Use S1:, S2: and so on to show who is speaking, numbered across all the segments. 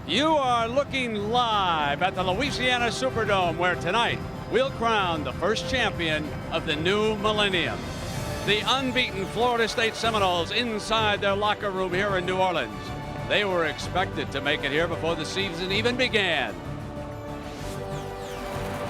S1: You are looking live at the Louisiana Superdome, where tonight we'll crown the first champion of the new millennium. The unbeaten Florida State Seminoles inside their locker room here in New Orleans. They were expected to make it here before the season even began.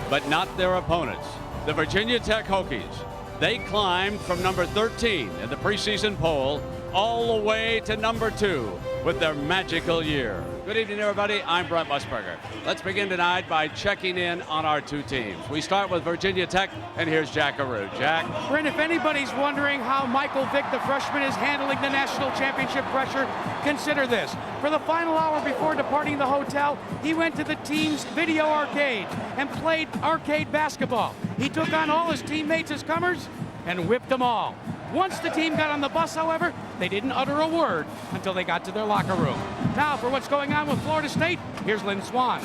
S1: But not their opponents, the Virginia Tech Hokies. They climbed from number 13 in the preseason poll all the way to number 2 with their magical year. Good evening, everybody. I'm Brent Musburger. Let's begin tonight by checking in on our two teams. We start with Virginia Tech, and here's Jack Arute. Jack?
S2: Brent, if anybody's wondering how Michael Vick, the freshman, is handling the national championship pressure, consider this. For the final hour before departing the hotel, he went to the team's video arcade and played arcade basketball. He took on all his teammates as comers and whipped them all. Once the team got on the bus, however, they didn't utter a word until they got to their locker room. Now, for what's going on with Florida State, here's Lynn Swan.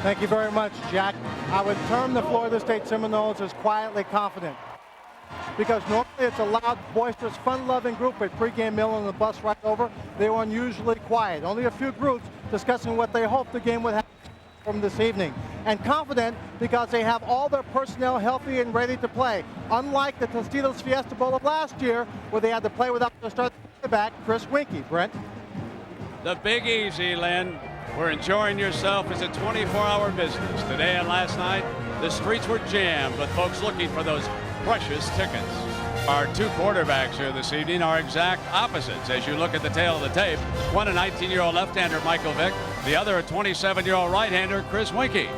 S3: Thank you very much, Jack. I would term the Florida State Seminoles as quietly confident, because normally it's a loud, boisterous, fun-loving group with pregame meal on the bus right over. They were unusually quiet. Only a few groups discussing what they hoped the game would have from this evening. And confident because they have all their personnel healthy and ready to play. Unlike the Tostitos Fiesta Bowl of last year, where they had to play without their starting quarterback, Chris Winkie. Brent?
S1: The Big Easy, Lynn. We're enjoying yourself as a 24-hour business. Today and last night, the streets were jammed with folks looking for those precious tickets. Our two quarterbacks here this evening are exact opposites as you look at the tail of the tape. One a 19-year-old left-hander, Michael Vick. The other a 27-year-old right-hander, Chris Winkie.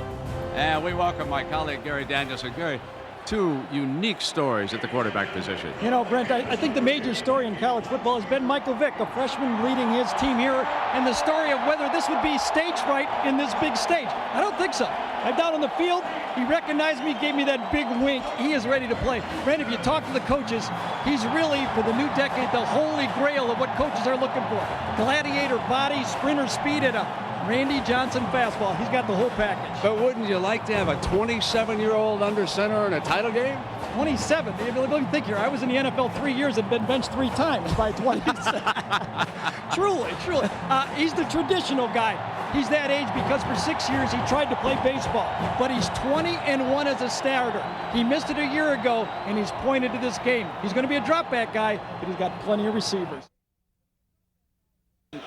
S1: And we welcome my colleague, Gary Danielson. Gary, two unique stories at the quarterback position.
S4: You know, Brent, I think the major story in college football has been Michael Vick, the freshman leading his team here, and the story of whether this would be stage right in this big stage. I don't think so. I'm down on the field. He recognized me, gave me that big wink. He is ready to play. Brent, if you talk to the coaches, he's really, for the new decade, the holy grail of what coaches are looking for. Gladiator body, sprinter speed, and a Randy Johnson fastball. He's got the whole package.
S1: But wouldn't you like to have a 27-year-old under center in a title game?
S4: 27. Let me think here. I was in the NFL 3 years and been benched 3 times by 27. Truly. He's the traditional guy. He's that age because for 6 years he tried to play baseball, but he's 20-1 as a starter. He missed it a year ago, and he's pointed to this game. He's going to be a drop back guy, but he's got plenty of receivers.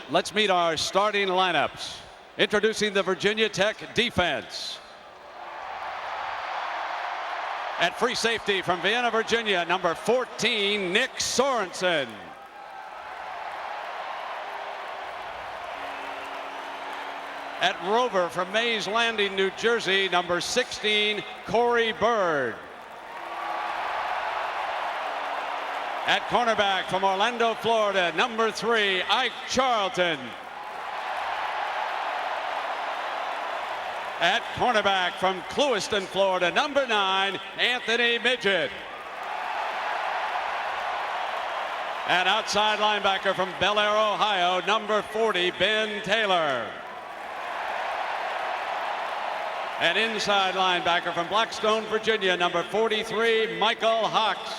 S1: Let's meet our starting lineups. Introducing the Virginia Tech defense. At free safety from Vienna, Virginia, number 14, Nick Sorensen. At rover from Mays Landing, New Jersey, number 16, Corey Bird. At cornerback from Orlando, Florida, number 3, Ike Charlton. At cornerback from Clewiston, Florida, number 9, Anthony Midget. And outside linebacker from Bel Air, Ohio, number 40, Ben Taylor. And inside linebacker from Blackstone, Virginia, number 43, Michael Hawks.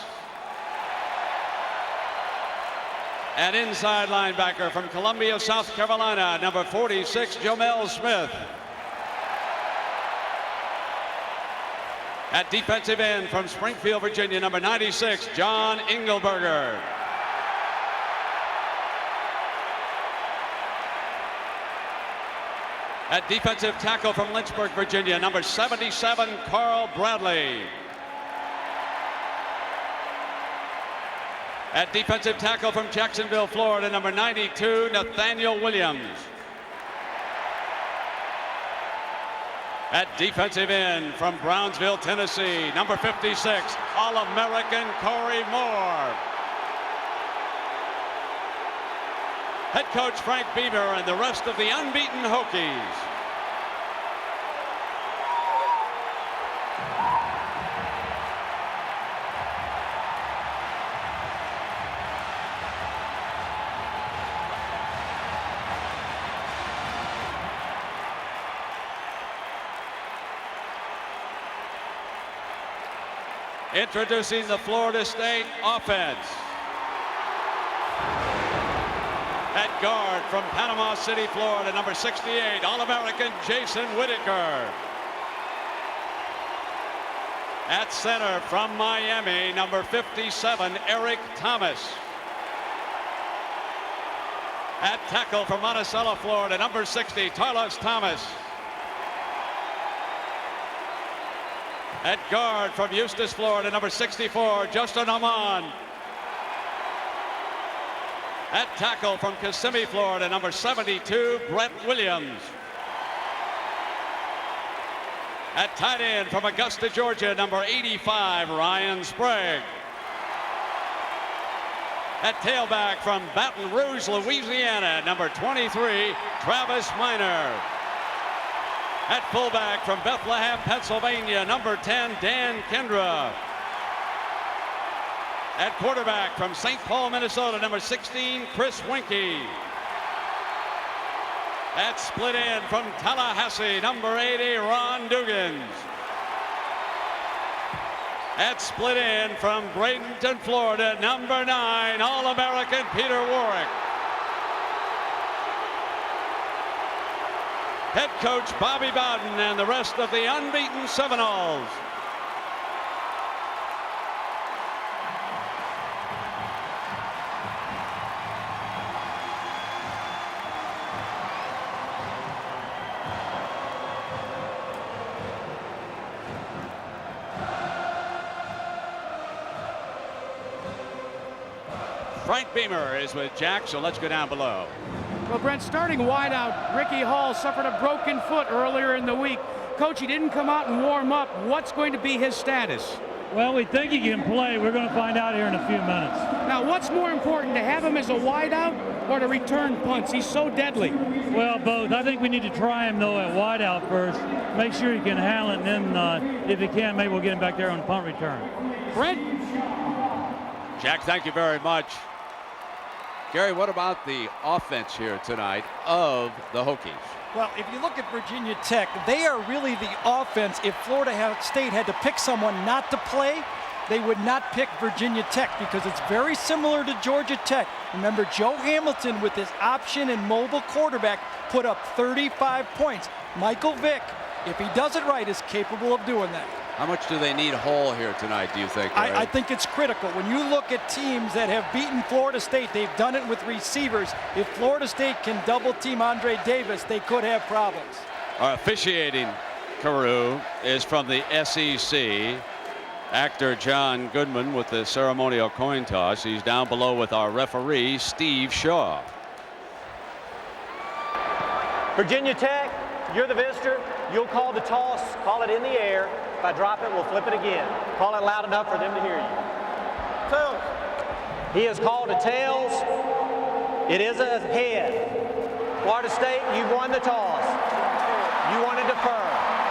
S1: And inside linebacker from Columbia, South Carolina, number 46, Jamel Smith. At defensive end from Springfield, Virginia, number 96, John Engelberger. At defensive tackle from Lynchburg, Virginia, number 77, Carl Bradley. At defensive tackle from Jacksonville, Florida, number 92, Nathaniel Williams. At defensive end from Brownsville, Tennessee, number 56, All-American Corey Moore. Head coach Frank Beamer and the rest of the unbeaten Hokies. Introducing the Florida State offense. At guard from Panama City, Florida, number 68, All-American Jason Whitaker. At center from Miami, number 57, Eric Thomas. At tackle from Monticello, Florida, number 60, Tarlos Thomas. At guard from Eustis, Florida, number 64, Justin Amon. At tackle from Kissimmee, Florida, number 72, Brett Williams. At tight end from Augusta, Georgia, number 85, Ryan Sprague. At tailback from Baton Rouge, Louisiana, number 23, Travis Minor. At fullback from Bethlehem, Pennsylvania, number 10, Dan Kendra. At quarterback from St. Paul, Minnesota, number 16, Chris Winkie. At split end from Tallahassee, number 80, Ron Dugans. At split end from Bradenton, Florida, number 9, All-American Peter Warwick. Head coach Bobby Bowden and the rest of the unbeaten Seminoles. Frank Beamer is with Jack, so let's go down below.
S2: Well, Brent, starting wideout, Ricky Hall suffered a broken foot earlier in the week. Coach, he didn't come out and warm up. What's going to be his status?
S5: Well, we think he can play. We're going to find out here in a few minutes.
S2: Now, what's more important, to have him as a wideout or to return punts? He's so deadly.
S5: Well, both. I think we need to try him, though, at wideout first. Make sure he can handle it, and then if he can, maybe we'll get him back there on punt return.
S2: Brent?
S1: Jack, thank you very much. Gary, what about the offense here tonight of the Hokies?
S4: Well, if you look at Virginia Tech, they are really the offense. If Florida State had to pick someone not to play, they would not pick Virginia Tech because it's very similar to Georgia Tech. Remember, Joe Hamilton with his option and mobile quarterback put up 35 points. Michael Vick, if he does it right, is capable of doing that.
S1: How much do they need Hall here tonight, do you think?
S4: I think it's critical. When you look at teams that have beaten Florida State, they've done it with receivers. If Florida State can double team Andre Davis, they could have problems.
S1: Our officiating crew is from the SEC. Actor John Goodman with the ceremonial coin toss. He's down below with our referee, Steve Shaw.
S6: Virginia Tech, you're the visitor. You'll call the toss, call it in the air. If I drop it, we'll flip it again. Call it loud enough for them to hear you. Tails. He has called a tails. It is a head. Florida State, you've won the toss. You want to defer,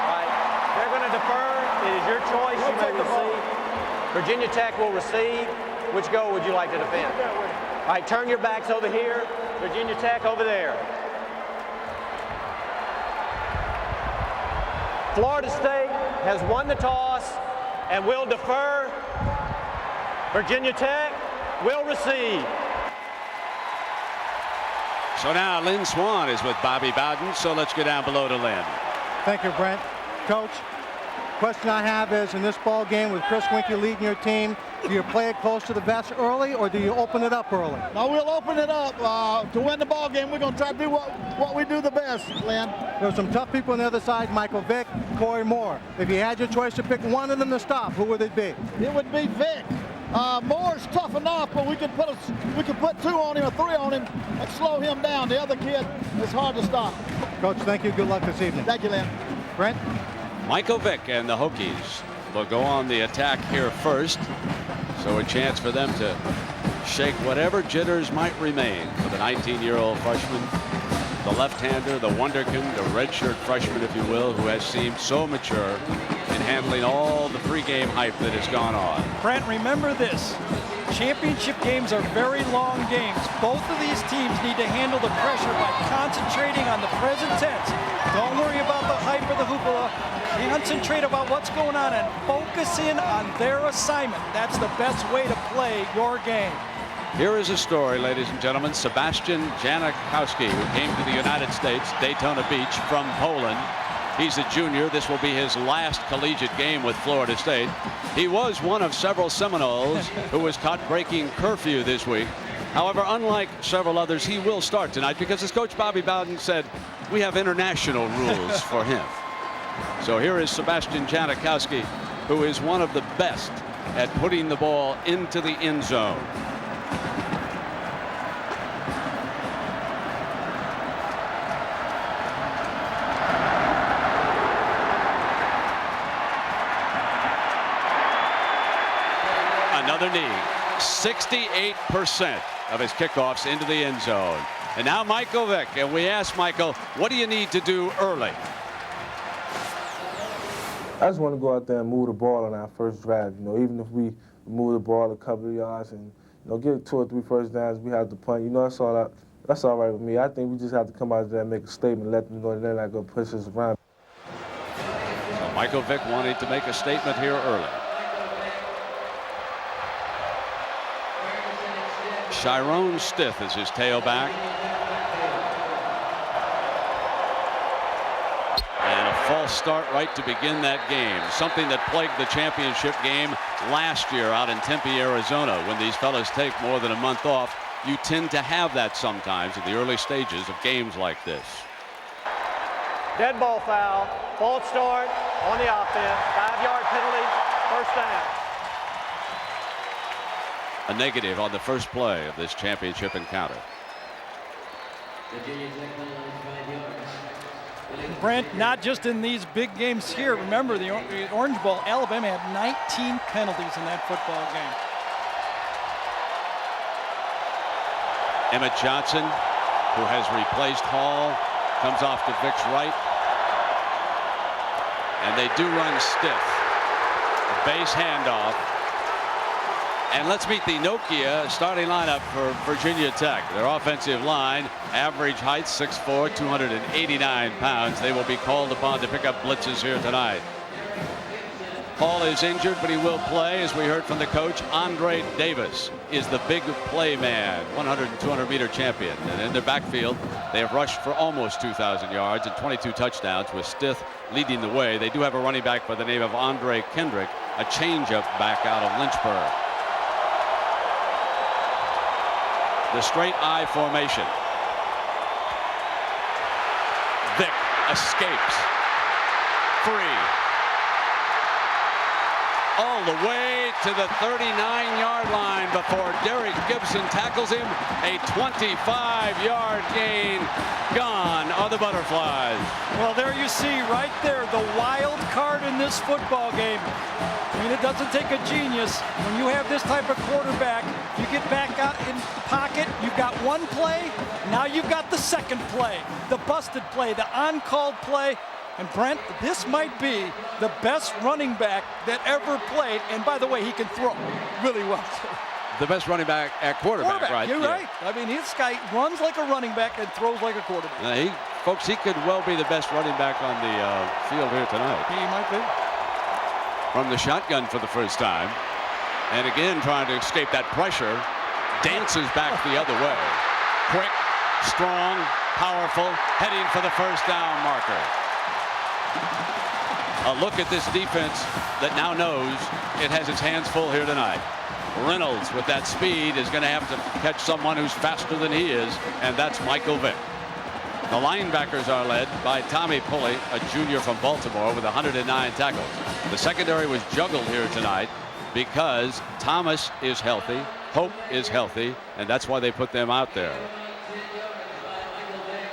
S6: right? They're going to defer. It is your choice. You may receive. Virginia Tech will receive. Which goal would you like to defend? All right, turn your backs over here. Virginia Tech over there. Florida State has won the toss and will defer. Virginia Tech will receive.
S1: So now Lynn Swan is with Bobby Bowden, so let's go down below to Lynn.
S3: Thank you, Brent. Coach, question I have is, in this ball game with Chris Winkie leading your team, do you play it close to the vest early, or do you open it up early?
S7: No, we'll open it up. To win the ball game, we're going to try to do what we do the best, Lynn.
S3: There's some tough people on the other side, Michael Vick, Corey Moore. If you had your choice to pick one of them to stop, who would it be?
S7: It would be Vick. Moore's tough enough, but we could put 2 on him or 3 on him and slow him down. The other kid is hard to stop.
S3: Coach, thank you. Good luck this evening.
S7: Thank you, Lynn.
S3: Brent?
S1: Michael Vick and the Hokies will go on the attack here first. So a chance for them to shake whatever jitters might remain for the 19-year-old freshman, the left-hander, the wonderkind, the redshirt freshman, if you will, who has seemed so mature in handling all the pregame hype that has gone on.
S4: Brent, remember this. Championship games are very long games. Both of these teams need to handle the pressure by concentrating on the present tense. Don't worry about the hype or the hoopla. Concentrate about what's going on and focus in on their assignment. That's the best way to play your game.
S1: Here is a story, ladies and gentlemen. Sebastian Janikowski, who came to the United States, Daytona Beach, from Poland. He's a junior. This will be his last collegiate game with Florida State. He was one of several Seminoles who was caught breaking curfew this week. However, unlike several others, he will start tonight because, as Coach Bobby Bowden said, we have international rules for him. So here is Sebastian Janikowski, who is one of the best at putting the ball into the end zone. Another knee. 68% of his kickoffs into the end zone. And now Michael Vick, and we asked Michael, what do you need to do early?
S8: I just want to go out there and move the ball on our first drive. You know, even if we move the ball a couple of yards and, you know, get 2 or 3 first downs, we have to punt. You know, that's all right with me. I think we just have to come out there and make a statement, let them know that they're not going to push us around.
S1: So Michael Vick wanted to make a statement here early. Chiron Stith is his tailback. And a false start right to begin that game. Something that plagued the championship game last year out in Tempe, Arizona. When these fellas take more than a month off, you tend to have that sometimes in the early stages of games like this.
S6: Dead ball foul, false start on the offense, 5-yard penalty, first down.
S1: A negative on the first play of this championship encounter.
S4: Brent, not just in these big games here. Remember, the Orange Bowl, Alabama had 19 penalties in that football game.
S1: Emmett Johnson, who has replaced Hall, comes off to Vick's right. And they do run stiff. A base handoff. And let's meet the Nokia starting lineup for Virginia Tech. Their offensive line, average height 6'4", 289 pounds. They will be called upon to pick up blitzes here tonight. Hall is injured, but he will play. As we heard from the coach, Andre Davis is the big play man, 100 and 200 meter champion. And in their backfield, they have rushed for almost 2,000 yards and 22 touchdowns, with Stith leading the way. They do have a running back by the name of Andre Kendrick, a changeup back out of Lynchburg. The straight I formation. Vick escapes. Free. All the way to the 39-yard line before Derek Gibson tackles him. A 25-yard gain. Gone are the Butterflies.
S4: Well, there you see right there the wild card in this football game. I mean, it doesn't take a genius. When you have this type of quarterback, you get back out in the pocket, you've got one play, now you've got the second play, the busted play, the on-called play. And Brent, this might be the best running back that ever played. And by the way, he can throw really well.
S1: The best running back at quarterback, right?
S4: You're right. I mean, this guy runs like a running back and throws like a quarterback.
S1: Folks, he could well be the best running back on the field here tonight.
S4: He might be.
S1: From the shotgun for the first time. And again, trying to escape that pressure. Dances back the other way. Quick, strong, powerful, heading for the first down marker. A look at this defense that now knows it has its hands full here tonight. Reynolds, with that speed, is going to have to catch someone who's faster than he is, and that's Michael Vick. The linebackers are led by Tommy Pulley, a junior from Baltimore, with 109 tackles. The secondary was juggled here tonight because Thomas is healthy, Hope is healthy, and that's why they put them out there.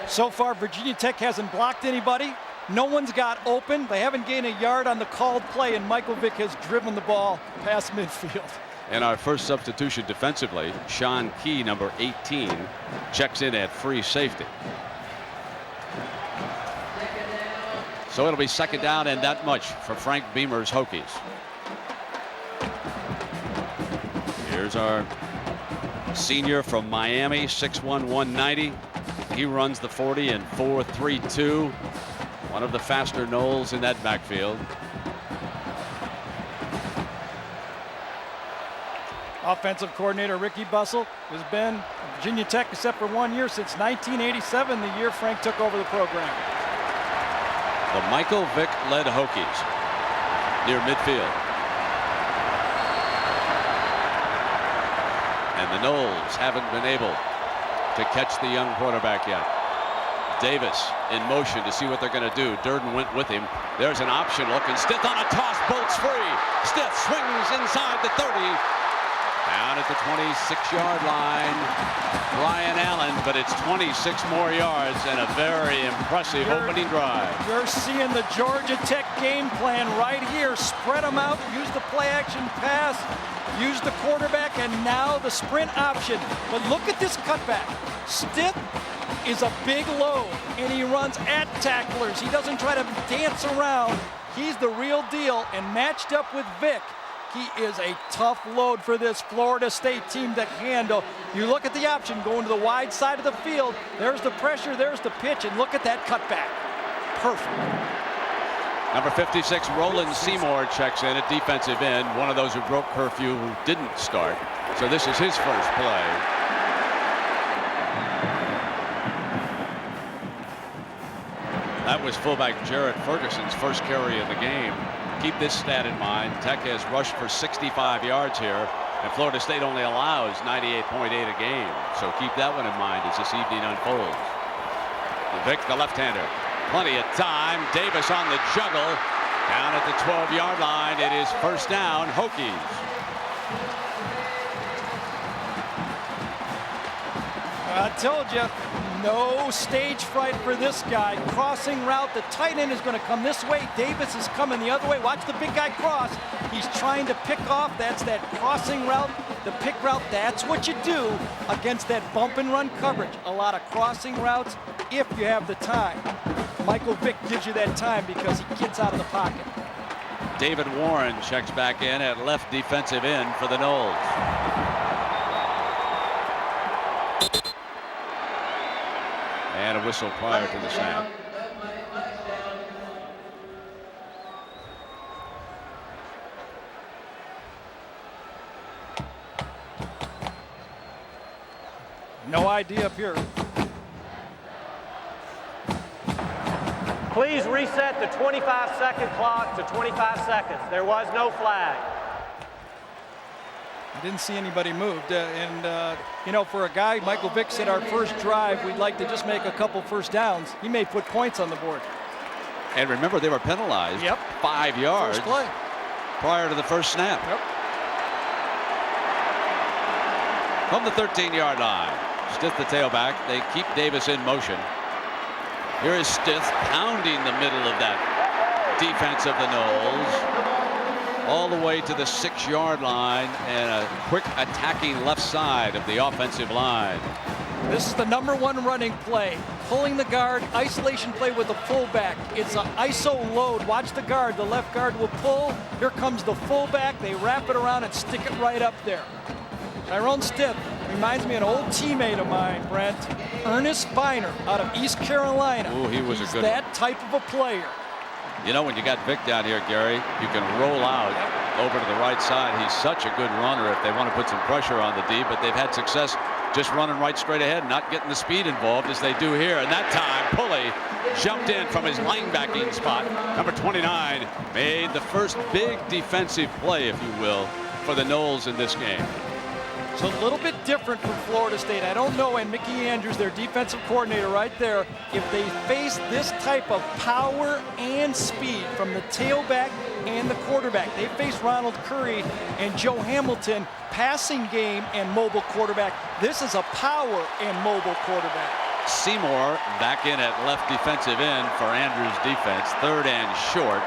S4: So far, Virginia Tech hasn't blocked anybody. No one's got open. They haven't gained a yard on the called play, and Michael Vick has driven the ball past midfield.
S1: And our first substitution defensively, Sean Key, number 18, checks in at free safety. So it'll be second down and that much for Frank Beamer's Hokies. Here's our senior from Miami, 6'1", 190. He runs the 40 in 4.32. One of the faster Knowles in that backfield.
S4: Offensive coordinator Ricky Bussell has been at Virginia Tech except for 1 year since 1987, the year Frank took over the program.
S1: The Michael Vick-led Hokies near midfield. And the Noles haven't been able to catch the young quarterback yet. Davis in motion to see what they're going to do. Durden went with him. There's an option look, and Stith on a toss, bolts free. Stith swings inside the 30. Down at the 26-yard line, Brian Allen, but it's 26 more yards and a very impressive opening drive.
S4: You're seeing the Georgia Tech game plan right here. Spread them out, use the play-action pass, use the quarterback, and now the sprint option. But look at this cutback. Stith is a big load, and he runs at tacklers. He doesn't try to dance around. He's the real deal, and matched up with Vick, he is a tough load for this Florida State team to handle. You look at the option going to the wide side of the field. There's the pressure, there's the pitch, and look at that cutback. Perfect.
S1: Number 56, Roland Seymour checks in at defensive end. One of those who broke curfew who didn't start. So this is his first play. That was fullback Jarrett Ferguson's first carry of the game. Keep this stat in mind. Tech has rushed for 65 yards here, and Florida State only allows 98.8 a game. So keep that one in mind as this evening unfolds. Vick, the left-hander. Plenty of time. Davis on the juggle. Down at the 12-yard line. It is first down, Hokies.
S4: I told you, no stage fright for this guy. Crossing route, the tight end is going to come this way. Davis is coming the other way. Watch the big guy cross. He's trying to pick off. That's that crossing route, the pick route. That's what you do against that bump and run coverage. A lot of crossing routes if you have the time. Michael Vick gives you that time because he gets out of the pocket.
S1: David Warren checks back in at left defensive end for the Noles. And a whistle prior to the snap.
S4: No idea up here.
S6: Please reset the 25-second clock to 25 seconds. There was no flag.
S4: I didn't see anybody moved. You know, for a guy, Michael Vick said our first drive, we'd like to just make a couple first downs. He may put points on the board.
S1: And remember, they were penalized 5 yards
S4: First play.
S1: prior to the first snap.
S4: Yep.
S1: From the 13-yard line. Stith the tailback. They keep Davis in motion. Here is Stith pounding the middle of that defense of the Noles. All the way to the 6-yard line and a quick attacking left side of the offensive line.
S4: This is the #1 running play. Pulling the guard, isolation play with the fullback. It's an ISO load. Watch the guard. The left guard will pull. Here comes the fullback. They wrap it around and stick it right up there. Tyrone Stith reminds me of an old teammate of mine, Brent. Ernest Biner out of East Carolina.
S1: Ooh, he was
S4: He's
S1: a good
S4: that
S1: one.
S4: type of a player.
S1: You know, when you got Vick down here, Gary, you can roll out over to the right side. He's such a good runner if they want to put some pressure on the D, but they've had success just running right straight ahead, not getting the speed involved as they do here. And that time, Pulley jumped in from his linebacking spot. Number 29 made the first big defensive play, if you will, for the Noles in this game.
S4: It's a little bit different from Florida State. I don't know, and Mickey Andrews, their defensive coordinator right there, if they face this type of power and speed from the tailback and the quarterback. They face Ronald Curry and Joe Hamilton, passing game and mobile quarterback. This is a power and mobile quarterback.
S1: Seymour back in at left defensive end for Andrews' defense. 3rd and short.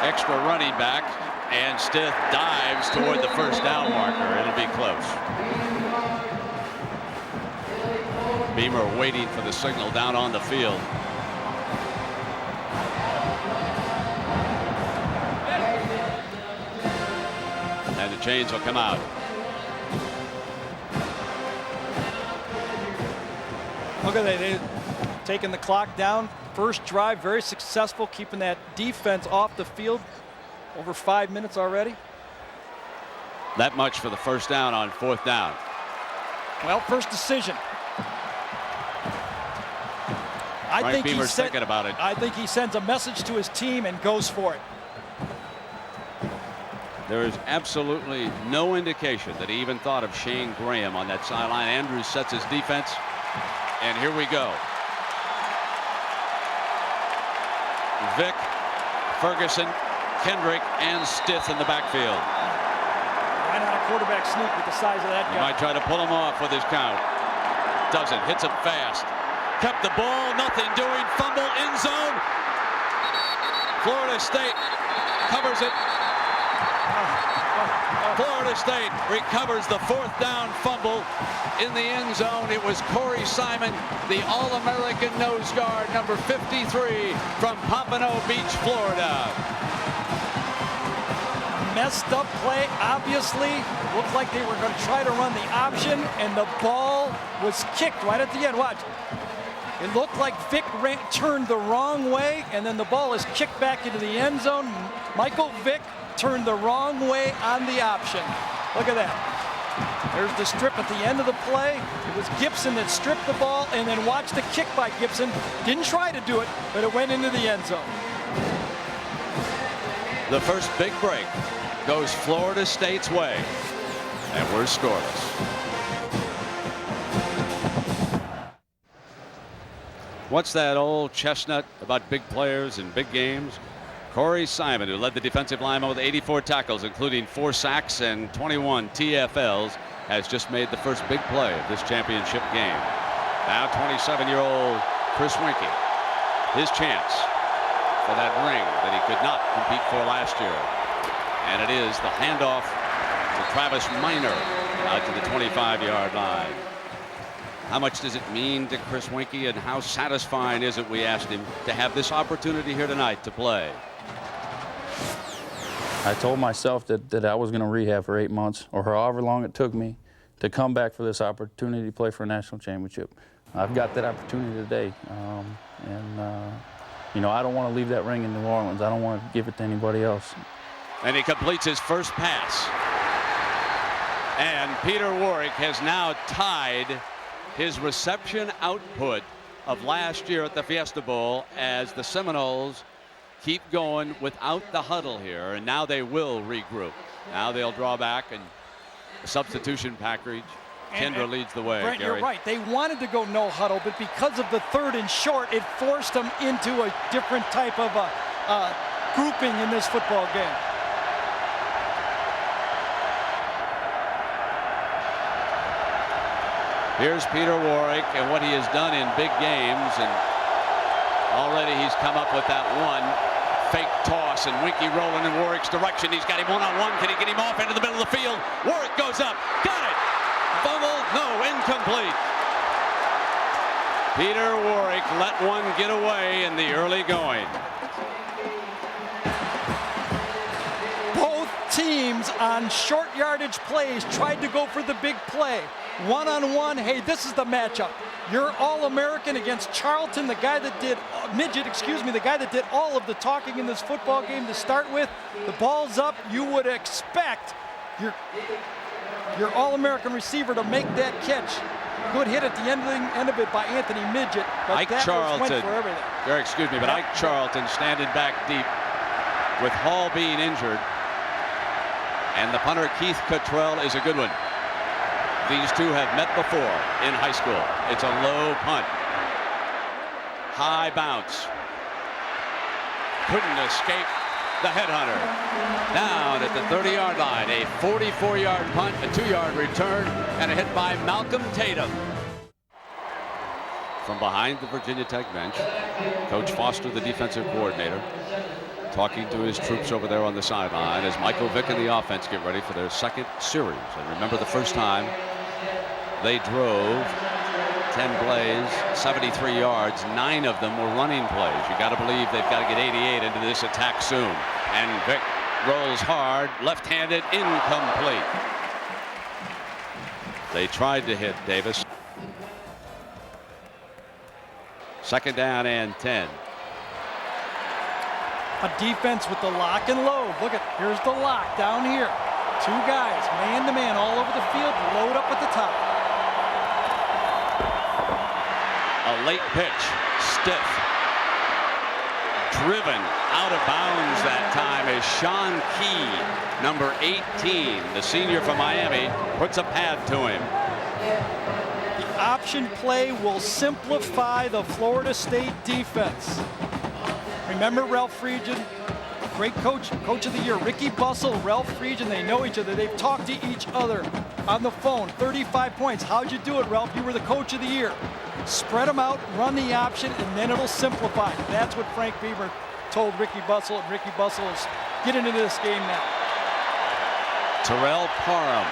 S1: Extra running back. And Stith dives toward the first down marker. It'll be close. Beamer waiting for the signal down on the field. And the chains will come out.
S4: Look at that. They're taking the clock down. First drive, very successful, keeping that defense off the field. Over 5 minutes already.
S1: That much for the first down on 4th down.
S4: Well, first decision. I think
S1: Beamer's thinking about it.
S4: I think he sends a message to his team and goes for it.
S1: There is absolutely no indication that he even thought of Shane Graham on that sideline. Andrews sets his defense, and here we go. Vick, Ferguson, Kendrick, and Stith in the backfield.
S4: Why not a quarterback sneak with the size of that
S1: He
S4: guy?
S1: might try to pull him off with his count. Doesn't. Hits him fast. Kept the ball. Nothing doing. Fumble. End zone. Florida State covers it. Florida State recovers the 4th down fumble in the end zone. It was Corey Simon, the All-American nose guard, number 53 from Pompano Beach, Florida.
S4: Messed up play, obviously. Looked like they were going to try to run the option, and the ball was kicked right at the end. Watch. It looked like Vick turned the wrong way, and then the ball is kicked back into the end zone. Michael Vick turned the wrong way on the option. Look at that. There's the strip at the end of the play. It was Gibson that stripped the ball, and then watch the kick by Gibson. Didn't try to do it, but it went into the end zone.
S1: The first big break goes Florida State's way, and we're scoreless. What's that old chestnut about big players and big games? Corey Simon, who led the defensive lineman with 84 tackles, including 4 sacks and 21 TFLs, has just made the first big play of this championship game. Now 27-year-old Chris Winkie, his chance for that ring that he could not compete for last year. And it is the handoff to Travis Minor out to the 25-yard line. How much does it mean to Chris Winkie, and how satisfying is it, we asked him, to have this opportunity here tonight to play?
S9: I told myself that I was going to rehab for 8 months, or however long it took me, to come back for this opportunity to play for a national championship. I've got that opportunity today, you know, I don't want to leave that ring in New Orleans. I don't want to give it to anybody else.
S1: And he completes his first pass. And Peter Warwick has now tied his reception output of last year at the Fiesta Bowl as the Seminoles keep going without the huddle here, and now they will regroup. Now they'll draw back, and the substitution package. Kendra leads the way.
S4: Brent,
S1: Gary.
S4: you're right. They wanted to go no huddle, but because of the 3rd and short, it forced them into a different type of grouping in this football game.
S1: Here's Peter Warwick and what he has done in big games, and already he's come up with that one fake toss, and Winkie rolling in Warwick's direction. He's got him one-on-one. Can he get him off into the middle of the field? Warwick goes up. Got it. Fumble. No. Incomplete. Peter Warwick let one get away in the early going.
S4: Both teams on short yardage plays tried to go for the big play. One-on-one, hey, this is the matchup. You're All-American against Charlton, the guy that did, the guy that did all of the talking in this football game to start with. The ball's up. You would expect your All-American receiver to make that catch. Good hit at the end of it by Anthony Midget, but
S1: Ike
S4: that
S1: Charlton,
S4: went for everything.
S1: Gary, excuse me, but Ike Charlton standing back deep with Hall being injured, and the punter Keith Cottrell is a good one. These two have met before in high school. It's a low punt. High bounce. Couldn't escape the headhunter. Down at the 30-yard line. A 44-yard punt, a 2-yard return, and a hit by Malcolm Tatum. From behind the Virginia Tech bench, Coach Foster, the defensive coordinator, talking to his troops over there on the sideline as Michael Vick and the offense get ready for their second series. And remember, the first time they drove 10 plays, 73 yards, 9 of them were running plays. You got to believe they've got to get 88 into this attack soon. And Vick rolls hard, left-handed, incomplete. They tried to hit Davis. 2nd down and 10.
S4: A defense with the lock and load. Look at, here's the lock down here. Two guys, man-to-man, all over the field, load up at the top.
S1: A late pitch, stiff. Driven out of bounds that time is Sean Key, number 18, the senior from Miami, puts a pad to him.
S4: The option play will simplify the Florida State defense. Remember Ralph Friedgen, great coach of the year, Ricky Bussell, Ralph Friedgen, they know each other. They've talked to each other on the phone. 35 points. How'd you do it, Ralph? You were the coach of the year. Spread them out, run the option, and then it'll simplify. That's what Frank Beamer told Ricky Bussell, and Ricky Bussell is getting into this game now.
S1: Terrell Parham,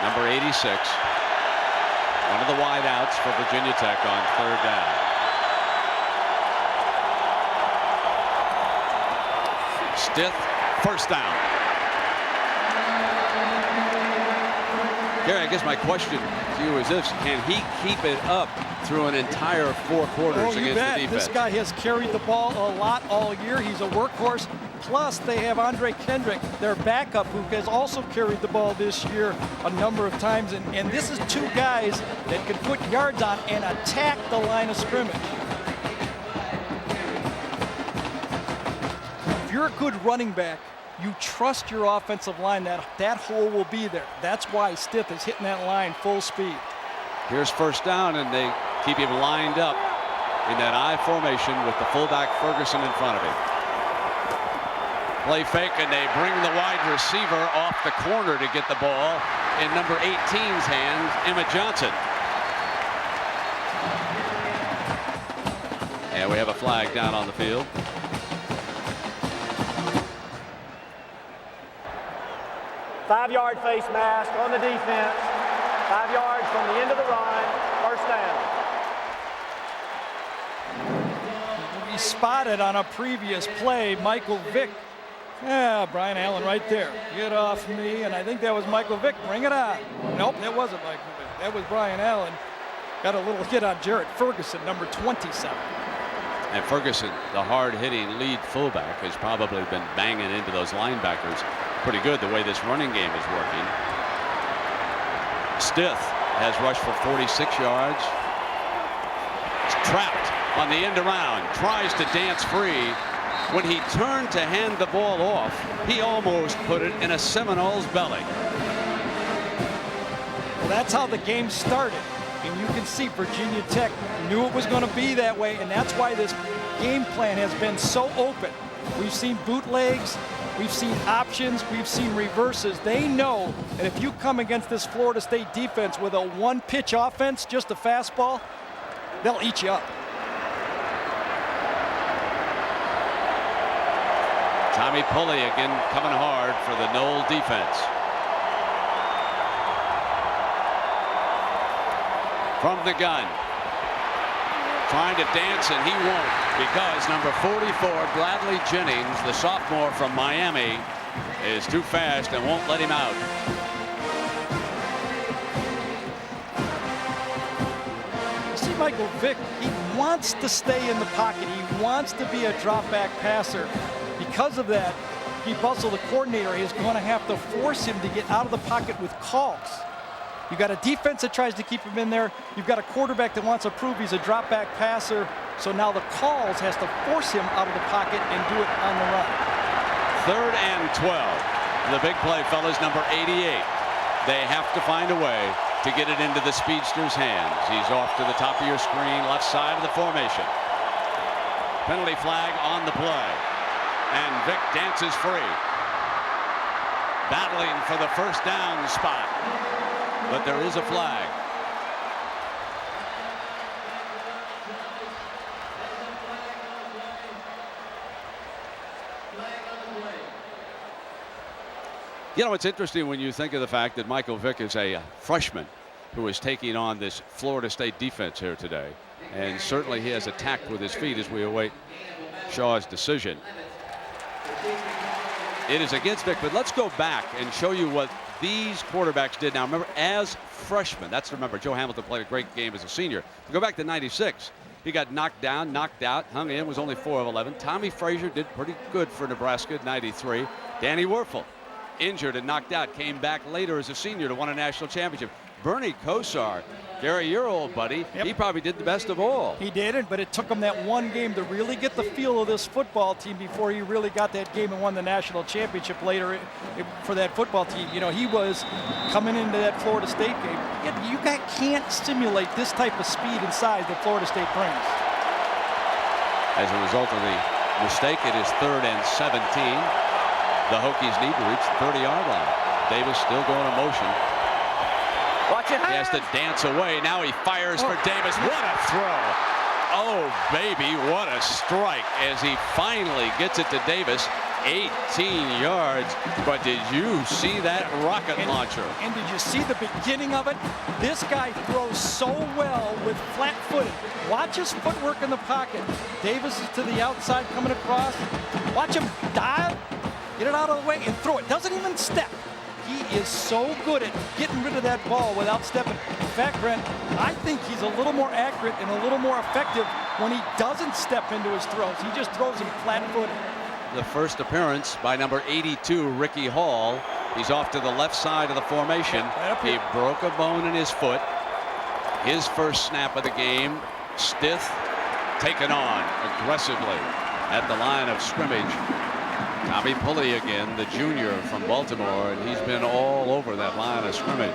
S1: number 86, one of the wideouts for Virginia Tech on third down. Stith, first down. Gary, I guess my question to you is this: can he keep it up through an entire 4 quarters against the defense?
S4: This guy has carried the ball a lot all year. He's a workhorse. Plus, they have Andre Kendrick, their backup, who has also carried the ball this year a number of times. And this is two guys that can put yards on and attack the line of scrimmage. If you're a good running back, you trust your offensive line that hole will be there. That's why Stith is hitting that line full speed.
S1: Here's first down, and they keep him lined up in that I formation with the fullback Ferguson in front of him. Play fake, and they bring the wide receiver off the corner to get the ball in number 18's hands, Emmett Johnson. And we have a flag down on the field.
S6: Five-yard face mask on the defense. 5 yards from the end of the run. First down.
S4: We spotted on a previous play Michael Vick. Yeah, Brian Allen right there. Get off me, and I think that was Michael Vick. Bring it on. Nope, that wasn't Michael Vick. That was Brian Allen. Got a little hit on Jarrett Ferguson, number 27.
S1: And Ferguson, the hard-hitting lead fullback, has probably been banging into those linebackers pretty good the way this running game is working. Stith has rushed for 46 yards. It's trapped on the end around, tries to dance free. When he turned to hand the ball off, he almost put it in a Seminole's belly.
S4: Well, that's how the game started. And you can see Virginia Tech knew it was going to be that way, and that's why this game plan has been so open. We've seen bootlegs, we've seen options, we've seen reverses. They know that if you come against this Florida State defense with a one-pitch offense, just a fastball, they'll eat you up.
S1: Tommy Pulley again coming hard for the Knoll defense. From the gun. Trying to dance, and he won't, because number 44, Bradley Jennings, the sophomore from Miami, is too fast and won't let him out.
S4: You see Michael Vick, he wants to stay in the pocket. He wants to be a drop-back passer. Because of that, Pete Bussell, the coordinator, is going to have to force him to get out of the pocket with calls. You've got a defense that tries to keep him in there. You've got a quarterback that wants to prove he's a drop-back passer. So now the calls has to force him out of the pocket and do it on the run.
S1: 3rd and 12. The big play, fellas, number 88. They have to find a way to get it into the speedster's hands. He's off to the top of your screen, left side of the formation. Penalty flag on the play. And Vick dances free. Battling for the first down spot. But there is a flag. You know, it's interesting when you think of the fact that Michael Vick is a freshman who is taking on this Florida State defense here today. And certainly he has attacked with his feet as we await Shaw's decision. It is against Vick, but let's go back and show you what these quarterbacks did. Now, remember, as freshmen, that's remember, Joe Hamilton played a great game as a senior. Go back to '96. He got knocked down, knocked out, hung in, was only 4 of 11. Tommy Frazier did pretty good for Nebraska at '93. Danny Werfel injured and knocked out, came back later as a senior to win a national championship. Bernie Kosar, Gary, your old buddy,
S4: Yep.
S1: he probably did the best of all.
S4: He did, but it took him that one game to really get the feel of this football team before he really got that game and won the national championship later for that football team. You know, he was coming into that Florida State game. You can't simulate this type of speed and size that Florida State brings.
S1: As a result of the mistake, it is 3rd and 17. The Hokies need to reach the 30-yard line. Davis still going in motion.
S6: Watch it.
S1: He has to dance away. Now he fires for Davis. What a throw. Oh, baby, what a strike as he finally gets it to Davis. 18 yards. But did you see that rocket launcher?
S4: And did you see the beginning of it? This guy throws so well with flat footed. Watch his footwork in the pocket. Davis is to the outside coming across. Watch him dive, get it out of the way, and throw it. Doesn't even step. He is so good at getting rid of that ball without stepping. In fact, Brent, I think he's a little more accurate and a little more effective when he doesn't step into his throws. He just throws them flat-footed.
S1: The first appearance by number 82, Ricky Hall. He's off to the left side of the formation. He broke a bone in his foot. His first snap of the game, Stith taken on aggressively at the line of scrimmage. Tommy Pulley again, the junior from Baltimore, and he's been all over that line of scrimmage.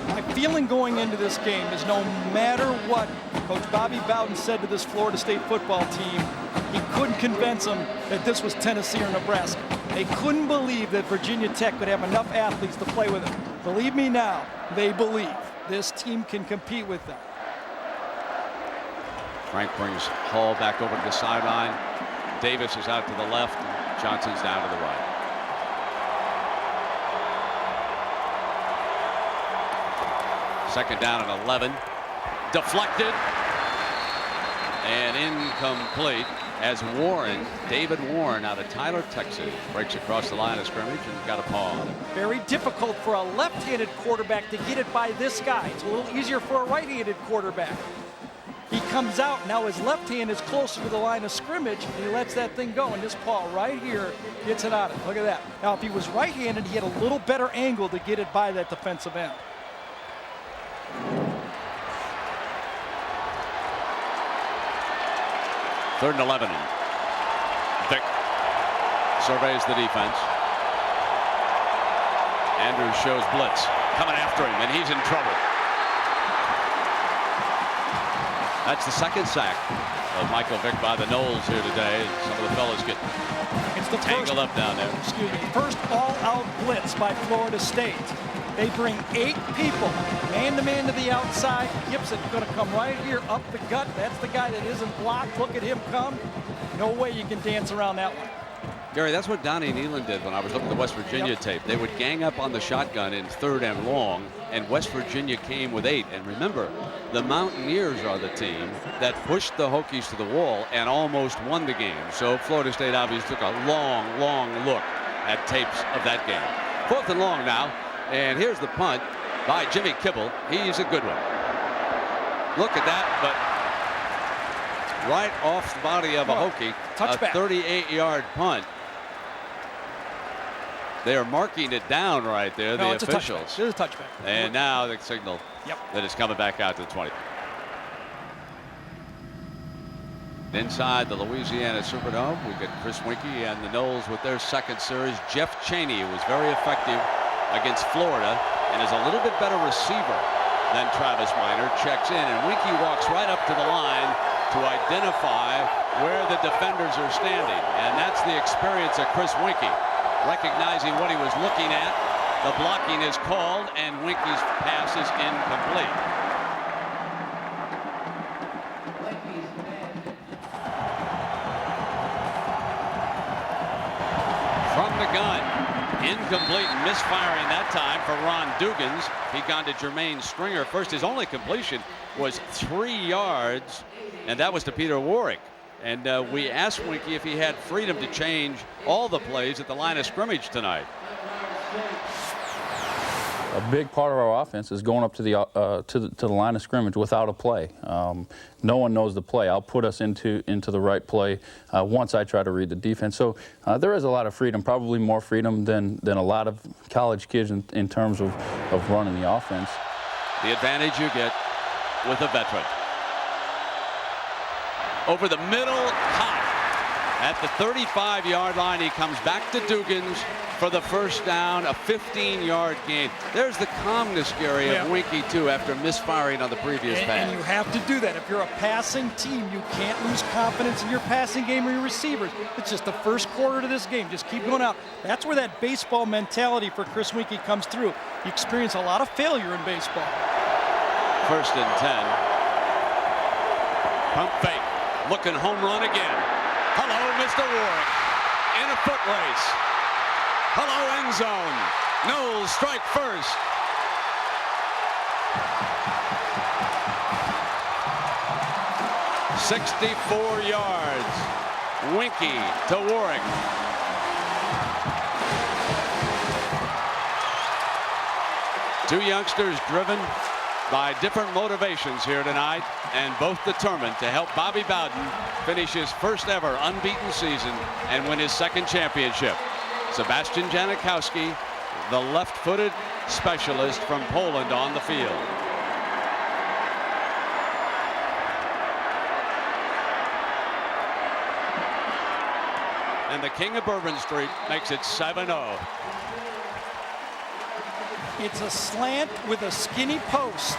S4: My feeling going into this game is no matter what Coach Bobby Bowden said to this Florida State football team, he couldn't convince them that this was Tennessee or Nebraska. They couldn't believe that Virginia Tech could have enough athletes to play with it. Believe me now, they believe this team can compete with them.
S1: Frank brings Hall back over to the sideline. Davis is out to the left. Johnson's down to the right. Second down and 11. Deflected and incomplete as Warren, David Warren out of Tyler, Texas, breaks across the line of scrimmage and got a paw.
S4: Very difficult for a left-handed quarterback to get it by this guy. It's a little easier for a right-handed quarterback. He comes out, now his left hand is closer to the line of scrimmage, and he lets that thing go, and this paw right here gets it out of it. Look at that. Now, if he was right-handed, he had a little better angle to get it by that defensive end.
S1: Third and 11. Vick surveys the defense. Andrews shows blitz. Coming after him, and he's in trouble. That's the second sack of Michael Vick by the Noles here today. Some of the fellas get tangled up down there.
S4: Excuse me. First all-out blitz by Florida State. They bring 8 people, man-to-man to the outside. Gibson going to come right here up the gut. That's the guy that isn't blocked. Look at him come. No way you can dance around that one.
S1: Gary, that's what Donnie Nealon did when I was looking at the West Virginia tape. They would gang up on the shotgun in 3rd and long, and West Virginia came with 8. And remember, the Mountaineers are the team that pushed the Hokies to the wall and almost won the game. So Florida State obviously took a long, long look at tapes of that game. 4th and long now, and here's the punt by Jimmy Kibble. He's a good one. Look at that, but right off the body of a Hokie,
S4: touchback.
S1: A 38-yard punt. They are marking it down right there, the officials.
S4: This is a touchback.
S1: And now the signal that it's coming back out to the 20. Inside the Louisiana Superdome, we get Chris Winkie and the Noles with their second series. Jeff Chaney was very effective against Florida and is a little bit better receiver than Travis Minor. Checks in, and Winkie walks right up to the line to identify where the defenders are standing. And that's the experience of Chris Winkie. Recognizing what he was looking at, the blocking is called, and Winkie's pass is incomplete. From the gun, incomplete, misfiring that time for Ron Dugans. He'd gone to Jermaine Stringer first. His only completion was 3 yards, and that was to Peter Warwick. And we asked Winkie if he had freedom to change all the plays at the line of scrimmage tonight.
S9: a big part of our offense is going up to the line of scrimmage without a play. No one knows the play. I'll put us into the right play once I try to read the defense. So there is a lot of freedom, probably more freedom than a lot of college kids in terms of running the offense.
S1: The advantage you get with a veteran. Over the middle, high. At the 35-yard line, he comes back to Dugans for the first down, a 15-yard gain. There's the calmness, Gary, of Winky, too, after misfiring on the previous pass.
S4: And you have to do that. If you're a passing team, you can't lose confidence in your passing game or your receivers. It's just the first quarter to this game. Just keep going out. That's where that baseball mentality for Chris Winky comes through. You experience a lot of failure in baseball.
S1: 1st and 10. Pump fake. Looking home run again. Hello, Mr. Warwick. In a foot race. Hello, end zone. Knowles strike first. "64 yards. Winky to Warwick. Two youngsters driven by different motivations here tonight, and both determined to help Bobby Bowden finish his first ever unbeaten season and win his second championship. Sebastian Janikowski, the left-footed specialist from Poland, on the field. And the king of Bourbon Street makes it 7-0.
S4: It's a slant with a skinny post.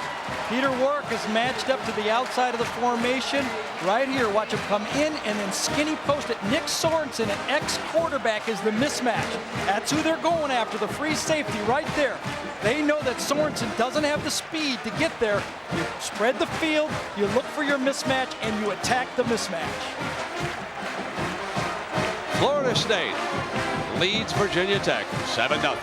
S4: Peter Warwick is matched up to the outside of the formation. Right here, watch him come in and then skinny post it. Nick Sorensen, an ex-quarterback, is the mismatch. That's who they're going after, the free safety right there. They know that Sorensen doesn't have the speed to get there. You spread the field, you look for your mismatch, and you attack the mismatch.
S1: Florida State leads Virginia Tech 7-0.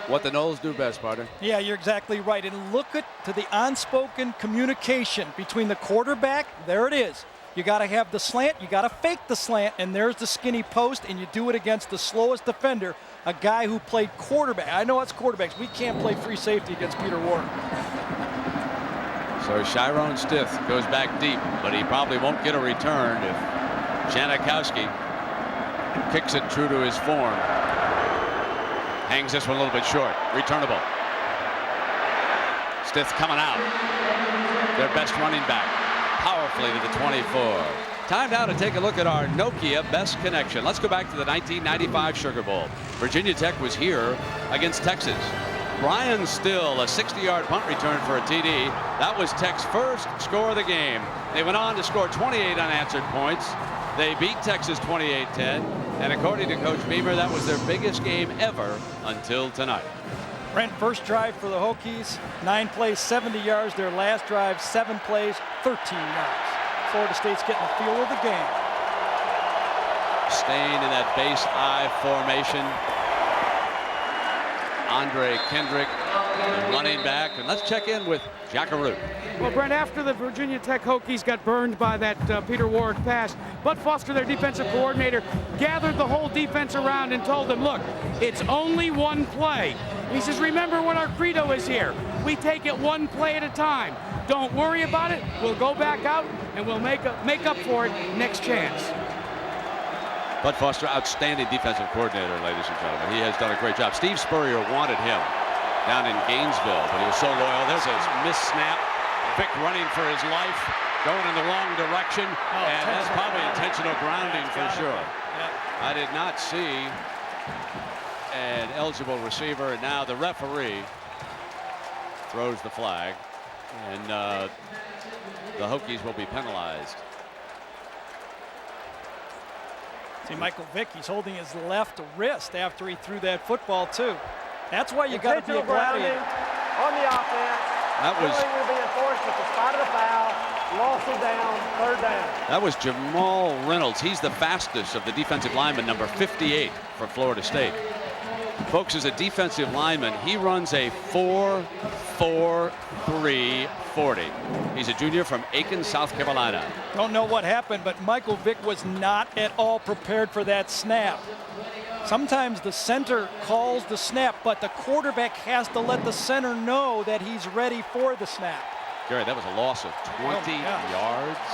S1: What the Noles do best, partner.
S4: Yeah, you're exactly right. And look to the unspoken communication between the quarterback. There it is. You got to have the slant. You got to fake the slant. And there's the skinny post. And you do it against the slowest defender, a guy who played quarterback. I know it's quarterbacks. We can't play free safety against Peter Warwick.
S1: So Chiron Stith goes back deep, but he probably won't get a return if Janikowski kicks it true to his form. Hangs this one a little bit short. Returnable. Stith coming out. Their best running back. Powerfully to the 24. Time now to take a look at our Nokia best connection. Let's go back to the 1995 Sugar Bowl. Virginia Tech was here against Texas. Brian Still, a 60-yard punt return for a TD. That was Tech's first score of the game. They went on to score 28 unanswered points. They beat Texas 28-10. And according to Coach Beamer, that was their biggest game ever until tonight.
S4: Brent, first drive for the Hokies, 9 plays, 70 yards. Their last drive, 7 plays, 13 yards. Florida State's getting the feel of the game.
S1: Staying in that base I formation. Andre Kendrick, running back. And let's check in with Jackaroo.
S2: Well, Brent, after the Virginia Tech Hokies got burned by that Peter Warwick pass, Bud Foster, their defensive coordinator, gathered the whole defense around and told them, look, it's only one play. And he says, remember what our credo is here. We take it one play at a time. Don't worry about it. We'll go back out and we'll make up for it next chance.
S1: Bud Foster, outstanding defensive coordinator, ladies and gentlemen. He has done a great job. Steve Spurrier wanted him down in Gainesville, but he was so loyal. There's a missed snap. Vick running for his life, going in the wrong direction, and that's probably intentional grounding for sure. I did not see an eligible receiver, and now the referee throws the flag, and the Hokies will be penalized.
S4: See, Michael Vick, he's holding his left wrist after he threw that football, too. That's why you got to be a gladiator.
S6: On the offense.
S1: That was
S6: will be enforced at the spot of the foul. Loss of down, 3rd down.
S1: That was Jamal Reynolds. He's the fastest of the defensive linemen, number 58 for Florida State. Folks, as a defensive lineman, he runs a 4.43 40. He's a junior from Aiken, South Carolina.
S4: Don't know what happened, but Michael Vick was not at all prepared for that snap. Sometimes the center calls the snap, but the quarterback has to let the center know that he's ready for the snap.
S1: Gary, that was a loss of 20 yards.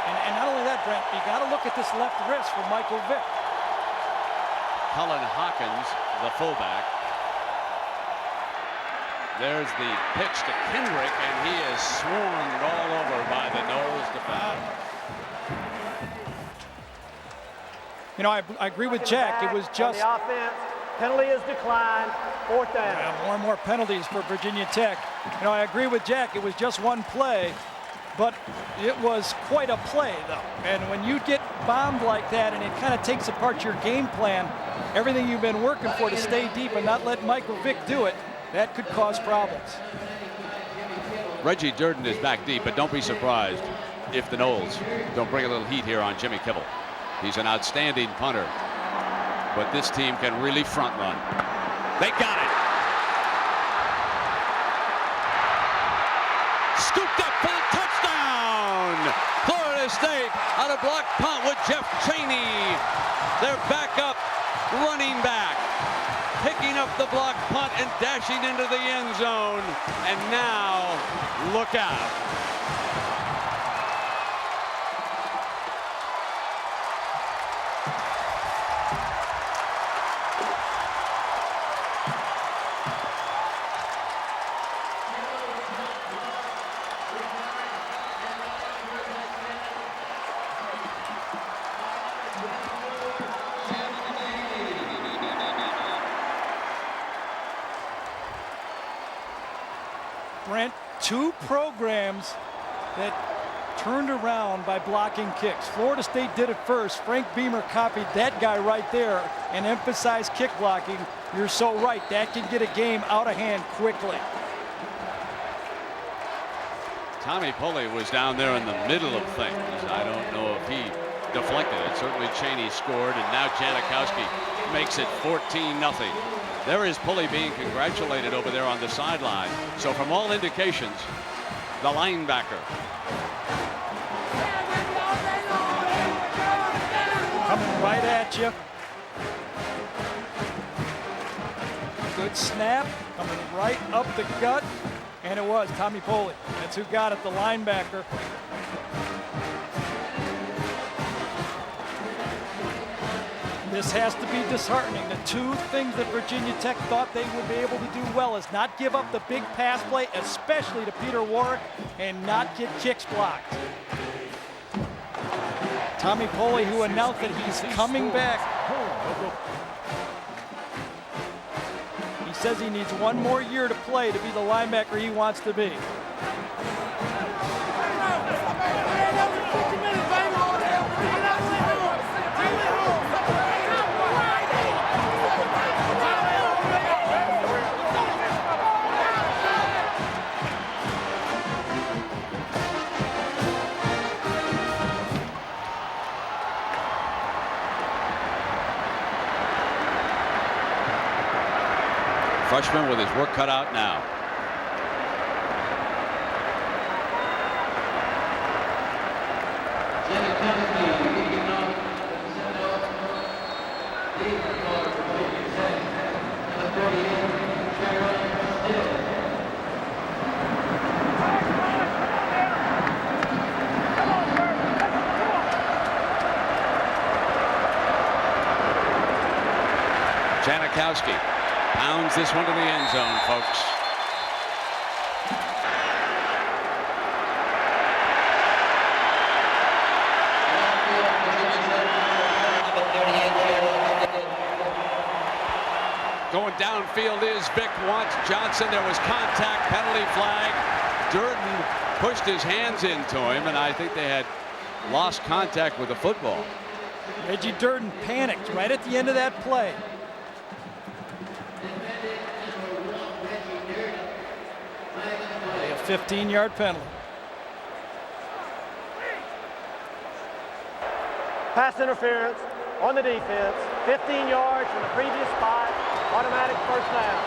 S4: And not only that, Brent, you got to look at this left wrist for Michael Vick.
S1: Cullen Hawkins, the fullback. There's the pitch to Kendrick, and he is swarmed all over by the Knowles defense.
S4: You know, I agree with Jack. It was just
S6: the offense. Penalty is declined. 4th down.
S4: Yeah, more and more penalties for Virginia Tech. You know, I agree with Jack. It was just one play, but it was quite a play, though. And when you get bombed like that, and it kind of takes apart your game plan, everything you've been working for to stay deep and not let Michael Vick do it, that could cause problems.
S1: Reggie Durden is back deep, but don't be surprised if the Knowles don't bring a little heat here on Jimmy Kibble. He's an outstanding punter, but this team can really front run. They got it. Scooped up for the touchdown. Florida State on a block punt with Jeff Chaney. Their backup running back picking up the block punt and dashing into the end zone. And now, look out.
S4: Brent, 2 programs that turned around by blocking kicks. Florida State did it first. Frank Beamer copied that guy right there and emphasized kick blocking. You're so right. That can get a game out of hand quickly.
S1: Tommy Pulley was down there in the middle of things. I don't know if he deflected it. Certainly Chaney scored, and now Janikowski makes it 14-0. There is Pulley being congratulated over there on the sideline. So from all indications, the linebacker.
S4: Coming right at you. Good snap, coming right up the gut. And it was Tommy Pulley. That's who got it, the linebacker. This has to be disheartening. The 2 things that Virginia Tech thought they would be able to do well is not give up the big pass play, especially to Peter Warwick, and not get kicks blocked. Tommy Pulley, who announced that he's coming back. He says he needs 1 more year to play to be the linebacker he wants to be.
S1: Freshman with his work cut out now. Janikowski pounds this one to the end zone, folks. Going downfield is Vick, wants Johnson. There was contact, penalty flag. Durden pushed his hands into him, and I think they had lost contact with the football.
S4: Reggie Durden panicked right at the end of that play. A 15-yard penalty.
S6: Pass interference on the defense. 15 yards from the previous spot. Automatic first down.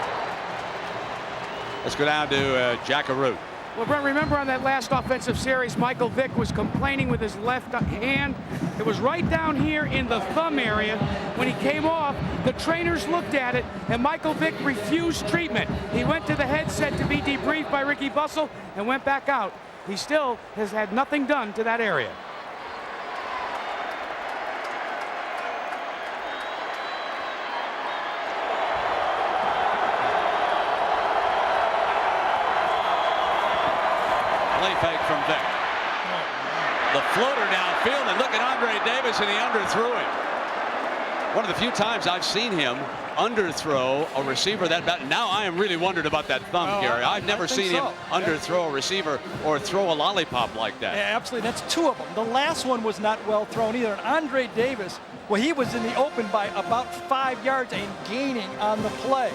S1: Let's go down to Jack Arute.
S2: Well, Brent, remember on that last offensive series, Michael Vick was complaining with his left hand. It was right down here in the thumb area. When he came off, the trainers looked at it, and Michael Vick refused treatment. He went to the headset to be debriefed by Ricky Bussell and went back out. He still has had nothing done to that area.
S1: Play fake from Vick. The floater downfield, and look at Andre Davis, and he underthrew it. One of the few times I've seen him underthrow a receiver that bad. Now I am really wondering about that thumb, Gary. I've never seen him underthrow a receiver or throw a lollipop like that.
S4: Yeah, absolutely. That's two of them. The last one was not well thrown either. And Andre Davis, well, he was in the open by about 5 yards and gaining on the play.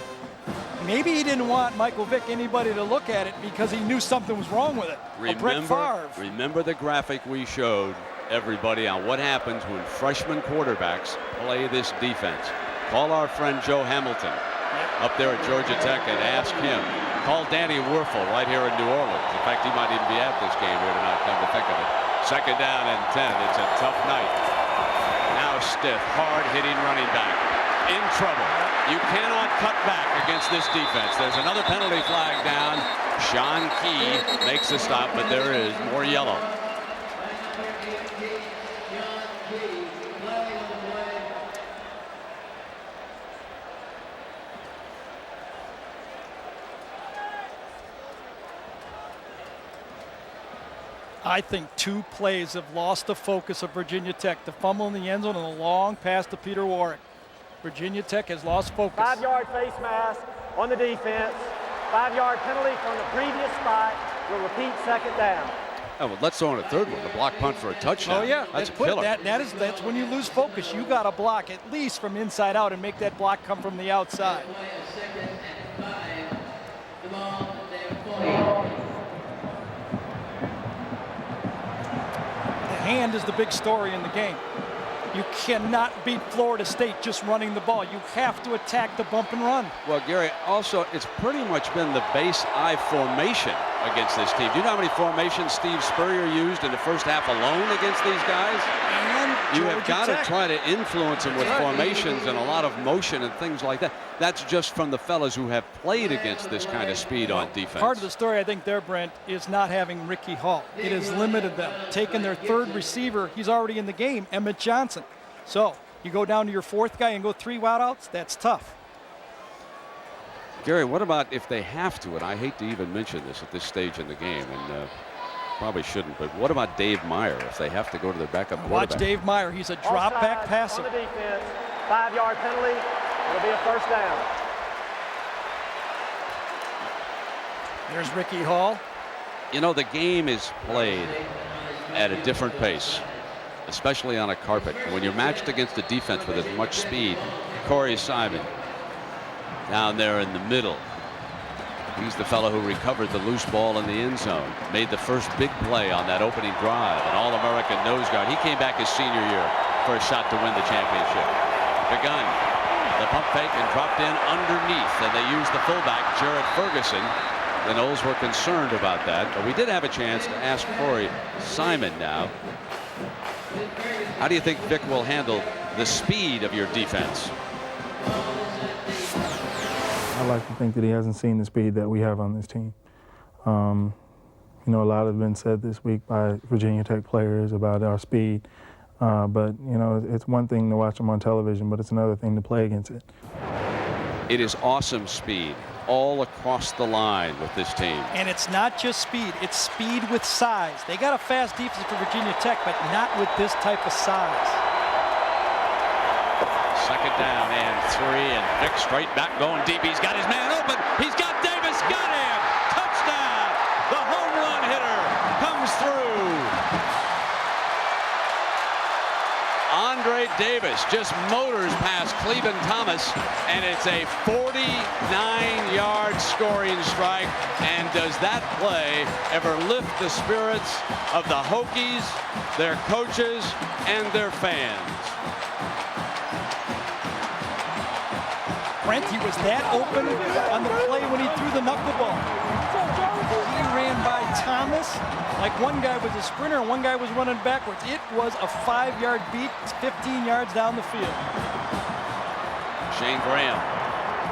S4: Maybe he didn't want Michael Vick, anybody to look at it because he knew something was wrong with it.
S1: Remember the graphic we showed everybody on what happens when freshman quarterbacks play this defense. Call our friend Joe Hamilton up there at Georgia Tech and ask him. Call Danny Werfel right here in New Orleans. In fact, he might even be at this game here tonight, come to think of it. 2nd down and 10. It's a tough night. Now stiff, hard-hitting running back. In trouble. You cannot cut back against this defense. There's another penalty flag down. Sean Key makes the stop, but there is more yellow.
S4: I think 2 plays have lost the focus of Virginia Tech. The fumble in the end zone and the long pass to Peter Warwick. Virginia Tech has lost focus.
S6: 5-yard face mask on the defense. 5-yard penalty from the previous spot. We'll repeat 2nd down.
S1: Oh, well, let's throw in a 3rd one. The block punt for a touchdown.
S4: Oh, yeah.
S1: That's a killer.
S4: That's when you lose focus. You got to block at least from inside out and make that block come from the outside. The hand is the big story in the game. You cannot beat Florida State just running the ball. You have to attack the bump and run.
S1: Well, Gary, also, it's pretty much been the base I formation against this team. Do you know how many formations Steve Spurrier used in the first half alone against these guys?
S4: And
S1: you have got to try to influence them with formations and a lot of motion and things like that. That's just from the fellas who have played against this kind of speed on defense.
S4: Part of the story, I think, there, Brent, is not having Ricky Hall. It has limited them. Taking their 3rd receiver, he's already in the game, Emmett Johnson. So you go down to your 4th guy and go 3 wideouts, that's tough.
S1: Gary, what about if they have to, and I hate to even mention this at this stage in the game, and probably shouldn't, but what about Dave Meyer if they have to go to their backup quarterback?
S4: Watch Dave Meyer. He's a drop-back passer.
S6: On the defense, 5-yard penalty. It'll be a 1st down.
S4: There's Ricky Hall.
S1: You know, the game is played at a different pace, especially on a carpet. When you're matched against a defense with as much speed, Corey Simon down there in the middle. He's the fellow who recovered the loose ball in the end zone, made the first big play on that opening drive, an All-American nose guard. He came back his senior year for a shot to win the championship. Begun the pump fake and dropped in underneath, and they used the fullback, Jarrett Ferguson. The Noles were concerned about that, but we did have a chance to ask Corey Simon now. How do you think Vick will handle the speed of your defense?
S10: I like to think that he hasn't seen the speed that we have on this team. You know, a lot has been said this week by Virginia Tech players about our speed, but, you know, it's one thing to watch them on television, but it's another thing to play against it.
S1: It is awesome speed all across the line with this team.
S4: And it's not just speed, it's speed with size. They got a fast defense for Virginia Tech, but not with this type of size.
S1: 2nd down and 3, and Vick straight back going deep. He's got his man open. He's got Davis. Got him. Touchdown. The home run hitter comes through. Andre Davis just motors past Cleveland Thomas, and it's a 49-yard scoring strike. And does that play ever lift the spirits of the Hokies, their coaches, and their fans?
S4: Brent, he was that open on the play when he threw the knuckleball. He ran by this, like one guy was a sprinter and one guy was running backwards. It was a 5-yard beat, 15 yards down the field.
S1: Shane Graham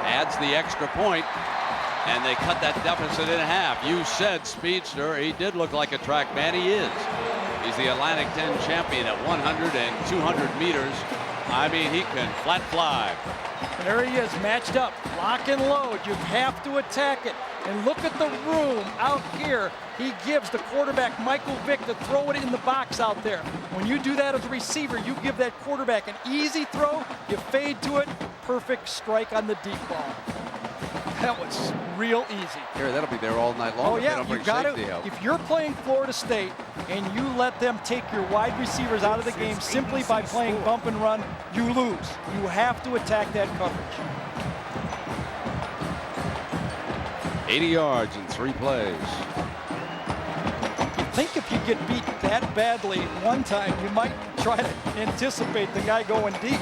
S1: adds the extra point, and they cut that deficit in half. You said speedster. He did look like a track man. He is. He's the Atlantic 10 champion at 100 and 200 meters. I mean, he can flat fly.
S4: There he is, matched up, lock and load. You have to attack it. And look at the room out here. He gives the quarterback, Michael Vick, to throw it in the box out there. When you do that as a receiver, you give that quarterback an easy throw, you fade to it, perfect strike on the deep ball. That was real easy.
S1: Here, that'll be there all night long.
S4: Oh yeah, you got to. If you're playing Florida State and you let them take your wide receivers out of the game simply by playing bump and run, you lose. You have to attack that coverage.
S1: 80 yards in 3 plays.
S4: I think if you get beat that badly one time, you might try to anticipate the guy going deep.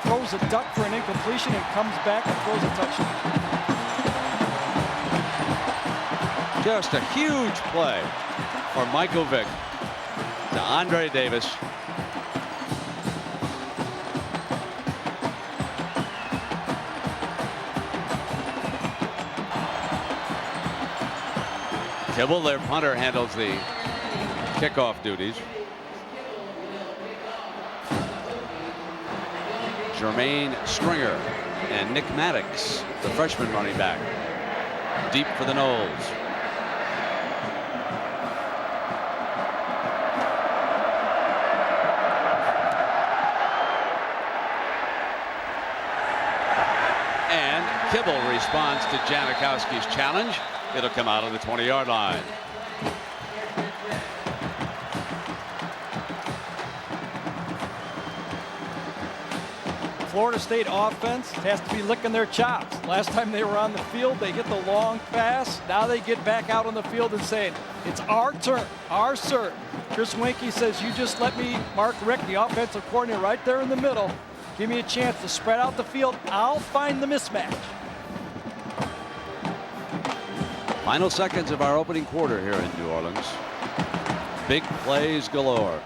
S4: Throws a duck for an incompletion and comes back and throws a touchdown.
S1: Just a huge play for Michael Vick to Andre Davis. Kibble, their punter, handles the kickoff duties. Jermaine Stringer and Nick Maddox, the freshman running back, deep for the Noles. And Kibble responds to Janikowski's challenge. It'll come out on the 20-yard line.
S4: Florida State offense has to be licking their chops. Last time they were on the field, they hit the long pass. Now they get back out on the field and saying, it's our turn, our serve. Chris Winkie says, you just let me, Mark Rick, the offensive coordinator, right there in the middle, give me a chance to spread out the field. I'll find the mismatch.
S1: Final seconds of our opening quarter here in New Orleans. Big plays galore.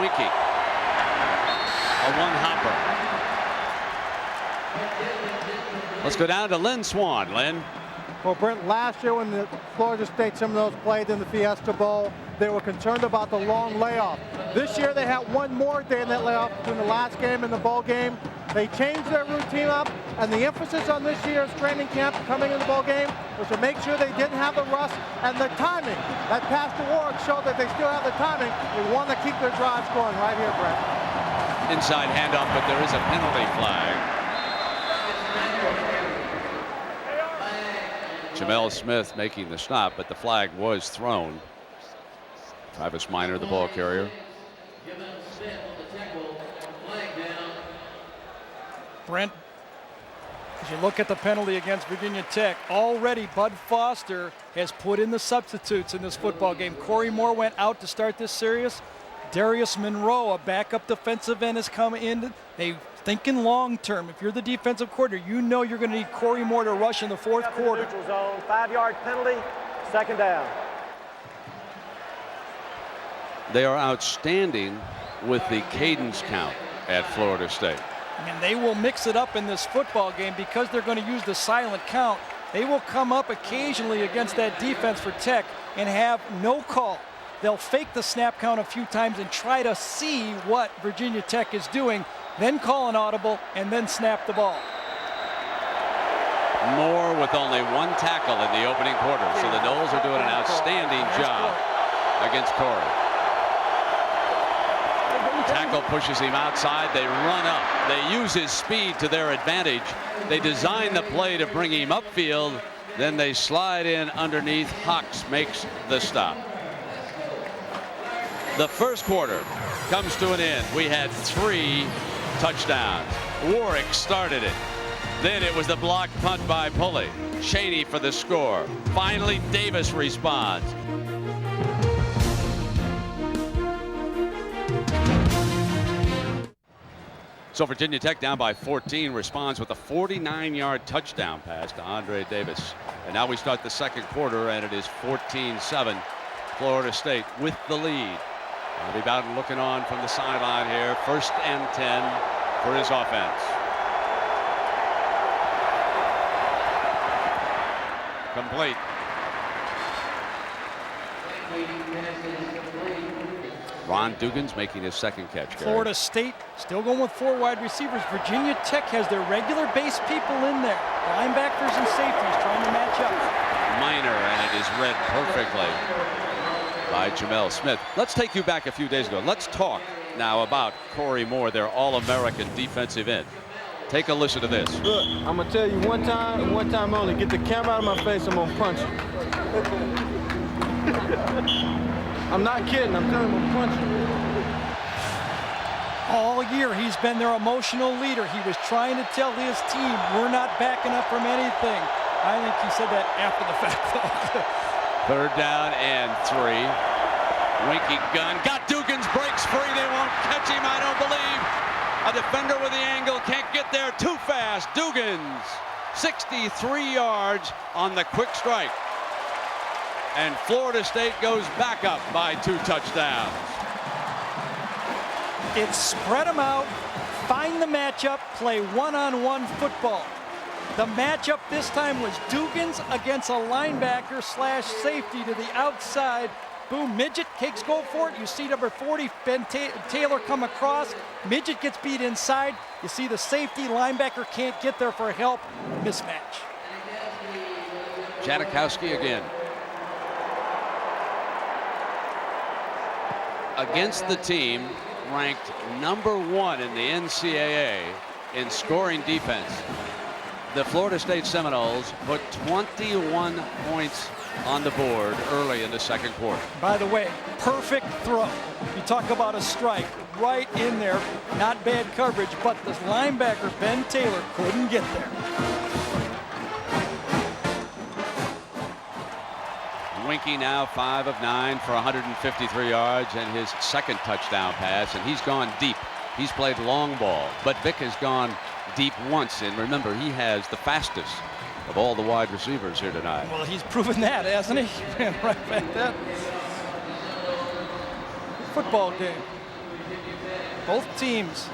S1: Winkie. A one-hopper. Let's go down to Lynn Swan. Lynn.
S3: Well, Brent, last year when the Florida State Seminoles played in the Fiesta Bowl, they were concerned about the long layoff. This year they had one more day in that layoff between the last game and the bowl game. They changed their routine up, and the emphasis on this year's training camp coming in the bowl game was to make sure they didn't have the rust and the timing. That pass to Warwick showed that they still have the timing. They want to keep their drives going right here, Brent.
S1: Inside handoff, but there is a penalty flag. Jamel Smith making the stop, but the flag was thrown. Travis Minor, the ball carrier.
S4: Brent, as you look at the penalty against Virginia Tech, already Bud Foster has put in the substitutes in this football game. Corey Moore went out to start this series. Darius Monroe, a backup defensive end, has come in. They thinking long term. If you're the defensive coordinator, you know you're going to need Corey Moore to rush in the fourth quarter.
S6: Neutral zone, 5-yard penalty, second down.
S1: They are outstanding with the cadence count at Florida State.
S4: And they will mix it up in this football game because they're going to use the silent count. They will come up occasionally against that defense for Tech and have no call. They'll fake the snap count a few times and try to see what Virginia Tech is doing, then call an audible, and then snap the ball.
S1: Moore with only one tackle in the opening quarter, so the Noles are doing an outstanding job against Corey. Tackle pushes him outside. They run up. They use his speed to their advantage. They design the play to bring him upfield. Then they slide in underneath. Hawks makes the stop. The first quarter comes to an end. We had 3 touchdowns. Warwick started it. Then it was the blocked punt by Pulley. Cheney for the score. Finally, Davis responds. So Virginia Tech down by 14 responds with a 49-yard touchdown pass to Andre Davis. And now we start the second quarter, and it is 14-7. Florida State with the lead. Bobby Bowden looking on from the sideline here. 1st and 10 for his offense. Complete. Ron Dugan's making his second catch. Gary.
S4: Florida State still going with 4 wide receivers. Virginia Tech has their regular base people in there. Linebackers and safeties trying to match up.
S1: Minor, and it is read perfectly by Jamel Smith. Let's take you back a few days ago. Let's talk now about Corey Moore, their All-American defensive end. Take a listen to this.
S11: Look, I'm going to tell you one time only. Get the camera out of my face, I'm going to punch you. I'm not kidding. I'm telling you, I'm going to punch you.
S4: All year, he's been their emotional leader. He was trying to tell his team, we're not backing up from anything. I think he said that after the fact, though.
S1: 3rd down and 3. Winky gun. Got Dugans, breaks free. They won't catch him, I don't believe. A defender with the angle can't get there. Too fast. Dugans, 63 yards on the quick strike. And Florida State goes back up by 2 touchdowns.
S4: It's spread them out, find the matchup, play one-on-one football. The matchup this time was Dugans against a linebacker slash safety to the outside. Boom, midget, Cakes go for it. You see number 40, Ben Taylor come across. Midget gets beat inside. You see the safety, linebacker can't get there for help. Mismatch.
S1: Janikowski again. Against the team ranked number 1 in the NCAA in scoring defense, the Florida State Seminoles put 21 points on the board early in the second quarter.
S4: By the way, perfect throw. You talk about a strike right in there. Not bad coverage, but this linebacker, Ben Taylor, couldn't get there.
S1: Winky now 5 of 9 for 153 yards and his second touchdown pass, and he's gone deep. He's played long ball, but Vick has gone deep once, and remember, he has the fastest of all the wide receivers here tonight.
S4: Well, he's proven that, hasn't he? Ran right back that. Football game. Both teams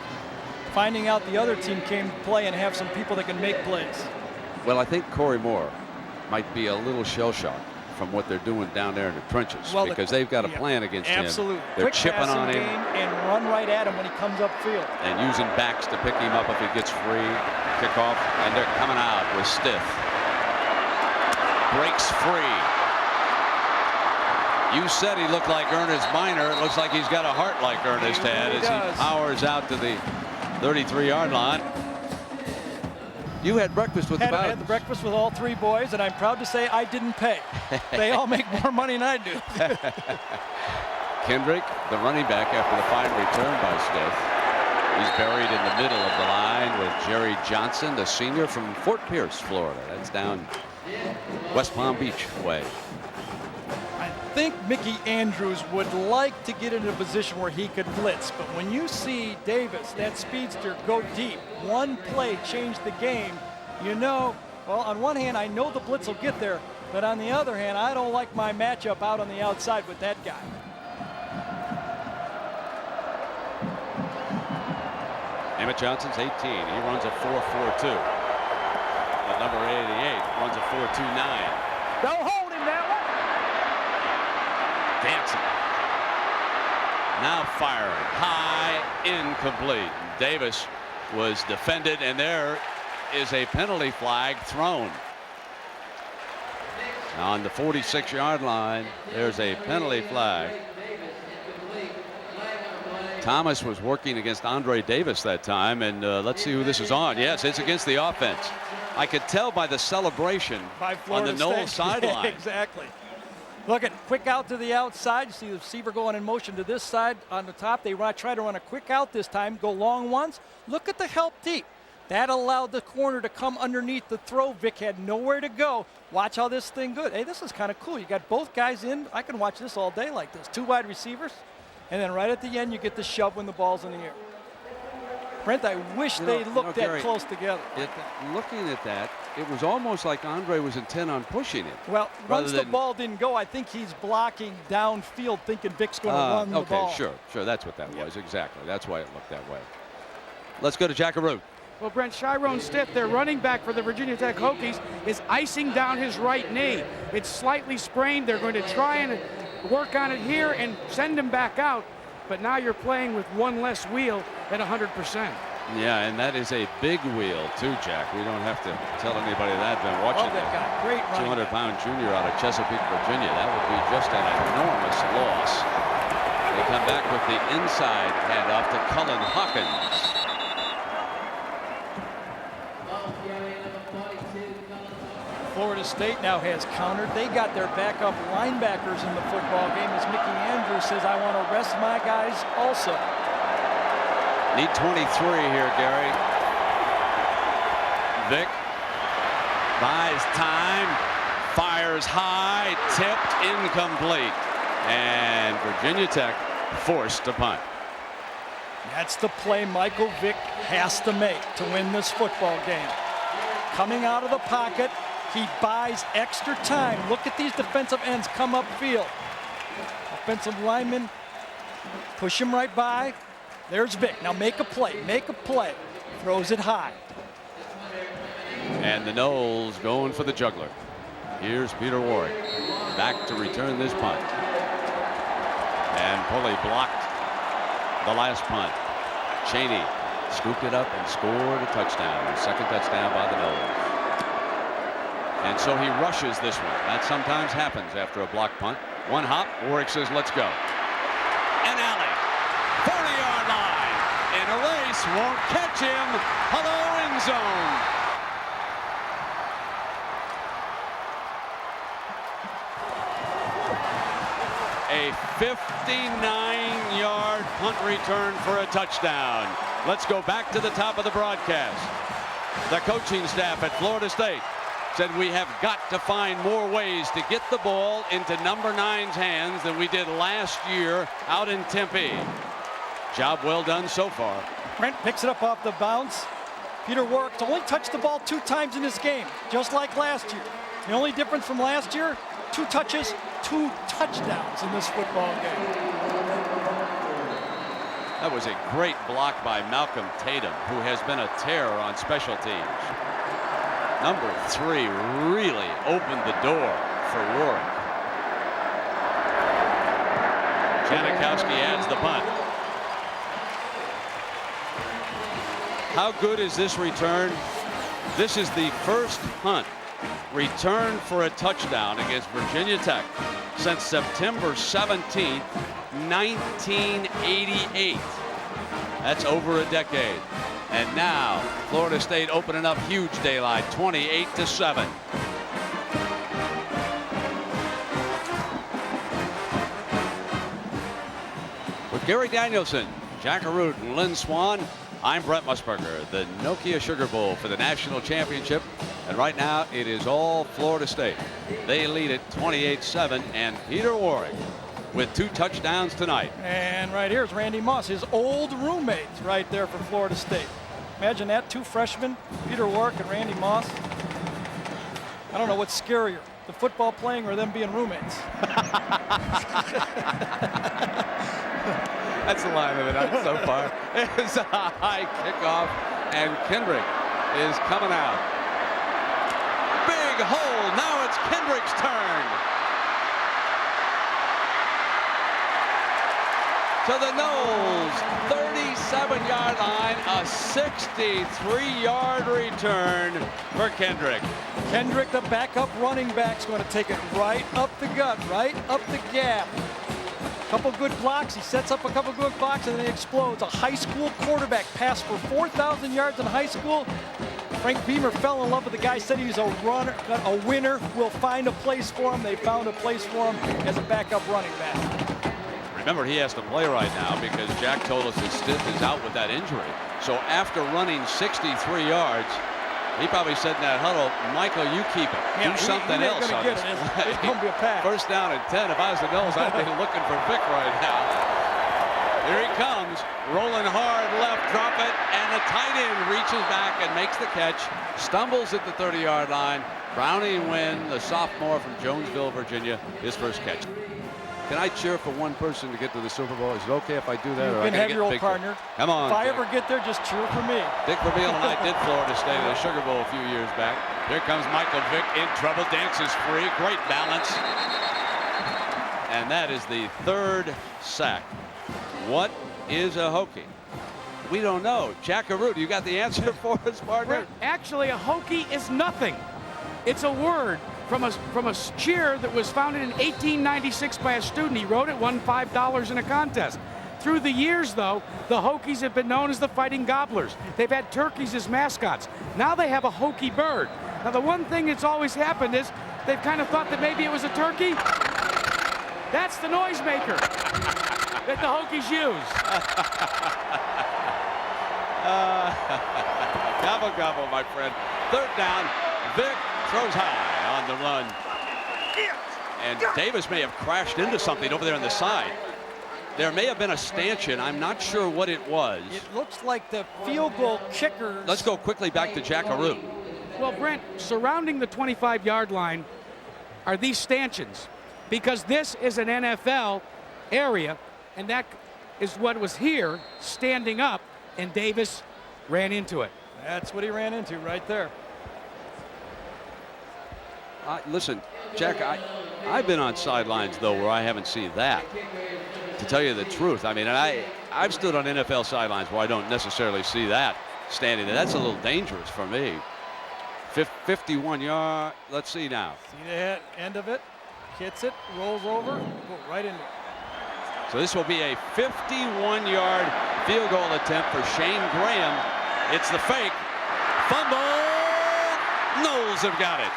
S4: finding out the other team came to play and have some people that can make plays.
S1: Well, I think Corey Moore might be a little shell-shocked from what they're doing down there in the trenches, well, because they've got a plan against him.
S4: Absolutely.
S1: They're
S4: Quick
S1: chipping on him
S4: and run right at him when he comes upfield.
S1: and using backs to pick him up if he gets free. Kickoff, and they're coming out with stiff. Breaks free. You said he looked like Ernest Minor. It looks like he's got a heart like Ernest had as he powers out to the 33-yard line. You had breakfast with the Bowdens.
S4: I had the breakfast with all 3 boys, and I'm proud to say I didn't pay. They all make more money than I do.
S1: Kendrick, the running back after the fine return by Stiff. He's buried in the middle of the line with Jerry Johnson, the senior from Fort Pierce, Florida. That's down West Palm Beach way.
S4: I think Mickey Andrews would like to get into a position where he could blitz, but when you see Davis, that speedster, go deep, one play changed the game, you know, well, on one hand, I know the blitz will get there, but on the other hand, I don't like my matchup out on the outside with that guy.
S1: Emmett Johnson's 18. He runs a 4.42. But number 88 runs a 4.29.
S4: Don't hold him that way.
S1: Dancing. Now firing. High, incomplete. Davis was defended, and there is a penalty flag thrown. On the 46-yard line, there's a penalty flag. Thomas was working against Andre Davis that time, and let's see who this is on. Yes, it's against the offense. I could tell by the celebration on the Noel sideline.
S4: Exactly. Look at quick out to the outside. You see the receiver going in motion to this side on the top. They try to run a quick out this time, go long ones. Look at the help deep. That allowed the corner to come underneath the throw. Vick had nowhere to go. Watch how this thing good. Hey, this is kind of cool. You got both guys in. I can watch this all day like this. 2 wide receivers. And then right at the end, you get the shove when the ball's in the air. Brent, I wish they looked that
S1: Gary,
S4: close together.
S1: Looking at that, it was almost like Andre was intent on pushing it.
S4: Well, once the ball didn't go, I think he's blocking downfield, thinking Vick's going to run the ball.
S1: Okay, sure. That's what that was. Exactly. That's why it looked that way. Let's go to Jackaroo.
S2: Well, Brent, Chiron Stiff, their running back for the Virginia Tech Hokies, is icing down his right knee. It's slightly sprained. They're going to try and work on it here and send him back out. But now you're playing with one less wheel at 100%.
S1: Yeah, and that is a big wheel, too, Jack. We don't have to tell anybody that. Been watching
S4: that guy. Great running
S1: 200-pound junior out of Chesapeake, Virginia. That would be just an enormous loss. They come back with the inside handoff to Cullen Hawkins.
S4: Florida State now has countered. They got their backup linebackers in the football game as Mickey Andrews says, I want to rest my guys also.
S1: Need 23 here, Gary. Vick buys time, fires high, tipped, incomplete. And Virginia Tech forced to punt.
S4: That's the play Michael Vick has to make to win this football game. Coming out of the pocket, he buys extra time. Look at these defensive ends come upfield. Offensive linemen push him right by. There's Vick. Now make a play. Make a play. Throws it high.
S1: And the Noles going for the juggler. Here's Peter Warwick back to return this punt. And Pulley blocked the last punt. Cheney scooped it up and scored a touchdown. Second touchdown by the Noles. And so he rushes this one. That sometimes happens after a block punt. One hop, Warwick says, let's go. And alley, 40-yard line. In a race, won't catch him. Hello, end zone. A 59-yard punt return for a touchdown. Let's go back to the top of the broadcast. The coaching staff at Florida State said we have got to find more ways to get the ball into number 9's hands than we did last year out in Tempe. Job well done so far.
S4: Brent picks it up off the bounce. Peter Warwick's only touched the ball 2 times in this game, just like last year. The only difference from last year, 2 touches, 2 touchdowns in this football game.
S1: That was a great block by Malcolm Tatum, who has been a terror on special teams. Number 3 really opened the door for Warwick. Janikowski adds the punt. How good is this return? This is the first punt returned for a touchdown against Virginia Tech since September 17th, 1988. That's over a decade. And now Florida State opening up huge daylight, 28-7. With Gary Danielson, Jack Arute, and Lynn Swan, I'm Brent Musburger. The Nokia Sugar Bowl for the national championship. And right now it is all Florida State. They lead it 28-7, and Peter Warwick with 2 touchdowns tonight.
S4: And right here's Randy Moss, his old roommates right there for Florida State. Imagine that, 2 freshmen, Peter Warwick and Randy Moss. I don't know what's scarier, the football playing or them being roommates.
S1: That's the line of the night so far. It's a high kickoff, and Kendrick is coming out. Big hole, now it's Kendrick's turn. To the Noles, 37-yard line, a 63-yard return for Kendrick.
S4: Kendrick, the backup running back, is going to take it right up the gut, right up the gap. Couple good blocks, he sets up a couple good blocks, and then he explodes. A high school quarterback, passed for 4,000 yards in high school. Frank Beamer fell in love with the guy, said he's a runner, a winner. We'll find a place for him. They found a place for him as a backup running back.
S1: Remember, he has to play right now because Jack told us his Stiff is out with that injury. So after running 63 yards, he probably said in that huddle, Michael, you keep it. Do something else on this play.
S4: It's going to be a pass.
S1: First down and 10. If I was the Noles, I'd be looking for Vick right now. Here he comes, rolling hard left, drop it, and the tight end reaches back and makes the catch, stumbles at the 30-yard line. Brownie Wynn, the sophomore from Jonesville, Virginia, his first catch. Can I cheer for one person to get to the Super Bowl? Is it okay if I do that?
S4: You can have your old partner.
S1: Come on.
S4: If I
S1: Dick.
S4: ever get there, just cheer for me.
S1: Dick Vermeil and I did Florida State at the Sugar Bowl a few years back. Here comes Michael Vick in trouble, dances free, great balance. And that is the third sack. What is a Hokie? We don't know. Jack Arute, you got the answer for us, partner?
S2: Actually, a Hokie is nothing. It's a word from a cheer that was founded in 1896 by a student. He wrote it, won $5 in a contest. Through the years, though, the Hokies have been known as the Fighting Gobblers. They've had turkeys as mascots. Now they have a Hokie bird. Now, the one thing that's always happened is they've kind of thought that maybe it was a turkey. That's the noisemaker that the Hokies use.
S1: Gobble, gobble, my friend. Third down. Vick throws high on the run. And Davis may have crashed into something over there on the side. There may have been a stanchion. I'm not sure what it was.
S4: It looks like the field goal kickers.
S1: Let's go quickly back to Jack Arute.
S2: Well, Brent, surrounding the 25-yard line are these stanchions, because this is an NFL area, and that is what was here, standing up, and Davis ran into it.
S4: That's what he ran into right there.
S1: Listen, Jack, I've been on sidelines, though, where I haven't seen that, to tell you the truth. I mean, I've stood on NFL sidelines where I don't necessarily see that standing there. That's a little dangerous for me. 51 yard. Let's see now.
S4: See the end of it. Hits it, rolls over, go right into it.
S1: So this will be a 51-yard field goal attempt for Shane Graham. It's the fake. Fumble. Knowles have got it.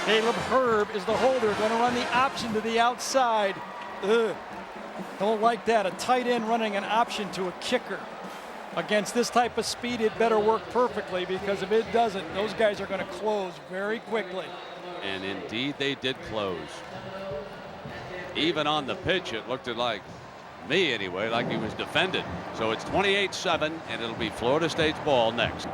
S4: Caleb Herb is the holder, going to run the option to the outside. Ugh. Don't like that. A tight end running an option to a kicker. Against this type of speed, it better work perfectly, because if it doesn't, those guys are going to close very quickly.
S1: And indeed, they did close. Even on the pitch, it looked like, me anyway, like he was defended. So it's 28-7, and it'll be Florida State's ball next.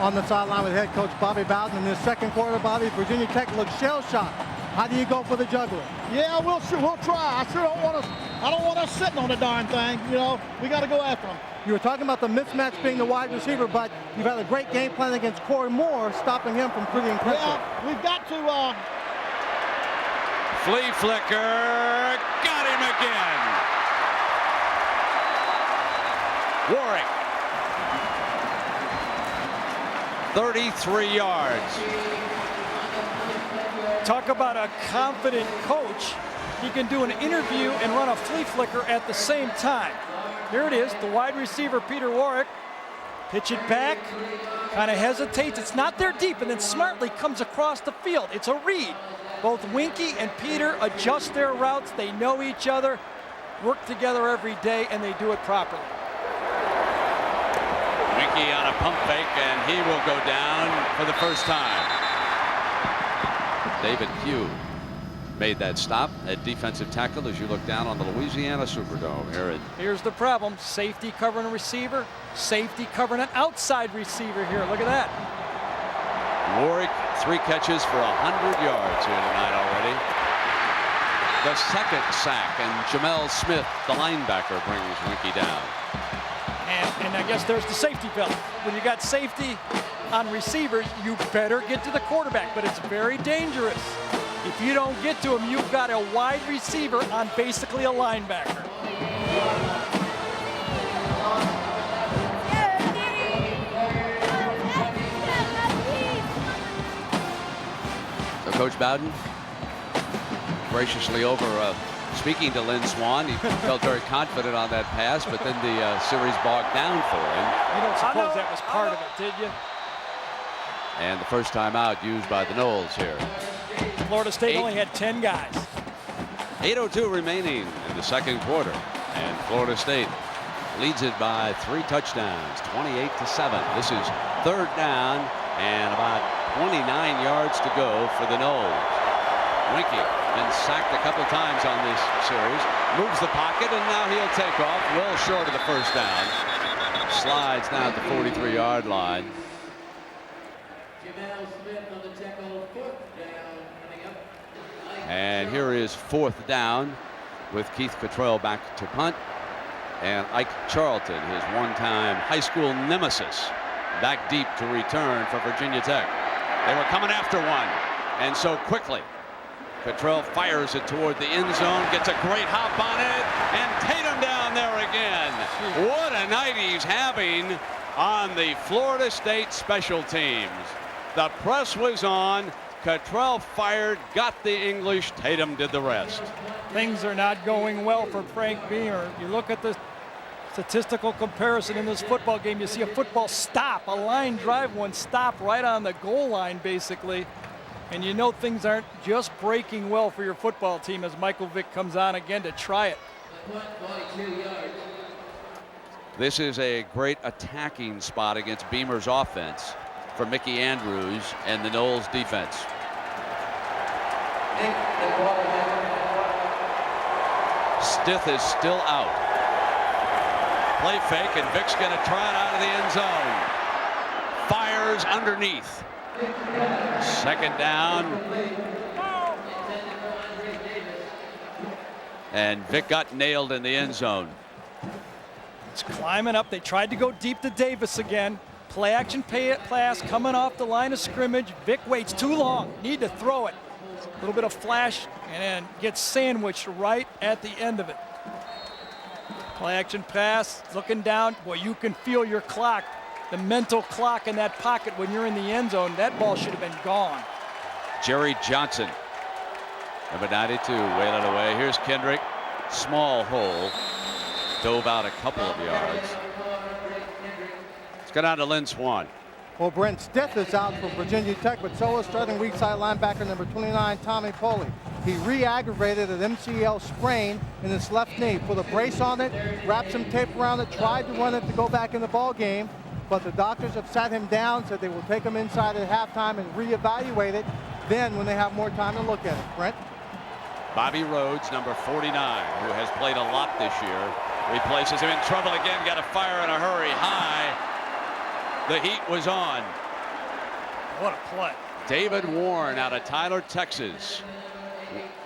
S3: On the sideline with head coach Bobby Bowden in this second quarter, Bobby, Virginia Tech looks shell-shocked. How do you go for the juggler?
S7: Yeah, we'll try. I don't want us sitting on the darn thing. You know, we got to go after them.
S3: You were talking about the mismatch being the wide receiver, but you've had a great game plan against Corey Moore, stopping him from pretty impressive.
S7: Yeah, we've got to.
S1: Flea flicker, got him again. Warwick. 33 yards.
S4: Talk about a confident coach. He can do an interview and run a flea flicker at the same time. Here it is, the wide receiver, Peter Warwick. Pitch it back, kind of hesitates. It's not there deep, and then smartly comes across the field. It's a read. Both Winky and Peter adjust their routes. They know each other, work together every day, and they do it properly.
S1: Winky on a pump fake, and he will go down for the first time. David Pugh made that stop at defensive tackle as you look down on the Louisiana Superdome here.
S4: Here's the problem. Safety covering a receiver, safety covering an outside receiver here. Look at that.
S1: Warwick, 3 catches for 100 yards here tonight already. The second sack, and Jamel Smith, the linebacker, brings Winky down.
S4: And I guess there's the safety belt. When you got safety on receivers, you better get to the quarterback, but it's very dangerous. If you don't get to him, you've got a wide receiver on basically a linebacker.
S1: So Coach Bowden graciously over speaking to Lynn Swan. He felt very confident on that pass, but then the series bogged down for him.
S4: You don't suppose that was part of it, did you?
S1: And the first time out used by the Knowles here.
S4: Florida State only had 10 guys.
S1: 8:02 remaining in the second quarter, and Florida State leads it by 3 touchdowns, 28-7. This is 3rd down and about 29 yards to go for the Noles. Winky been sacked a couple times on this series. Moves the pocket, and now he'll take off well short of the 1st down. Slides now at the 43-yard line. And here is 4th down with Keith Cottrell back to punt. And Ike Charlton, his one-time high school nemesis, back deep to return for Virginia Tech. They were coming after one, and so quickly Cottrell fires it toward the end zone, gets a great hop on it, and Tatum down there again. What a night he's having on the Florida State special teams. The press was on. Cottrell fired, got the English. Tatum did the rest.
S4: Things are not going well for Frank Beamer. You look at the statistical comparison in this football game. You see a football stop, a line drive, one stop right on the goal line, basically. And you know things aren't just breaking well for your football team as Michael Vick comes on again to try it.
S1: This is a great attacking spot against Beamer's offense for Mickey Andrews and the Noles defense. Stith is still out. Play fake, and Vick's going to try it out of the end zone. Fires underneath. 2nd down. And Vick got nailed in the end zone.
S4: It's climbing up. They tried to go deep to Davis again. Play action pass coming off the line of scrimmage. Vick waits too long. Need to throw it. A little bit of flash and then gets sandwiched right at the end of it. Play action pass, looking down. Boy, you can feel your clock, the mental clock in that pocket when you're in the end zone. That ball should have been gone.
S1: Jerry Johnson, number 92, wailing away. Here's Kendrick. Small hole. Dove out a couple of yards. Let's go down to Lynn Swan.
S3: Well, Brent, Stith is out for Virginia Tech, but so is starting weak side linebacker number 29, Tommy Poley. He re-aggravated an MCL sprain in his left knee. Put a brace on it, wrapped some tape around it, tried to run it to go back in the ball game, but the doctors have sat him down, said they will take him inside at halftime and reevaluate it then when they have more time to look at it. Brent?
S1: Bobby Rhodes, number 49, who has played a lot this year, replaces him. In trouble again, got to fire in a hurry. High. The heat was on.
S4: What a play.
S1: David Warren out of Tyler, Texas,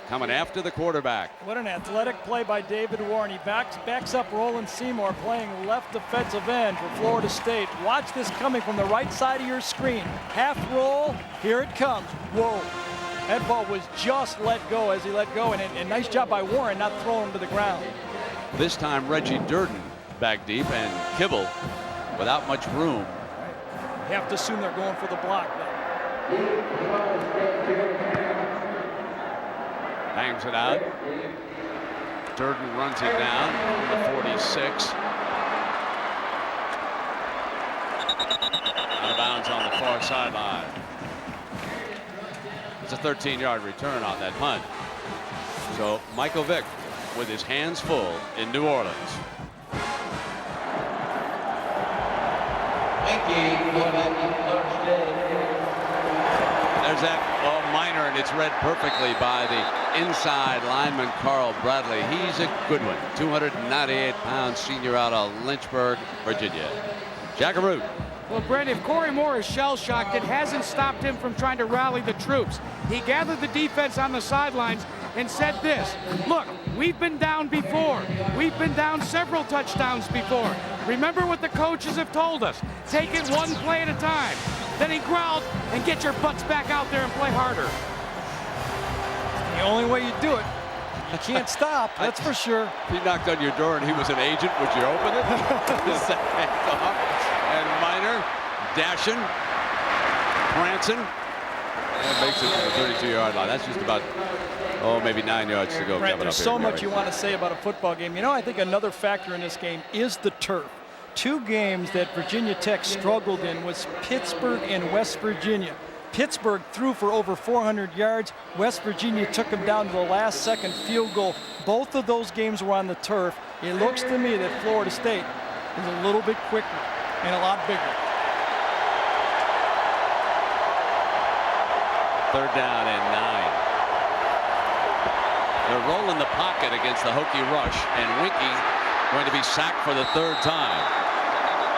S1: coming after the quarterback.
S4: What an athletic play by David Warren. He backs up Roland Seymour playing left defensive end for Florida State. Watch this coming from the right side of your screen. Half roll, here it comes. Whoa. That ball was just let go as he let go, and nice job by Warren not throwing him to the ground.
S1: This time Reggie Durden back deep, and Kibble without much room.
S4: You have to assume they're going for the block then.
S1: Bangs it out. Durden runs it down to the 46. Out of bounds on the far sideline. It's a 13-yard return on that punt. So Michael Vick with his hands full in New Orleans. There's that minor, and it's read perfectly by the inside lineman Carl Bradley. He's a good one. 298-pound senior out of Lynchburg, Virginia. Jackaroo.
S2: Well, Brent, if Corey Moore is shell-shocked, it hasn't stopped him from trying to rally the troops. He gathered the defense on the sidelines and said this: look, we've been down before. We've been down several touchdowns before. Remember what the coaches have told us. Take it one play at a time. Then he growled, and get your butts back out there and play harder.
S4: The only way you do it. You can't stop, that's for sure.
S1: He knocked on your door and he was an agent. Would you open it? And Minor dashing, prancing, and makes it to the 32-yard line. That's just about, maybe 9 yards to go.
S4: Brent, there's so much you want to say about a football game. You know, I think another factor in this game is the turf. Two games that Virginia Tech struggled in was Pittsburgh and West Virginia. Pittsburgh threw for over 400 yards. West Virginia took them down to the last second field goal. Both of those games were on the turf. It looks to me that Florida State is a little bit quicker and a lot bigger.
S1: Third down and 9. They're rolling the pocket against the Hokie rush, and Winky going to be sacked for the 3rd time.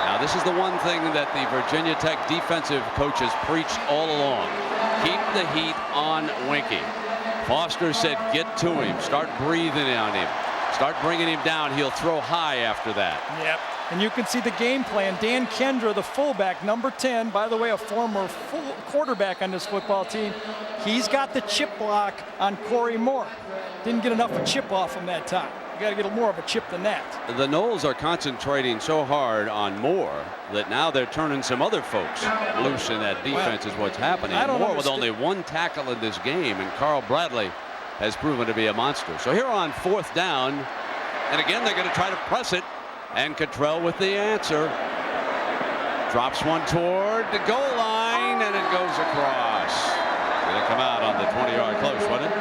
S1: Now, this is the one thing that the Virginia Tech defensive coaches preached all along. Keep the heat on Winky. Foster said, get to him. Start breathing on him. Start bringing him down. He'll throw high after that.
S4: Yep. And you can see the game plan. Dan Kendra, the fullback, number 10, by the way, a former quarterback on this football team. He's got the chip block on Corey Moore. Didn't get enough of a chip off him that time. You got to get more of a chip than that.
S1: The Noles are concentrating so hard on Moore that now they're turning some other folks loose in that defense, is what's happening. Moore with only 1 tackle in this game, and Carl Bradley has proven to be a monster. So here on 4th down, and again they're going to try to press it, and Cottrell with the answer. Drops one toward the goal line, and it goes across. Going to come out on the 20-yard close, wasn't it?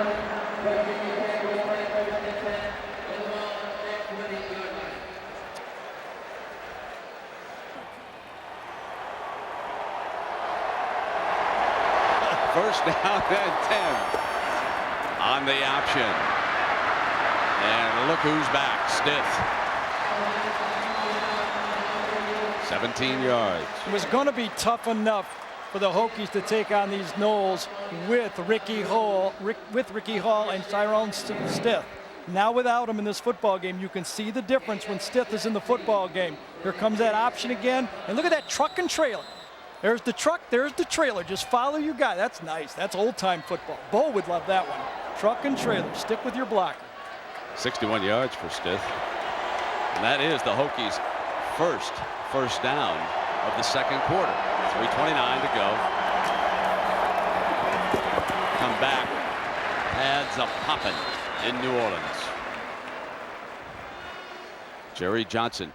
S1: First down and 10 on the option. And look who's back. Stith. 17 yards.
S4: It was going to be tough enough for the Hokies to take on these Noles with Ricky Hall and Tyrone Stith. Now without him in this football game, you can see the difference when Stith is in the football game. Here comes that option again. And look at that truck and trailer. There's the truck, there's the trailer. Just follow your guy. That's nice. That's old-time football. Bo would love that one. Truck and trailer. Stick with your blocker.
S1: 61 yards for Stith. And that is the Hokies' first down of the 2nd quarter. 3:29 to go. Come back. Pads a poppin' in New Orleans. Jerry Johnson.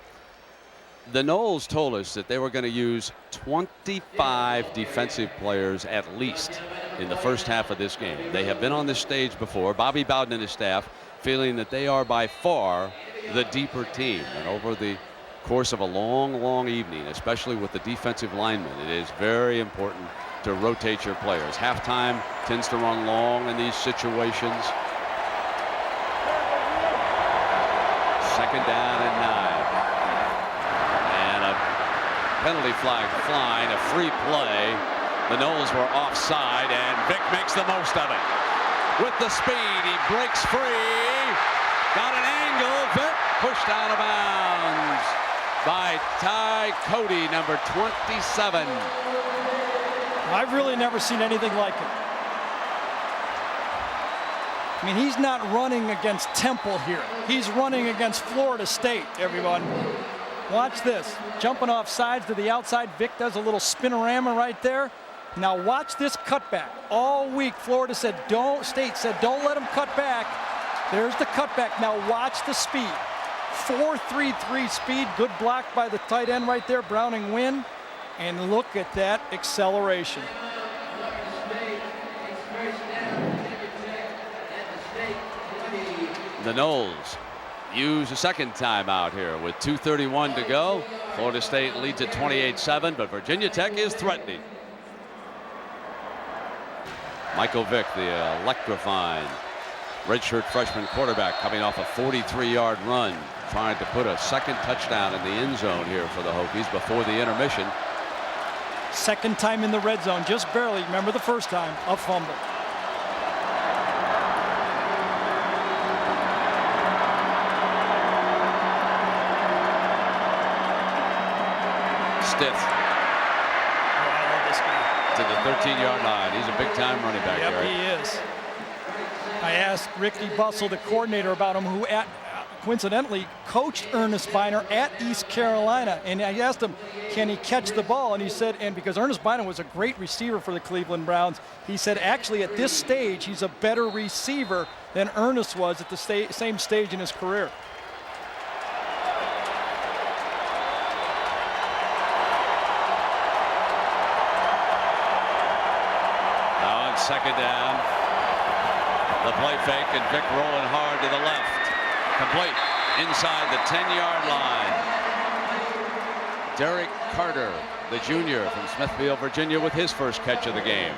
S1: The Noles told us that they were going to use 25 defensive players at least in the first half of this game. They have been on this stage before. Bobby Bowden and his staff feeling that they are by far the deeper team. And over the course of a long evening, especially with the defensive linemen, it is very important to rotate your players. Halftime tends to run long in these situations. 2nd down and 9. Penalty flag flying, a free play. The Noles were offside, and Vick makes the most of it. With the speed, he breaks free. Got an angle. Vick pushed out of bounds by Ty Cody, number 27.
S4: I've really never seen anything like it. I mean, he's not running against Temple here. He's running against Florida State, everyone. Watch this. Jumping off sides to the outside. Vick does a little spinorama right there. Now watch this cutback. All week, Florida said, State said, don't let him cut back. There's the cutback. Now watch the speed. 4.33 speed. Good block by the tight end right there, Browning Wynn. And look at that acceleration.
S1: The Noles use a 2nd timeout here with 2:31 to go. Florida State leads at 28-7, but Virginia Tech is threatening. Michael Vick, the electrifying redshirt freshman quarterback, coming off a 43-yard run, trying to put a 2nd touchdown in the end zone here for the Hokies before the intermission.
S4: 2nd time in the red zone, just barely. Remember the first time, a fumble.
S1: Stith.
S4: Oh, I love this guy.
S1: To the 13-yard line. He's a big-time running back.
S4: Yep,
S1: Gary.
S4: he is. I asked Ricky Bussell, the coordinator, about him, who coincidentally coached Ernest Biner at East Carolina. And I asked him, can he catch the ball? And he said, and because Ernest Biner was a great receiver for the Cleveland Browns, he said, actually, at this stage, he's a better receiver than Ernest was at the same stage in his career.
S1: Now on 2nd down, the play fake, and Vick rolling hard to the left. Complete inside the 10-yard line. Derek Carter, the junior from Smithfield, Virginia, with his first catch of the game.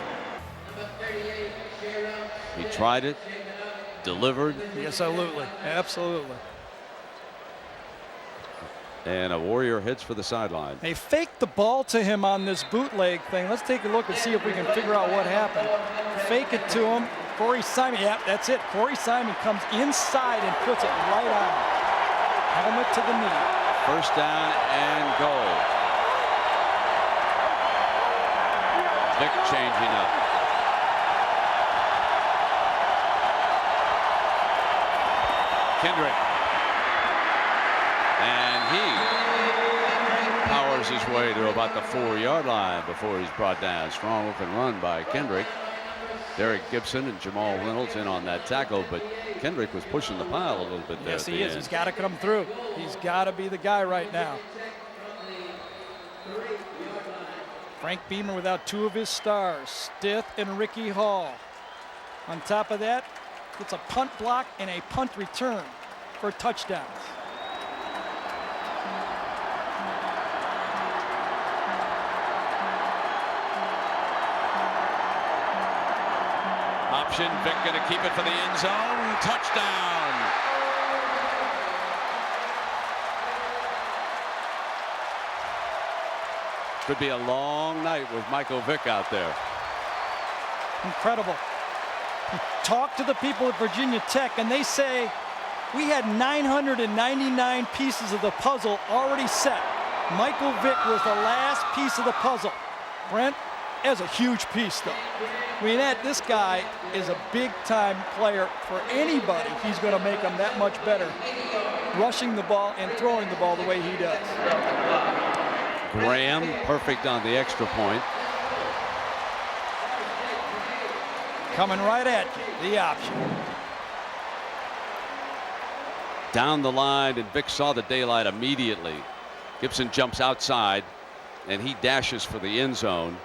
S1: He tried it, delivered.
S4: Absolutely, absolutely.
S1: And a Warrior hits for the sideline.
S4: They faked the ball to him on this bootleg thing. Let's take a look and see if we can figure out what happened. Fake it to him. Corey Simon, yeah, that's it. Corey Simon comes inside and puts it right on. Helmet to the knee.
S1: First down and goal. Vick changing up. Kendrick. And he powers his way to about the 4-yard line before he's brought down. Strong open run by Kendrick. Derek Gibson and Jamal Reynolds in on that tackle, but Kendrick was pushing the pile a little bit there.
S4: Yes, he is. He's got to come through. He's got to be the guy right now. Frank Beamer without 2 of his stars, Stith and Ricky Hall. On top of that, it's a punt block and a punt return for touchdowns.
S1: Option, Vick going to keep it for the end zone. Touchdown. Could be a long night with Michael Vick out there.
S4: Incredible. Talk to the people at Virginia Tech and they say we had 999 pieces of the puzzle already set. Michael Vick was the last piece of the puzzle. Brent, that's a huge piece though. I mean, this guy is a big-time player for anybody. He's going to make them that much better, rushing the ball and throwing the ball the way he does.
S1: Graham, perfect on the extra point.
S4: Coming right at you, the option.
S1: Down the line, and Vick saw the daylight immediately. Gibson jumps outside, and he dashes for the end zone.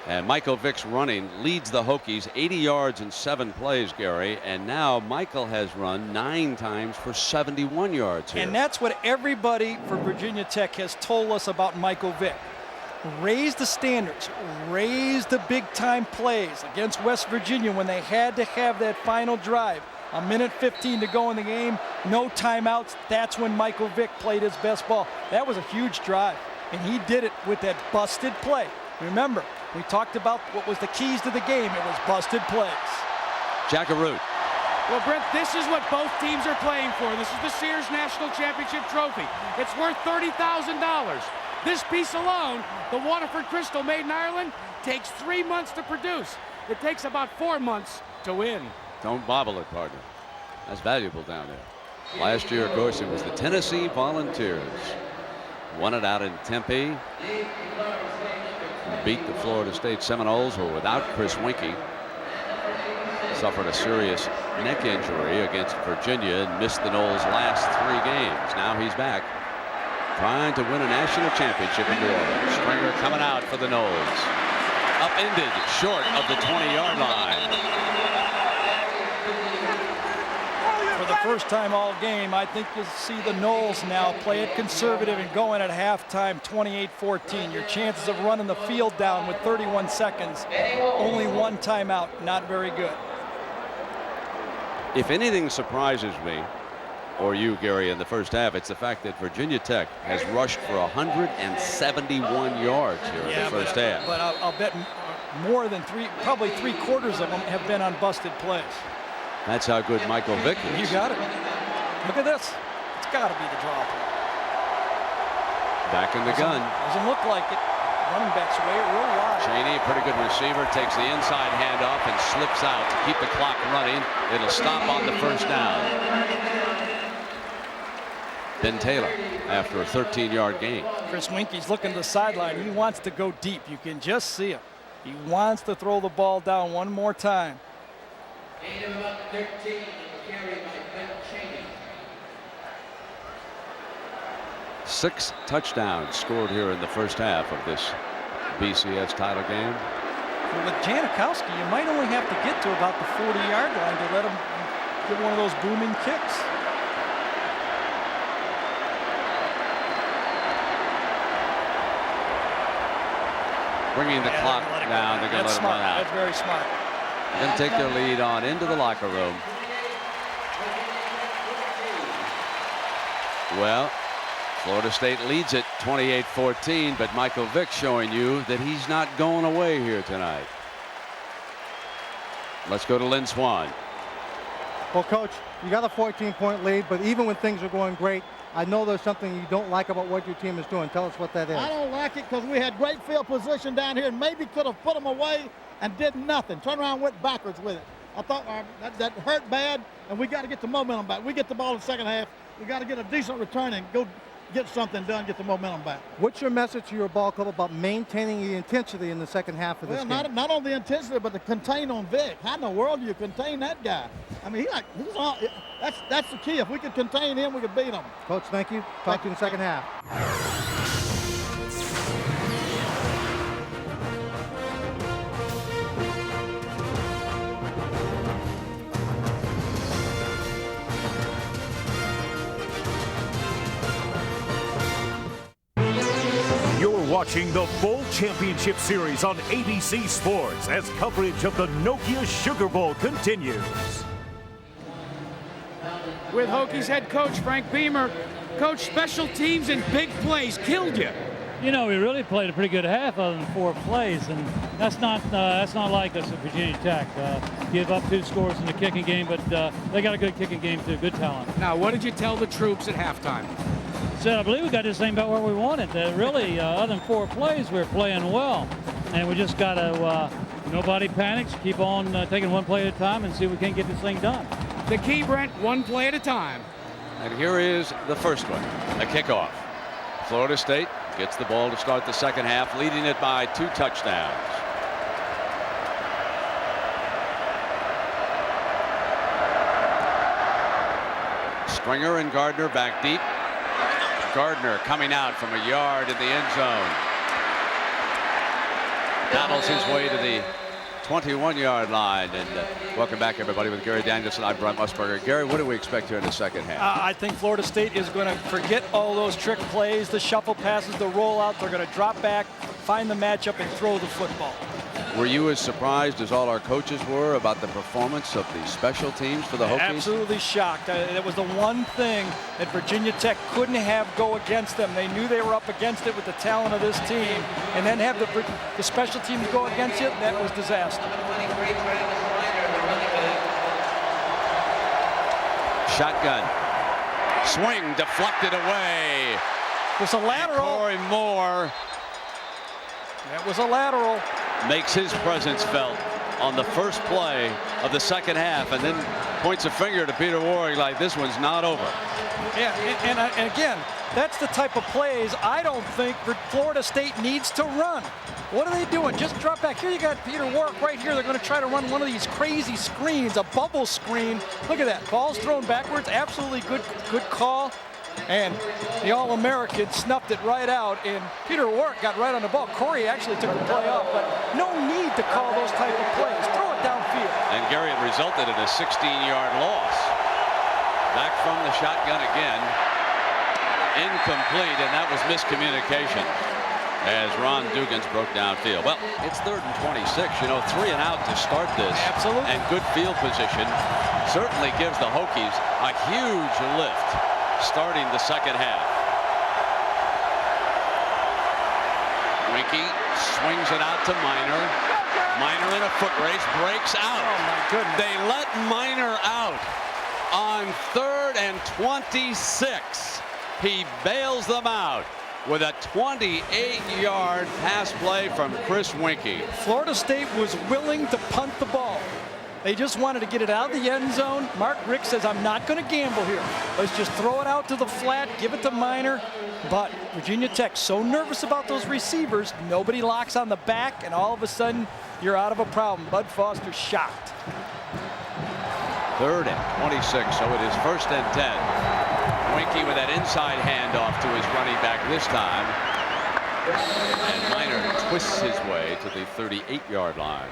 S1: And Michael Vick's running leads the Hokies 80 yards in 7 plays, Gary. And now Michael has run 9 times for 71 yards here.
S4: And that's what everybody for Virginia Tech has told us about Michael Vick. Raise the standards, raise the big-time plays against West Virginia when they had to have that final drive. 1:15 to go in the game, no timeouts. That's when Michael Vick played his best ball. That was a huge drive, and he did it with that busted play. Remember, we talked about what was the keys to the game. It was busted plays.
S1: Jackaroot.
S2: Well, Brent, this is what both teams are playing for. This is the Sears National Championship trophy. It's worth $30,000. This piece alone, the Waterford Crystal made in Ireland, takes 3 months to produce. It takes about 4 months to win.
S1: Don't bobble it, partner. That's valuable down there. Last year, of course, it was the Tennessee Volunteers. Won it out in Tempe. Beat the Florida State Seminoles, who were without Chris Winkie. Suffered a serious neck injury against Virginia and missed the Noles' last 3 games. Now he's back, trying to win a national championship in New Orleans. Stringer coming out for the Noles. Upended short of the 20-yard line.
S4: For the first time all game, I think you'll see the Noles now play it conservative and go in at halftime 28-14. Your chances of running the field down with 31 seconds, only 1 timeout, not very good.
S1: If anything surprises me, or you, Gary, in the first half, it's the fact that Virginia Tech has rushed for 171 yards here in the first half.
S4: But I'll bet more than probably 3/4 of them have been on busted plays.
S1: That's how good Michael Vick is.
S4: You got it. Look at this. It's got to be the draw play.
S1: Back in the gun.
S4: Doesn't look like it. Running back's way real wide.
S1: Cheney, pretty good receiver, takes the inside handoff and slips out to keep the clock running. It'll stop on the first down. Ben Taylor after a 13-yard gain.
S4: Chris Winkie's looking to the sideline. He wants to go deep. You can just see him. He wants to throw the ball down one more time.
S1: 6 touchdowns scored here in the first half of this BCS title game.
S4: Well, with Janikowski, you might only have to get to about the 40-yard line to let him get one of those booming kicks.
S1: bringing the clock down. They're going to let them run out.
S4: That's very smart.
S1: They're going to take their lead on into the locker room. Well, Florida State leads it 28-14, but Michael Vick showing you that he's not going away here tonight. Let's go to Lynn Swan.
S3: Well, Coach, you got a 14-point lead, but even when things are going great, I know there's something you don't like about what your team is doing. Tell us what that is.
S7: I don't like it because we had great field position down here and maybe could have put them away and did nothing. Turned around and went backwards with it. I thought that hurt bad, and we got to get the momentum back. We get the ball in the second half. We got to get a decent return and go get something done, get the momentum back.
S3: What's your message to your ball club about maintaining the intensity in the second half of this game?
S7: Not on the intensity, but to contain on Vick. How in the world do you contain that guy? I mean, that's the key. If we could contain him, we could beat him.
S3: Coach, thank you. Talk to you in the second half.
S12: Watching the Bowl Championship Series on ABC Sports as coverage of the Nokia Sugar Bowl continues.
S2: With Hokies head coach Frank Beamer, Coach, special teams and big plays killed you.
S5: You know, we really played a pretty good half other than 4 plays, and that's not like us at Virginia Tech. Give up 2 scores in the kicking game, but they got a good kicking game too, good talent.
S2: Now, what did you tell the troops at halftime?
S5: So I believe we got this thing about where we wanted. Really, other than 4 plays, we're playing well, and we just got to nobody panics. Keep on taking 1 play at a time and see if we can get this thing done.
S2: The key, Brent, 1 play at a time.
S1: And here is the first one, a kickoff. Florida State gets the ball to start the second half, leading it by 2 touchdowns. Stringer and Gardner back deep. Gardner coming out from a yard in the end zone. Battles his way to the 21-yard line. And welcome back, everybody, with Gary Danielson. I'm Brent Musburger. Gary, what do we expect here in the second half?
S4: I think Florida State is going to forget all those trick plays, the shuffle passes, the rollout. They're going to drop back, find the matchup, and throw the football.
S1: Were you as surprised as all our coaches were about the performance of the special teams for the Hokies?
S4: Absolutely shocked. It was the one thing that Virginia Tech couldn't have go against them. They knew they were up against it with the talent of this team, and then have the special teams go against it. That was disaster.
S1: Shotgun. Swing deflected away.
S4: It was a lateral.
S1: Corey Moore.
S4: That was a lateral.
S1: Makes his presence felt on the first play of the second half, and then points a finger to Peter Warrick like this one's not over.
S4: Yeah, and again, that's the type of plays I don't think Florida State needs to run. What are they doing? Just drop back. Here you got Peter Warrick right here. They're going to try to run one of these crazy screens, a bubble screen. Look at that. Ball's thrown backwards. Absolutely good call. And the All-American snuffed it right out, and Peter Warrick got right on the ball. Corey actually took the play off, but no need to call those type of plays. Throw it downfield.
S1: And Gary, it resulted in a 16-yard loss. Back from the shotgun again. Incomplete, and that was miscommunication as Ron Dugans broke downfield. Well, it's 3rd and 26. You know, 3 and out to start this.
S4: Absolutely.
S1: And good field position certainly gives the Hokies a huge lift starting the second half. Winky swings it out to Minor. Minor in a foot race, breaks out.
S4: Oh my goodness.
S1: They let Minor out on 3rd and 26. He bails them out with a 28-yard pass play from Chris Winky.
S4: Florida State was willing to punt the ball. They just wanted to get it out of the end zone. Mark Richt says, I'm not going to gamble here. Let's just throw it out to the flat, give it to Minor. But Virginia Tech so nervous about those receivers, nobody locks on the back, and all of a sudden, you're out of a problem. Bud Foster shocked.
S1: 3rd and 26, so it is 1st and 10. Winky with that inside handoff to his running back this time. And Minor twists his way to the 38-yard line.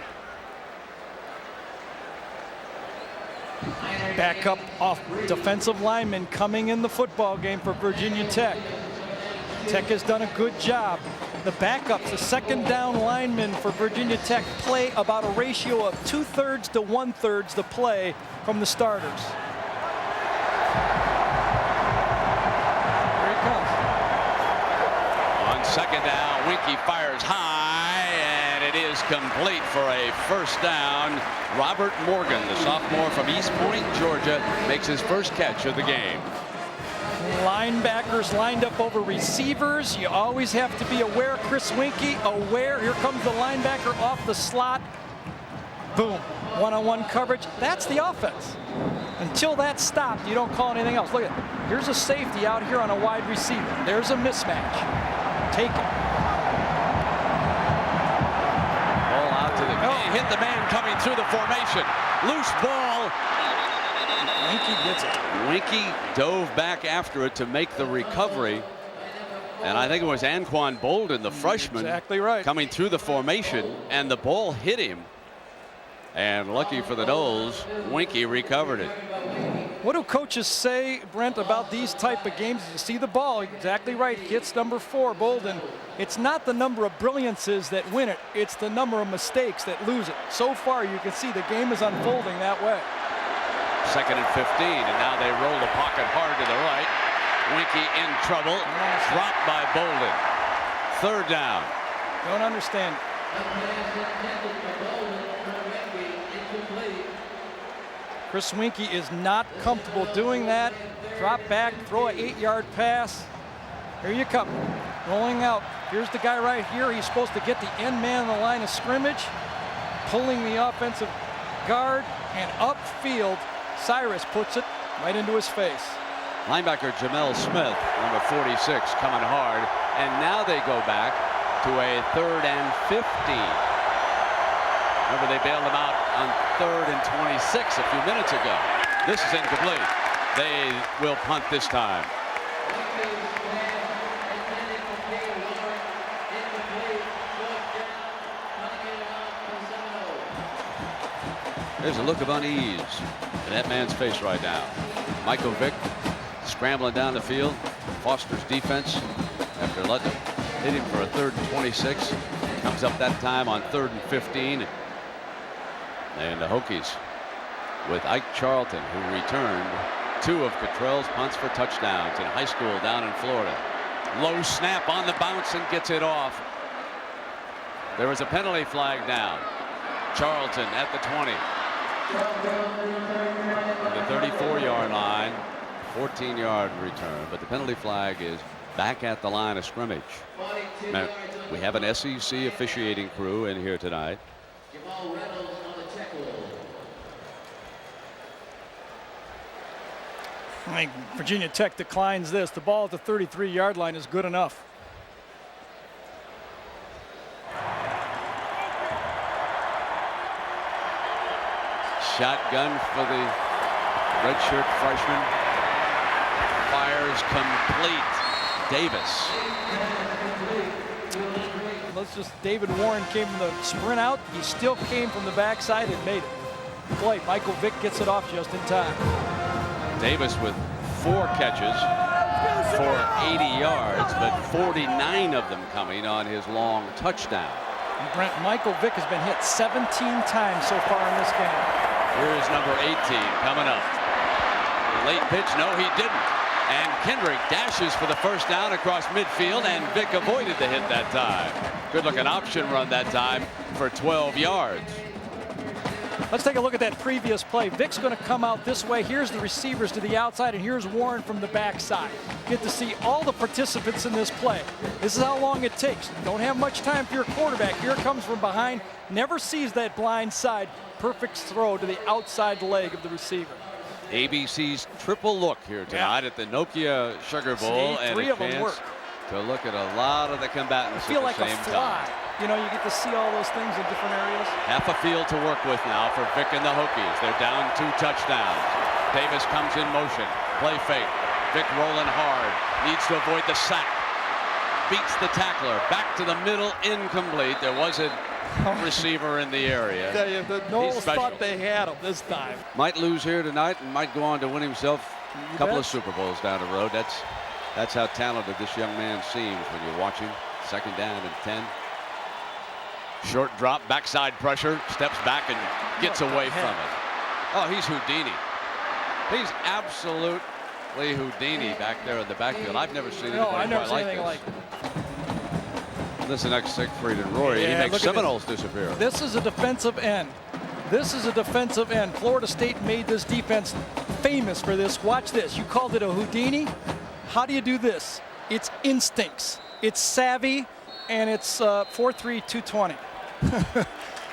S4: Backup off defensive lineman coming in the football game for Virginia Tech. Tech has done a good job. The backups, the second down linemen for Virginia Tech, play about a ratio of 2/3 to 1/3 the play from the starters. Here he comes.
S1: On second down, Winky fires high, and it is complete for a first down. Robert Morgan, the sophomore from East Point, Georgia, makes his first catch of the game.
S4: Linebackers lined up over receivers. You always have to be aware. Chris Winky aware. Here comes the linebacker off the slot. Boom. One-on-one coverage. That's the offense. Until that's stopped, you don't call anything else. Look at it. Here's a safety out here on a wide receiver. There's a mismatch. Take it.
S1: Ball out to the He hit the man coming through the formation. Loose ball.
S4: Winky gets it.
S1: Winky dove back after it to make the recovery. And I think it was Anquan Bolden, the freshman,
S4: exactly right,
S1: coming through the formation, and the ball hit him. And lucky for the Noles, Winky recovered it.
S4: What do coaches say, Brent, about these type of games? You see the ball, exactly right, hits number 4, Bolden. It's not the number of brilliances that win it, it's the number of mistakes that lose it. So far, you can see the game is unfolding that way.
S1: 2nd and 15, and now they roll the pocket hard to the right. Winky in trouble, dropped by Bolden. 3rd down.
S4: Don't understand. Chris Winky is not comfortable doing that. Drop back, throw an 8-yard pass. Here you come, rolling out. Here's the guy right here. He's supposed to get the end man on the line of scrimmage, pulling the offensive guard, and upfield, Cyrus puts it right into his face.
S1: Linebacker Jamel Smith, number 46, coming hard. And now they go back to a 3rd and 15. Remember, they bailed him out on 3rd and 26 a few minutes ago. This is incomplete. They will punt this time. There's a look of unease in that man's face right now. Michael Vick scrambling down the field. Foster's defense, after letting him hit him for a 3rd and 26, comes up that time on 3rd and 15. And the Hokies with Ike Charlton, who returned 2 of Cottrell's punts for touchdowns in high school down in Florida. Low snap on the bounce and gets it off. There was a penalty flag down. Charlton at the 20. The 34-yard line, 14-yard return, but the penalty flag is back at the line of scrimmage. Now, we have an SEC officiating crew in here tonight.
S4: I think Virginia Tech declines this. The ball at the 33-yard line is good enough.
S1: Shotgun for the redshirt freshman. Fires complete. Davis.
S4: David Warren came from the sprint out. He still came from the backside and made it. Boy, Michael Vick gets it off just in time.
S1: Davis with 4 catches for 80 yards, but 49 of them coming on his long touchdown.
S4: And Brent, Michael Vick has been hit 17 times so far in this game.
S1: Here's number 18 coming up. Late pitch, no, he didn't. And Kendrick dashes for the first down across midfield, and Vick avoided the hit that time. Good looking option run that time for 12 yards.
S4: Let's take a look at that previous play. Vick's going to come out this way. Here's the receivers to the outside, and here's Warren from the backside. Get to see all the participants in this play. This is how long it takes. Don't have much time for your quarterback. Here it comes from behind. Never sees that blind side. Perfect throw to the outside leg of the receiver.
S1: ABC's triple look here tonight at the Nokia Sugar Bowl, and a chance to look at a lot of the combatants
S4: I feel
S1: at the
S4: like
S1: same
S4: a fly.
S1: time.
S4: You know, you get to see all those things in different areas.
S1: Half a field to work with now for Vick and the Hokies. They're down 2 touchdowns. Davis comes in motion. Play fake. Vick rolling hard. Needs to avoid the sack. Beats the tackler. Back to the middle. Incomplete. There was a receiver in the area.
S4: The Noles thought they had him this time.
S1: Might lose here tonight and might go on to win himself a couple of Super Bowls down the road. That's That's how talented this young man seems when you're watching. Second down and 10. Short drop, backside pressure, steps back and gets away from it. Oh, he's Houdini. He's absolutely Houdini back there in the backfield. I've never seen anybody quite like this. Listen, next Siegfried and Rory, he makes Seminoles disappear.
S4: This is a defensive end. This is a defensive end. Florida State made this defense famous for this. Watch this. You called it a Houdini. How do you do this? It's instincts. It's savvy, and it's 4.3, 220.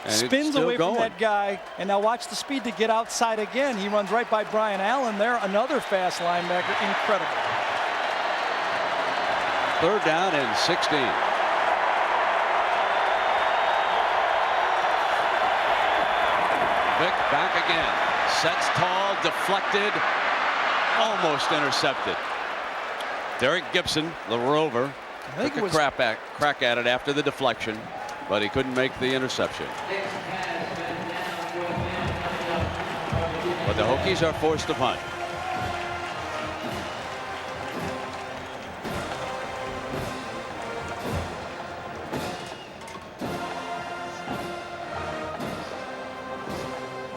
S4: Spins away from that guy, and now watch the speed to get outside again. He runs right by Brian Allen there, another fast linebacker. Incredible.
S1: Third down and 16. Vick back again. Sets tall, deflected, almost intercepted. Derek Gibson, the rover, took a crack at it after the deflection, but he couldn't make the interception. But the Hokies are forced to punt.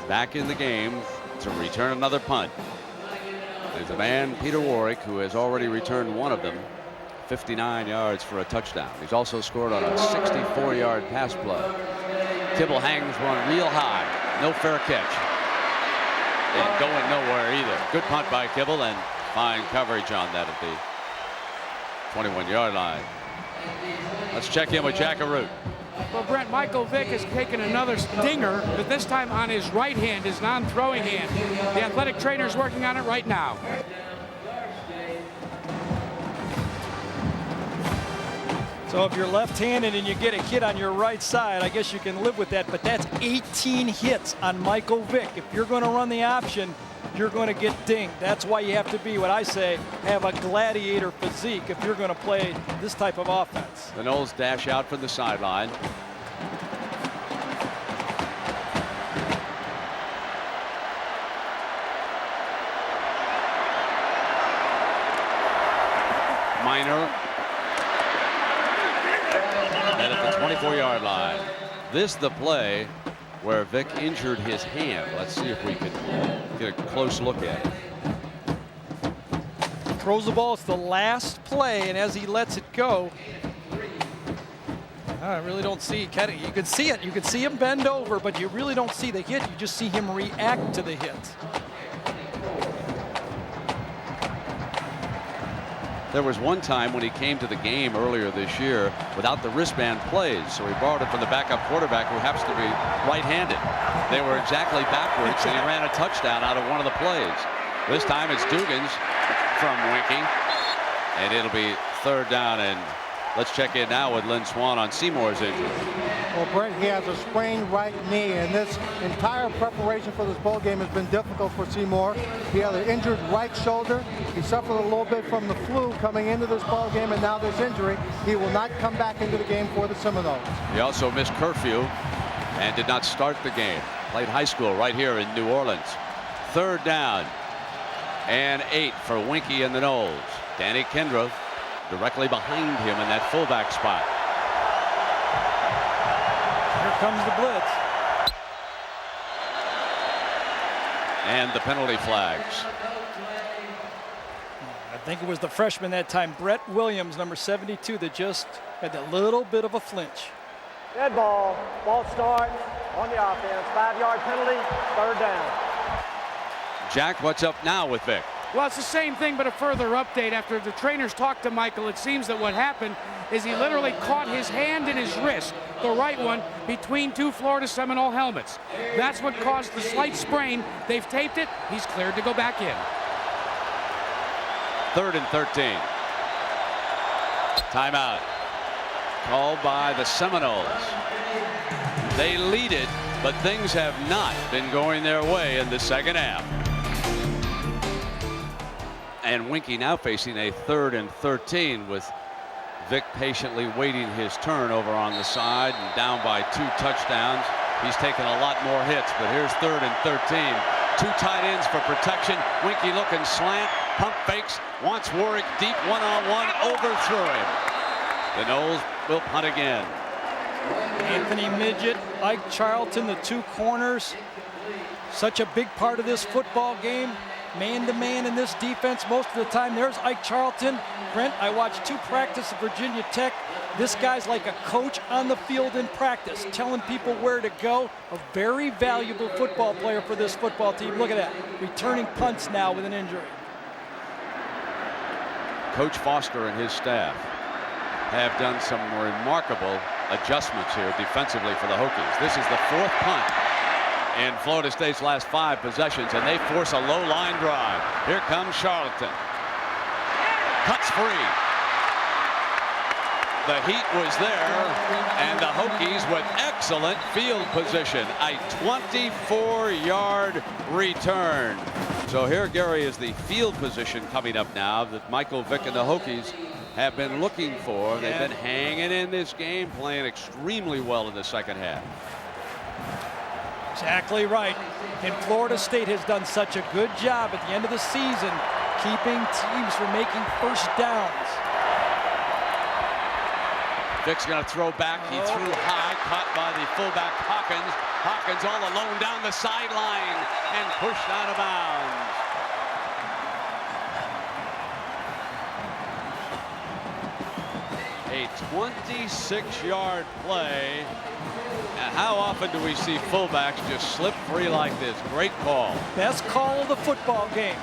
S1: Back in the game to return another punt. There's a man, Peter Warwick, who has already returned one of them, 59 yards for a touchdown. He's also scored on a 64-yard pass play. Kibble hangs one real high. No fair catch. And going nowhere either. Good punt by Kibble and fine coverage on that at the 21-yard line. Let's check in with Jack Arute.
S2: Well, Brent, Michael Vick has taken another stinger, but this time on his right hand, his non-throwing hand. The athletic trainer's working on it right now.
S4: So if you're left-handed and you get a hit on your right side, I guess you can live with that, but that's 18 hits on Michael Vick. If you're going to run the option, you're going to get dinged. That's why you have to be, what I say, have a gladiator physique if you're going to play this type of offense.
S1: The Knowles dash out from the sideline. Minor. And at the 24-yard line. This the play where Vick injured his hand. Let's see if we can get a close look at it.
S4: Throws the ball. It's the last play, and as he lets it go, I really don't see. You can see it. You can see him bend over, but you really don't see the hit. You just see him react to the hit.
S1: There was one time when he came to the game earlier this year without the wristband plays, so he borrowed it from the backup quarterback who happens to be right-handed. They were exactly backwards, and he ran a touchdown out of one of the plays. This time it's Dugans from Winky, and it'll be third down. And let's check in now with Lynn Swan on Seymour's injury.
S3: Well, Brent, he has a sprained right knee, and this entire preparation for this bowl game has been difficult for Seymour. He had an injured right shoulder. He suffered a little bit from the flu coming into this ball game, and now this injury. He will not come back into the game for the Seminoles.
S1: He also missed curfew and did not start the game. Played high school right here in New Orleans. Third down and 8 for Winky and the Knowles. Danny Kendra directly behind him in that fullback spot.
S4: Here comes the blitz.
S1: And the penalty flags.
S4: I think it was the freshman that time, Brett Williams, number 72, that just had a little bit of a flinch.
S6: Dead ball. Ball start on the offense. 5-yard penalty. Third down.
S1: Jack, what's up now with Vick?
S2: Well, it's the same thing, but a further update. After the trainers talked to Michael, it seems that what happened is he literally caught his hand and his wrist, the right one, between two Florida Seminole helmets. That's what caused the slight sprain. They've taped it. He's cleared to go back in.
S1: Third and 13. Timeout called by the Seminoles. They lead it, but things have not been going their way in the second half. And Winky now facing a 3rd and 13 with Vick patiently waiting his turn over on the side and down by 2 touchdowns. He's taken a lot more hits, but here's 3rd and 13. 2 tight ends for protection. Winky looking slant, pump fakes, wants Warwick deep one-on-one, overthrew him. The Noles will punt again.
S4: Anthony Midget, Ike Charlton, the two corners. Such a big part of this football game. Man-to-man in this defense most of the time. There's Ike Charlton. Brent, I watched 2 practices at Virginia Tech. This guy's like a coach on the field in practice, telling people where to go. A very valuable football player for this football team. Look at that, returning punts now with an injury.
S1: Coach Foster and his staff have done some remarkable adjustments here defensively for the Hokies. This is the 4th punt in Florida State's last 5 possessions, and they force a low line drive. Here comes Charlton. Cuts free. The heat was there, and the Hokies with excellent field position. A 24-yard return. So here, Gary, is the field position coming up now that Michael Vick and the Hokies have been looking for. They've been hanging in this game, playing extremely well in the second half.
S4: Exactly right. And Florida State has done such a good job at the end of the season keeping teams from making first downs.
S1: Vick's going to throw back. He threw high, caught by the fullback Hawkins. Hawkins all alone down the sideline and pushed out of bounds. A 26-yard play. And how often do we see fullbacks just slip free like this? Great call.
S4: Best call of the football game.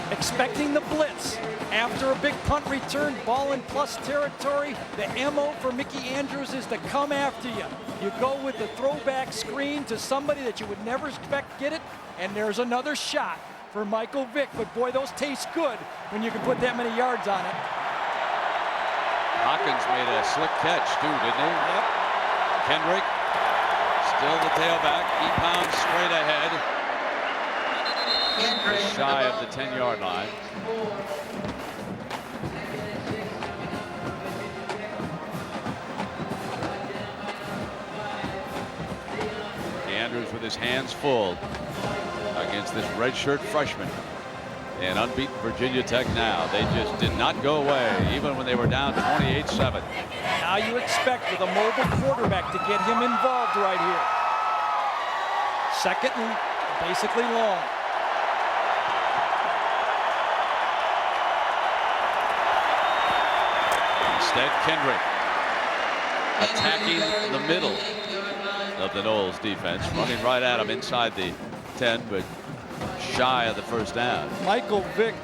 S4: Expecting the blitz. After a big punt return, ball in plus territory, the MO for Mickey Andrews is to come after you. You go with the throwback screen to somebody that you would never expect get it, and there's another shot for Michael Vick. But boy, those taste good when you can put that many yards on it.
S1: Hawkins made a slick catch too, didn't he?
S4: Yep.
S1: Kendrick, still the tailback. He pounds straight ahead. Just shy of the 10-yard line. Andrews with his hands full against this redshirt freshman. And unbeaten Virginia Tech now. They just did not go away, even when they were down 28-7.
S4: Now you expect with a mobile quarterback to get him involved right here. Second and basically long.
S1: Instead, Kendrick attacking the middle of the Noles defense, running right at him inside the 10, but shy of the first down.
S4: Michael Vick,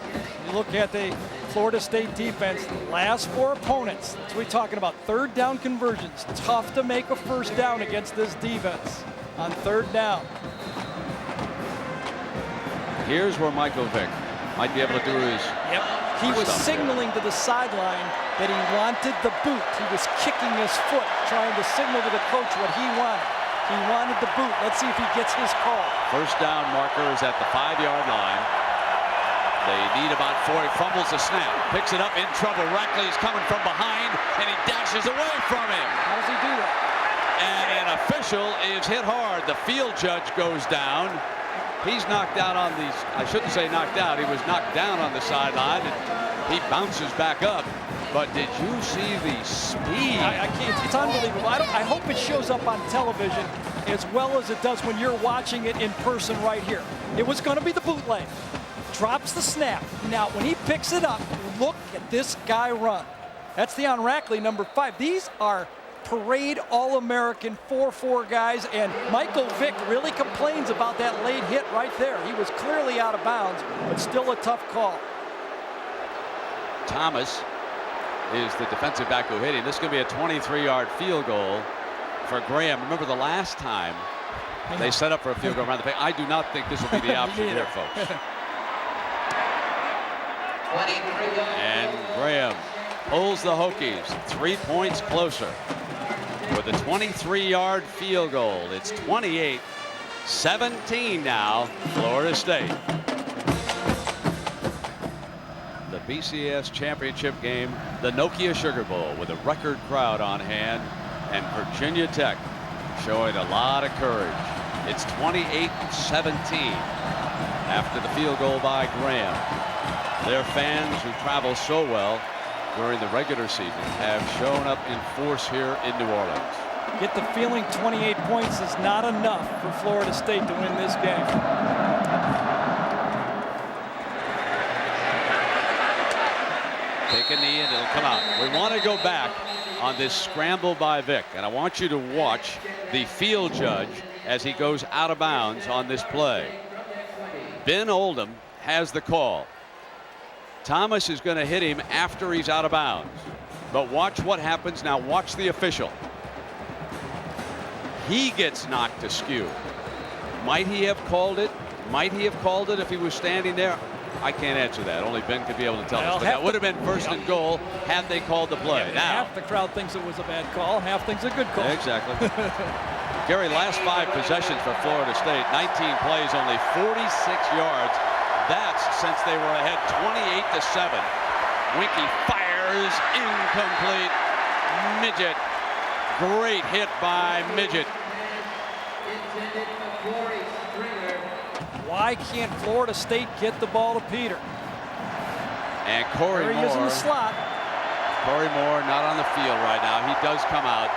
S4: you look at the Florida State defense, the last 4 opponents, that's what we're talking about, third down conversions. Tough to make a first down against this defense on third down.
S1: Here's where Michael Vick might be able to do his
S4: He was signaling to the sideline that he wanted the boot. He was kicking his foot, trying to signal to the coach what he wanted. He wanted the boot. Let's see if he gets his call.
S1: First down marker is at the 5-yard line. They need about 4. He fumbles the snap, picks it up, in trouble. Rackley is coming from behind, and he dashes away from him.
S4: How does he do that?
S1: And an official is hit hard. The field judge goes down. He's knocked out on these. I shouldn't say knocked out. He was knocked down on the sideline, and he bounces back up. But did you see the speed?
S4: I can't. It's unbelievable. I hope it shows up on television as well as it does when you're watching it in person right here. It was going to be the bootleg. Drops the snap. Now, when he picks it up, look at this guy run. That's Theon Rackley, number 5. These are parade All-American 4-4 guys, and Michael Vick really complains about that late hit right there. He was clearly out of bounds, but still a tough call.
S1: Thomas is the defensive back who hit him. This is going to be a 23-yard field goal for Graham. Remember the last time they set up for a field goal around the play. I do not think this will be the option here, folks. And Graham pulls the Hokies 3 points closer with a 23-yard field goal. It's 28-17 now, Florida State. The BCS Championship game, the Nokia Sugar Bowl, with a record crowd on hand, and Virginia Tech showing a lot of courage. It's 28-17 after the field goal by Graham. Their fans who travel so well during the regular season have shown up in force here in New Orleans.
S4: Get the feeling 28 points is not enough for Florida State to win this game.
S1: Take a knee and it'll come out. We want to go back on this scramble by Vick, and I want you to watch the field judge as he goes out of bounds on this play. Ben Oldham has the call. Thomas is going to hit him after he's out of bounds. But watch what happens now. Watch the official. He gets knocked askew. Might he have called it? Might he have called it if he was standing there? I can't answer that. Only Ben could be able to tell us. But that would have been first and goal had they called the play.
S4: Yeah,
S1: now,
S4: half the crowd thinks it was a bad call, half thinks a good call.
S1: Exactly. Gary, last 5 possessions for Florida State, 19 plays, only 46 yards. That's since they were ahead 28-7. Winky fires, incomplete. Midget. Great hit by Midget.
S4: Why can't Florida State get the ball to Peter?
S1: And Corey
S4: There he is in
S1: Moore.
S4: the slot.
S1: Corey Moore not on the field right now. He does come out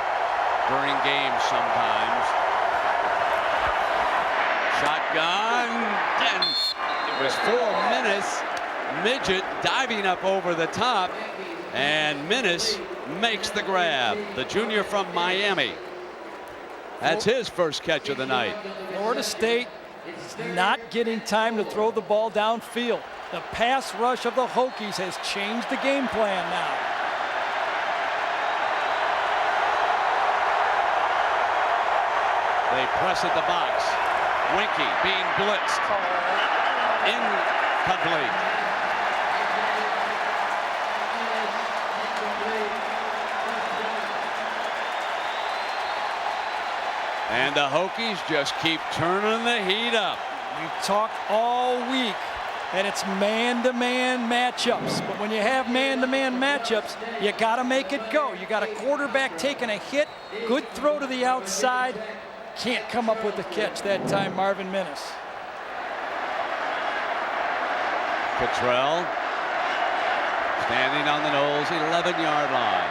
S1: during games sometimes. Shotgun. And it was for Minnis. Midget diving up over the top. And Minnis makes the grab. The junior from Miami. That's his first catch of the night.
S4: Florida State is not getting time to throw the ball downfield. The pass rush of the Hokies has changed the game plan now.
S1: They press at the box. Winky being blitzed. Incomplete. And the Hokies just keep turning the heat up.
S4: We've talked all week that it's man-to-man matchups. But when you have man-to-man matchups, you got to make it go. You got a quarterback taking a hit, good throw to the outside. Can't come up with the catch that time, Marvin Minnis.
S1: Cottrell standing on the Knowles 11-yard line.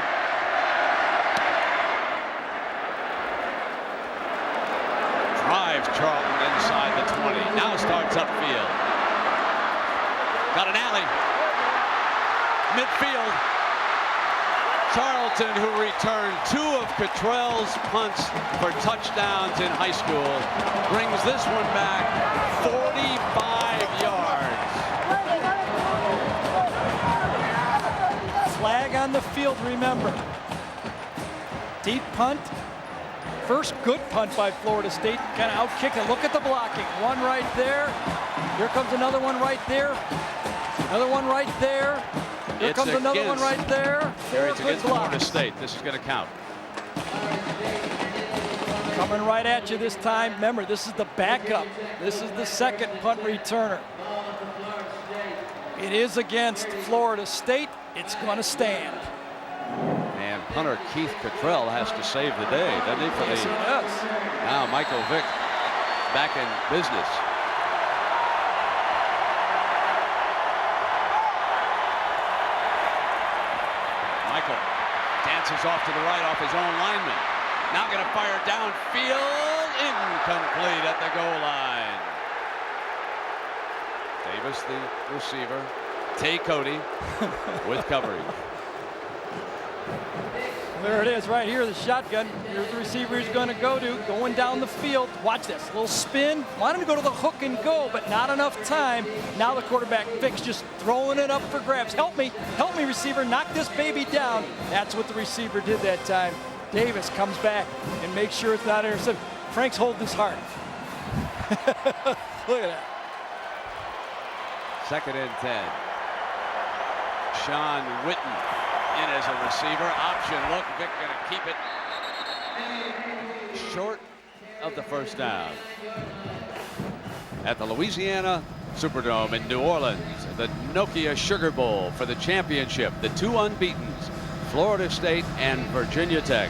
S1: Drives Charlton inside the 20. Now starts upfield. Got an alley. Midfield. Charlton, who returned 2 of Cottrell's punts for touchdowns in high school, brings this one back 45 yards.
S4: Flag on the field, remember. Deep punt. First good punt by Florida State. Kind of out-kicked it. Look at the blocking. One right there. Here comes another one right there. Another one right there. Here comes another one right there.
S1: It's against Florida State. This is going to count.
S4: Coming right at you this time. Remember, this is the backup. This is the second punt returner. It is against Florida State. It's going to stand.
S1: And punter Keith Cottrell has to save the day, doesn't he?
S4: Yes, he does.
S1: Now Michael Vick back in business. Michael dances off to the right off his own lineman. Now going to fire downfield. Incomplete at the goal line. Davis, the receiver. Tay Cody with coverage.
S4: There it is right here, the shotgun. Here's the receiver he's going to go to, going down the field. Watch this, little spin. Want him to go to the hook and go, but not enough time. Now the quarterback Vick's just throwing it up for grabs. Help me, receiver, knock this baby down. That's what the receiver did that time. Davis comes back and makes sure it's not intercepted. Frank's holding his heart. Look at that.
S1: 2nd and 10. Sean Witten in as a receiver. Option look. Vick going to keep it short of the first down. At the Louisiana Superdome in New Orleans, the Nokia Sugar Bowl for the championship. The 2 unbeatens, Florida State and Virginia Tech.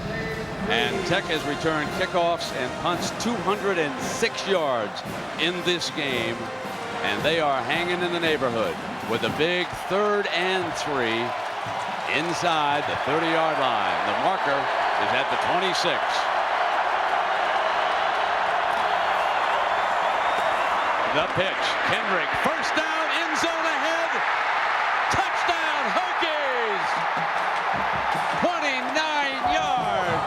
S1: And Tech has returned kickoffs and punts 206 yards in this game. and they are hanging in the neighborhood with a big 3rd and 3 inside the 30-yard line. The marker is at the 26. The pitch. Kendrick, first down, end zone ahead. Touchdown, Hokies! 29 yards.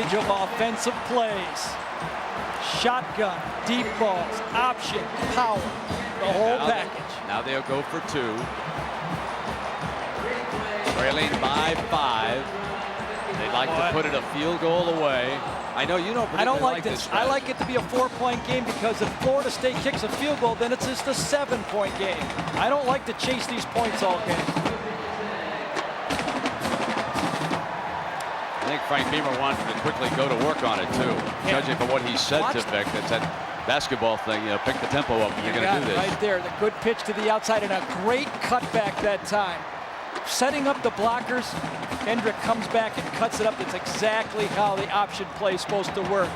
S4: Of offensive plays. Shotgun, deep balls, option, power, the whole package.
S1: Now they'll go for 2. Trailing by 5. They'd like to put it a field goal away. I know you don't.
S4: I don't like this. I like it to be a 4-point game because if Florida State kicks a field goal, then it's just a 7-point game. I don't like to chase these points all game.
S1: I think Frank Beamer wanted to quickly go to work on it too.
S4: Yeah.
S1: Judging from what he said to Vick, that's that basketball thing. You know, pick the tempo up. You're going to do this.
S4: Right there, the good pitch to the outside and a great cutback that time. Setting up the blockers, Kendrick comes back and cuts it up. That's exactly how the option play is supposed to work.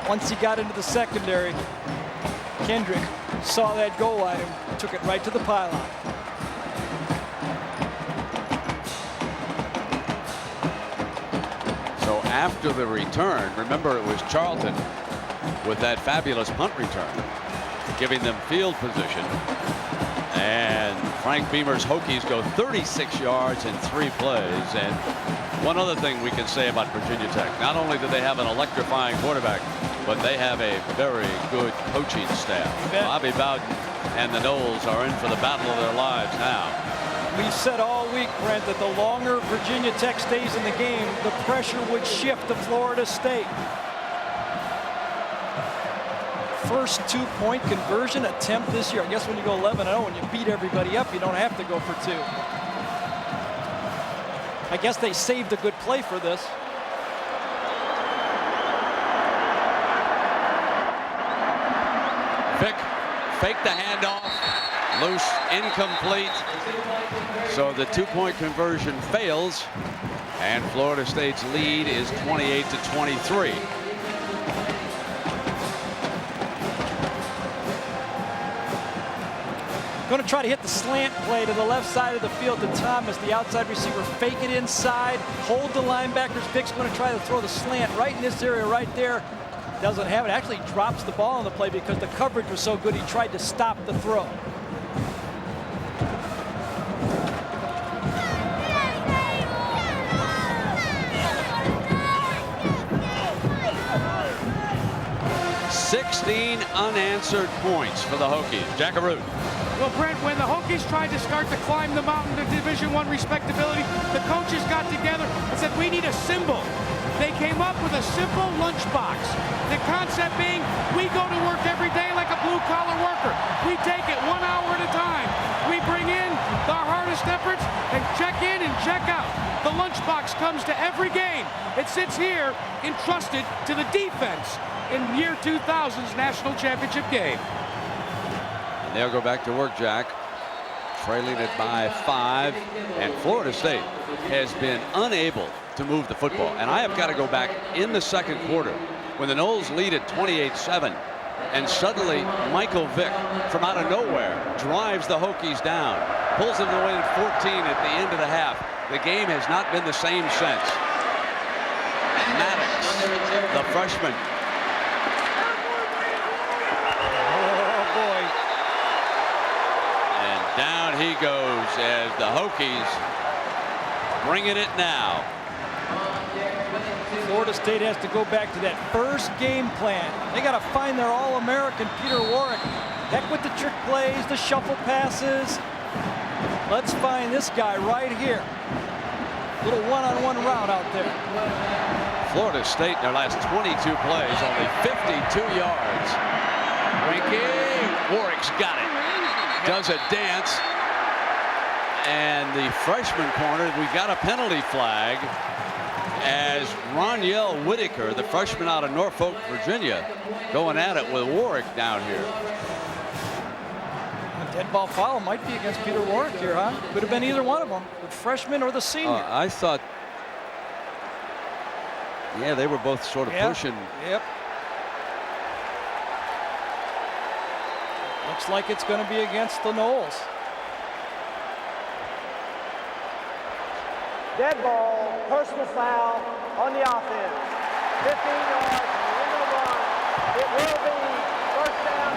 S4: Once he got into the secondary, Kendrick saw that goal line and took it right to the pylon.
S1: So after the return, remember it was Charlton with that fabulous punt return, giving them field position. And Frank Beamer's Hokies go 36 yards in 3 plays. And one other thing we can say about Virginia Tech, not only do they have an electrifying quarterback, but they have a very good coaching staff. Bobby Bowden and the Noles are in for the battle of their lives now.
S4: We've said all week, Brent, that the longer Virginia Tech stays in the game, the pressure would shift to Florida State. First 2-point conversion attempt this year. I guess when you go 11-0, when you beat everybody up, you don't have to go for 2. I guess they saved a good play for this.
S1: Vick faked the handoff, loose, incomplete. So the 2-point conversion fails, and Florida State's lead is 28-23.
S4: Going to try to hit the slant play to the left side of the field to Thomas, the outside receiver. Fake it inside, hold the linebackers. Vick's going to try to throw the slant right in this area right there. Doesn't have it. Actually drops the ball on the play because the coverage was so good he tried to stop the throw.
S1: Unanswered points for the Hokies. Jackaroo.
S2: Well, Brent, when the Hokies tried to start to climb the mountain to Division I respectability, the coaches got together and said, we need a symbol. They came up with a simple lunchbox. The concept being, we go to work every day like a blue-collar worker. We take it 1 hour at a time. We bring in our hardest efforts and check in and check out. The lunchbox comes to every game. It sits here entrusted to the defense in year 2000's National Championship game.
S1: And they'll go back to work, Jack. Trailing it by 5. And Florida State has been unable to move the football. And I have got to go back in the second quarter when the Noles lead at 28-7. And suddenly Michael Vick from out of nowhere drives the Hokies down. Pulls them to win 14 at the end of the half. The game has not been the same since. Maddox, the freshman. Down he goes as the Hokies bringing it now.
S4: Florida State has to go back to that first game plan. They got to find their All-American Peter Warwick. Heck with the trick plays, the shuffle passes. Let's find this guy right here. Little one-on-one route out there.
S1: Florida State in their last 22 plays, only 52 yards. Frankie. Warwick's got it. Does a dance. And the freshman corner, we've got a penalty flag as Roniel Whitaker, the freshman out of Norfolk, Virginia, going at it with Warwick down here.
S4: A dead ball foul might be against Peter Warwick here, huh? Could have been either one of them, the freshman or the senior.
S1: I thought, yeah, they were both sort of pushing.
S4: Yep. Looks like it's going to be against the Noles.
S6: Dead ball, personal foul on the offense. 15 yards from the end of the run. It will be first down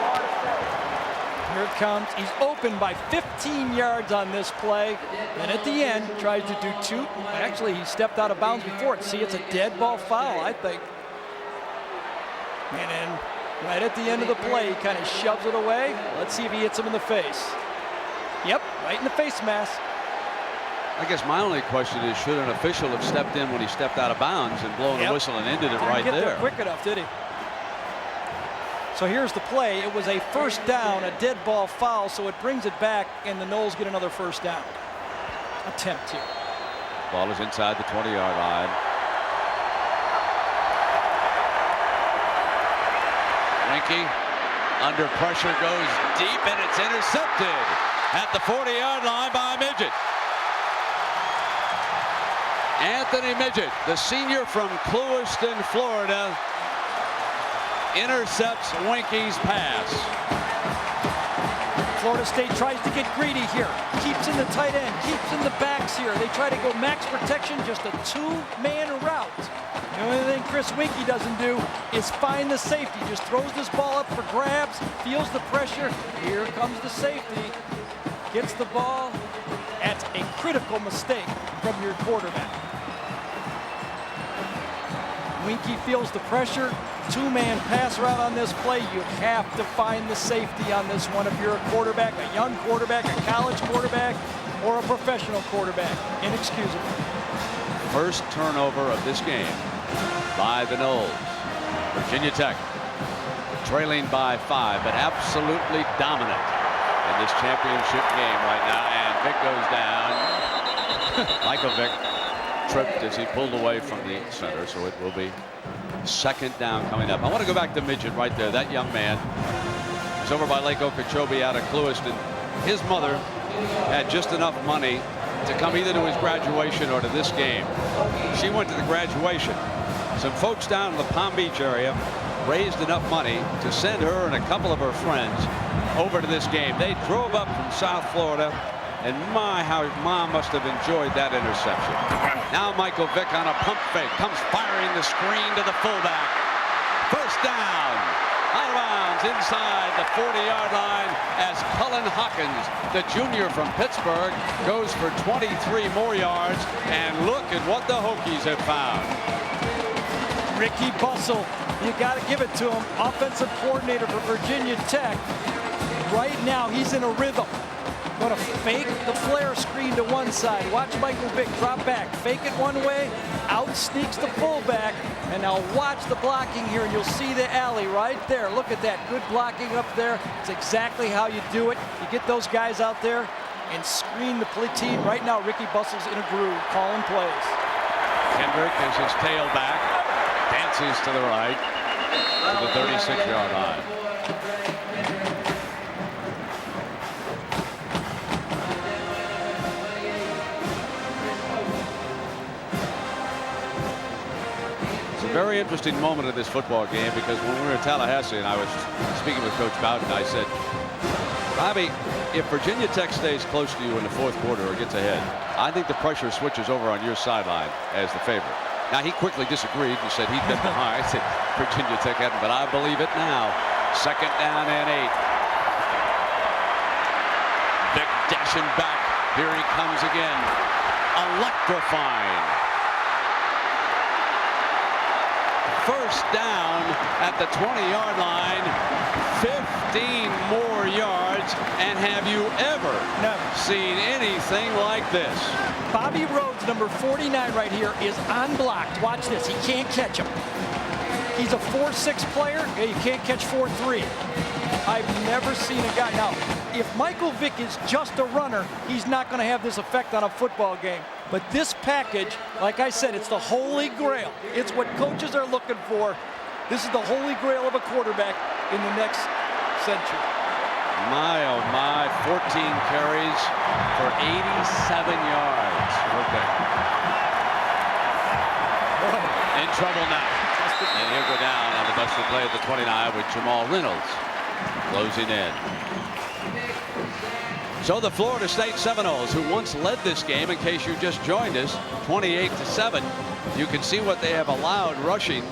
S6: Florida State.
S4: Here it comes. He's open by 15 yards on this play. And at the end, tries to do two. Actually, he stepped out of bounds before it. See, it's a dead ball foul, I think. And then right at the end of the play, he kind of shoves it away. Let's see if he hits him in the face. Yep, right in the face mask.
S1: I guess my only question is, should an official have stepped in when he stepped out of bounds and blown a whistle and ended it right
S4: Didn't get
S1: there?
S4: Quick enough, did he? So here's the play. It was a first down, a dead ball foul, so it brings it back, and the Noles get another first down attempt here.
S1: Ball is inside the 20-yard line. Winky under pressure goes deep, and it's intercepted at the 40-yard line by Midget. Anthony Midget, the senior from Clewiston, Florida, intercepts Winky's pass.
S4: Florida State tries to get greedy here. Keeps in the tight end, keeps in the backs here. They try to go max protection, just a two-man route. The only thing Chris Winky doesn't do is find the safety. Just throws this ball up for grabs, feels the pressure. Here comes the safety. Gets the ball. That's a critical mistake from your quarterback. Winky feels the pressure. Two-man pass route on this play. You have to find the safety on this one if you're a quarterback, a young quarterback, a college quarterback, or a professional quarterback. Inexcusable.
S1: First turnover of this game by the Noles. Virginia Tech trailing by 5, but absolutely dominant in this championship game right now. And Vick goes down. Michael Vick tripped as he pulled away from the center, so it will be second down coming up. I want to go back to Midget right there. That young man is over by Lake Okeechobee out of Clewiston. His mother had just enough money to come either to his graduation or to this game. She went to the graduation. Some folks down in the Palm Beach area raised enough money to send her and a couple of her friends over to this game. They drove up from South Florida, and my, how Mom must have enjoyed that interception. Now Michael Vick on a pump fake, comes firing the screen to the fullback. First down, out of bounds inside the 40-yard line as Cullen Hawkins, the junior from Pittsburgh, goes for 23 more yards. And look at what the Hokies have found.
S4: Ricky Bussell, you got to give it to him. Offensive coordinator for Virginia Tech. Right now, he's in a rhythm. Going to fake the flare screen to one side. Watch Michael Vick drop back. Fake it one way. Out sneaks the fullback. And now watch the blocking here, and you'll see the alley right there. Look at that. Good blocking up there. It's exactly how you do it. You get those guys out there and screen the team. Right now, Ricky Bussell's in a groove, calling plays.
S1: Kendrick is his tailback. Dances to the right to the 36-yard line. It's a very interesting moment in this football game, because when we were in Tallahassee and I was speaking with Coach Bowden, I said, Bobby, if Virginia Tech stays close to you in the fourth quarter or gets ahead, I think the pressure switches over on your sideline as the favorite. Now, he quickly disagreed and said he'd been behind. I said Virginia Tech hadn't, but I believe it now. Second down and 8. Vick dashing back. Here he comes again. Electrifying. First down at the 20-yard line. 15 more yards. And have you ever seen anything like this?
S4: Bobby Rhodes, number 49 right here, is unblocked. Watch this. He can't catch him. He's a 4-6 player. Yeah, you can't catch 4-3. I've never seen a guy. Now, if Michael Vick is just a runner, he's not going to have this effect on a football game. But this package, like I said, it's the holy grail. It's what coaches are looking for. This is the holy grail of a quarterback in the next century.
S1: My, oh my, 14 carries for 87 yards. Okay. In trouble now. And he'll go down on the busted play at the 29 with Jamal Reynolds closing in. So the Florida State Seminoles, who once led this game, in case you just joined us, 28-7, you can see what they have allowed rushing.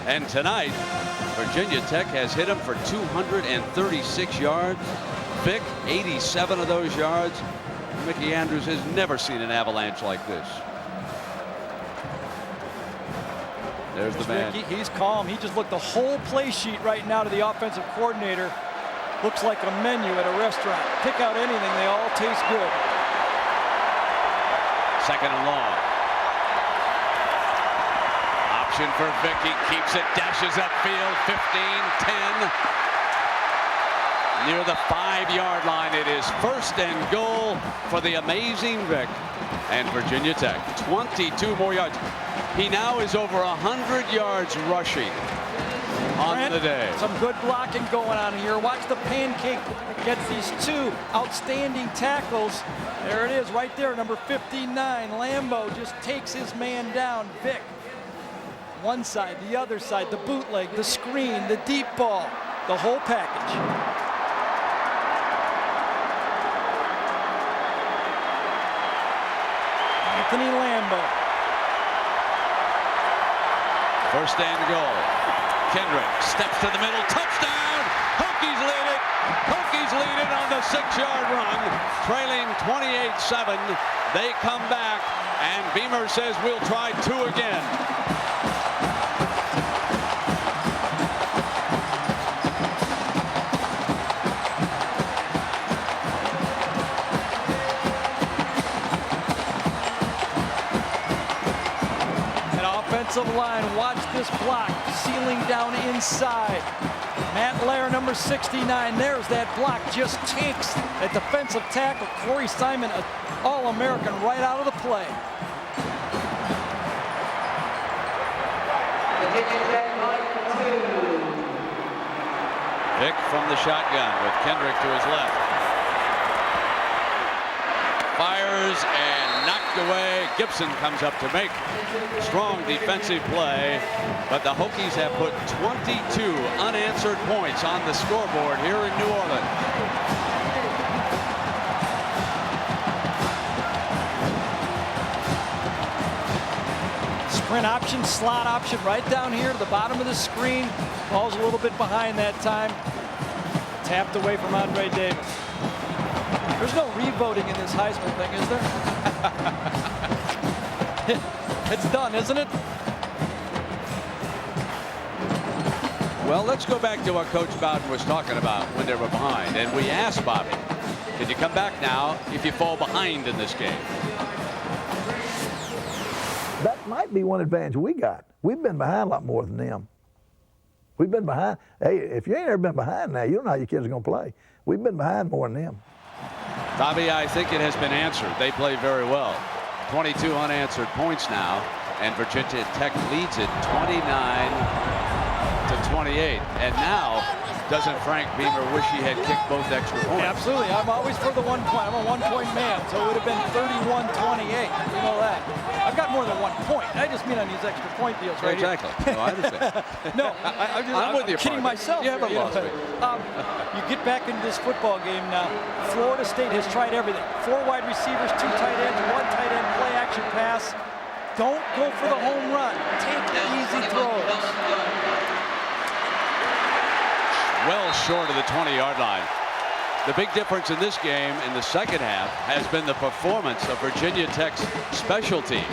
S1: And tonight, Virginia Tech has hit them for 236 yards. Vick, 87 of those yards. Mickey Andrews has never seen an avalanche like this. There's the man.
S4: Ricky, he's calm. He just looked the whole play sheet right now to the offensive coordinator. Looks like a menu at a restaurant. Pick out anything, they all taste good.
S1: Second and long. Option for Vick. He keeps it, dashes upfield. 15, 10. Near the 5-yard line. It is first and goal for the amazing Vick and Virginia Tech. 22 more yards. He now is over 100 yards rushing on the day.
S4: Some good blocking going on here. Watch the pancake. Gets these two outstanding tackles. There it is right there, number 59. Lambo just takes his man down. Vick. One side, the other side, the bootleg, the screen, the deep ball, the whole package. Anthony Lambo.
S1: First and goal. Kendrick steps to the middle. Touchdown! Hokies lead it. Hokies lead it on the 6-yard run. Trailing 28-7. They come back, and Beamer says we'll try 2 again.
S4: Offensive line, watch this block, sealing down inside. Matt Lair, number 69, there's that block, just takes that defensive tackle. Corey Simon, an All-American, right out of the play.
S1: Vick from the shotgun with Kendrick to his left. Fires and knocked away. Gibson comes up to make strong defensive play, but the Hokies have put 22 unanswered points on the scoreboard here in New Orleans.
S4: Sprint option, slot option right down here to the bottom of the screen. Ball's a little bit behind that time. Tapped away from Andre Davis. There's no re-voting in this Heisman thing, is there? It's done, isn't it?
S1: Well, let's go back to what Coach Bowden was talking about when they were behind. And we asked Bobby, can you come back now if you fall behind in this game?
S13: That might be one advantage we got. We've been behind a lot more than them. We've been behind. Hey, if you ain't ever been behind now, you don't know how your kids are going to play. We've been behind more than them.
S1: Bobby, I think it has been answered. They play very well. 22 unanswered points now, and Virginia Tech leads it 29-28. And now, doesn't Frank Beamer wish he had kicked both extra points?
S4: Absolutely. I'm always for the 1 point. I'm a 1-point man, so it would have been 31-28. You know that. I've got more than 1 point. I just mean on these extra point deals right
S1: exactly.
S4: here.
S1: No, I understand.
S4: No, I'm
S1: with you,
S4: kidding myself.
S1: You haven't lost me.
S4: You get back into this football game now. Florida State has tried everything. 4 wide receivers, 2 tight ends, 1 tight end play action pass. Don't go for the home run. Take the easy throws.
S1: Well short of the 20-yard line. The big difference in this game in the second half has been the performance of Virginia Tech's special teams.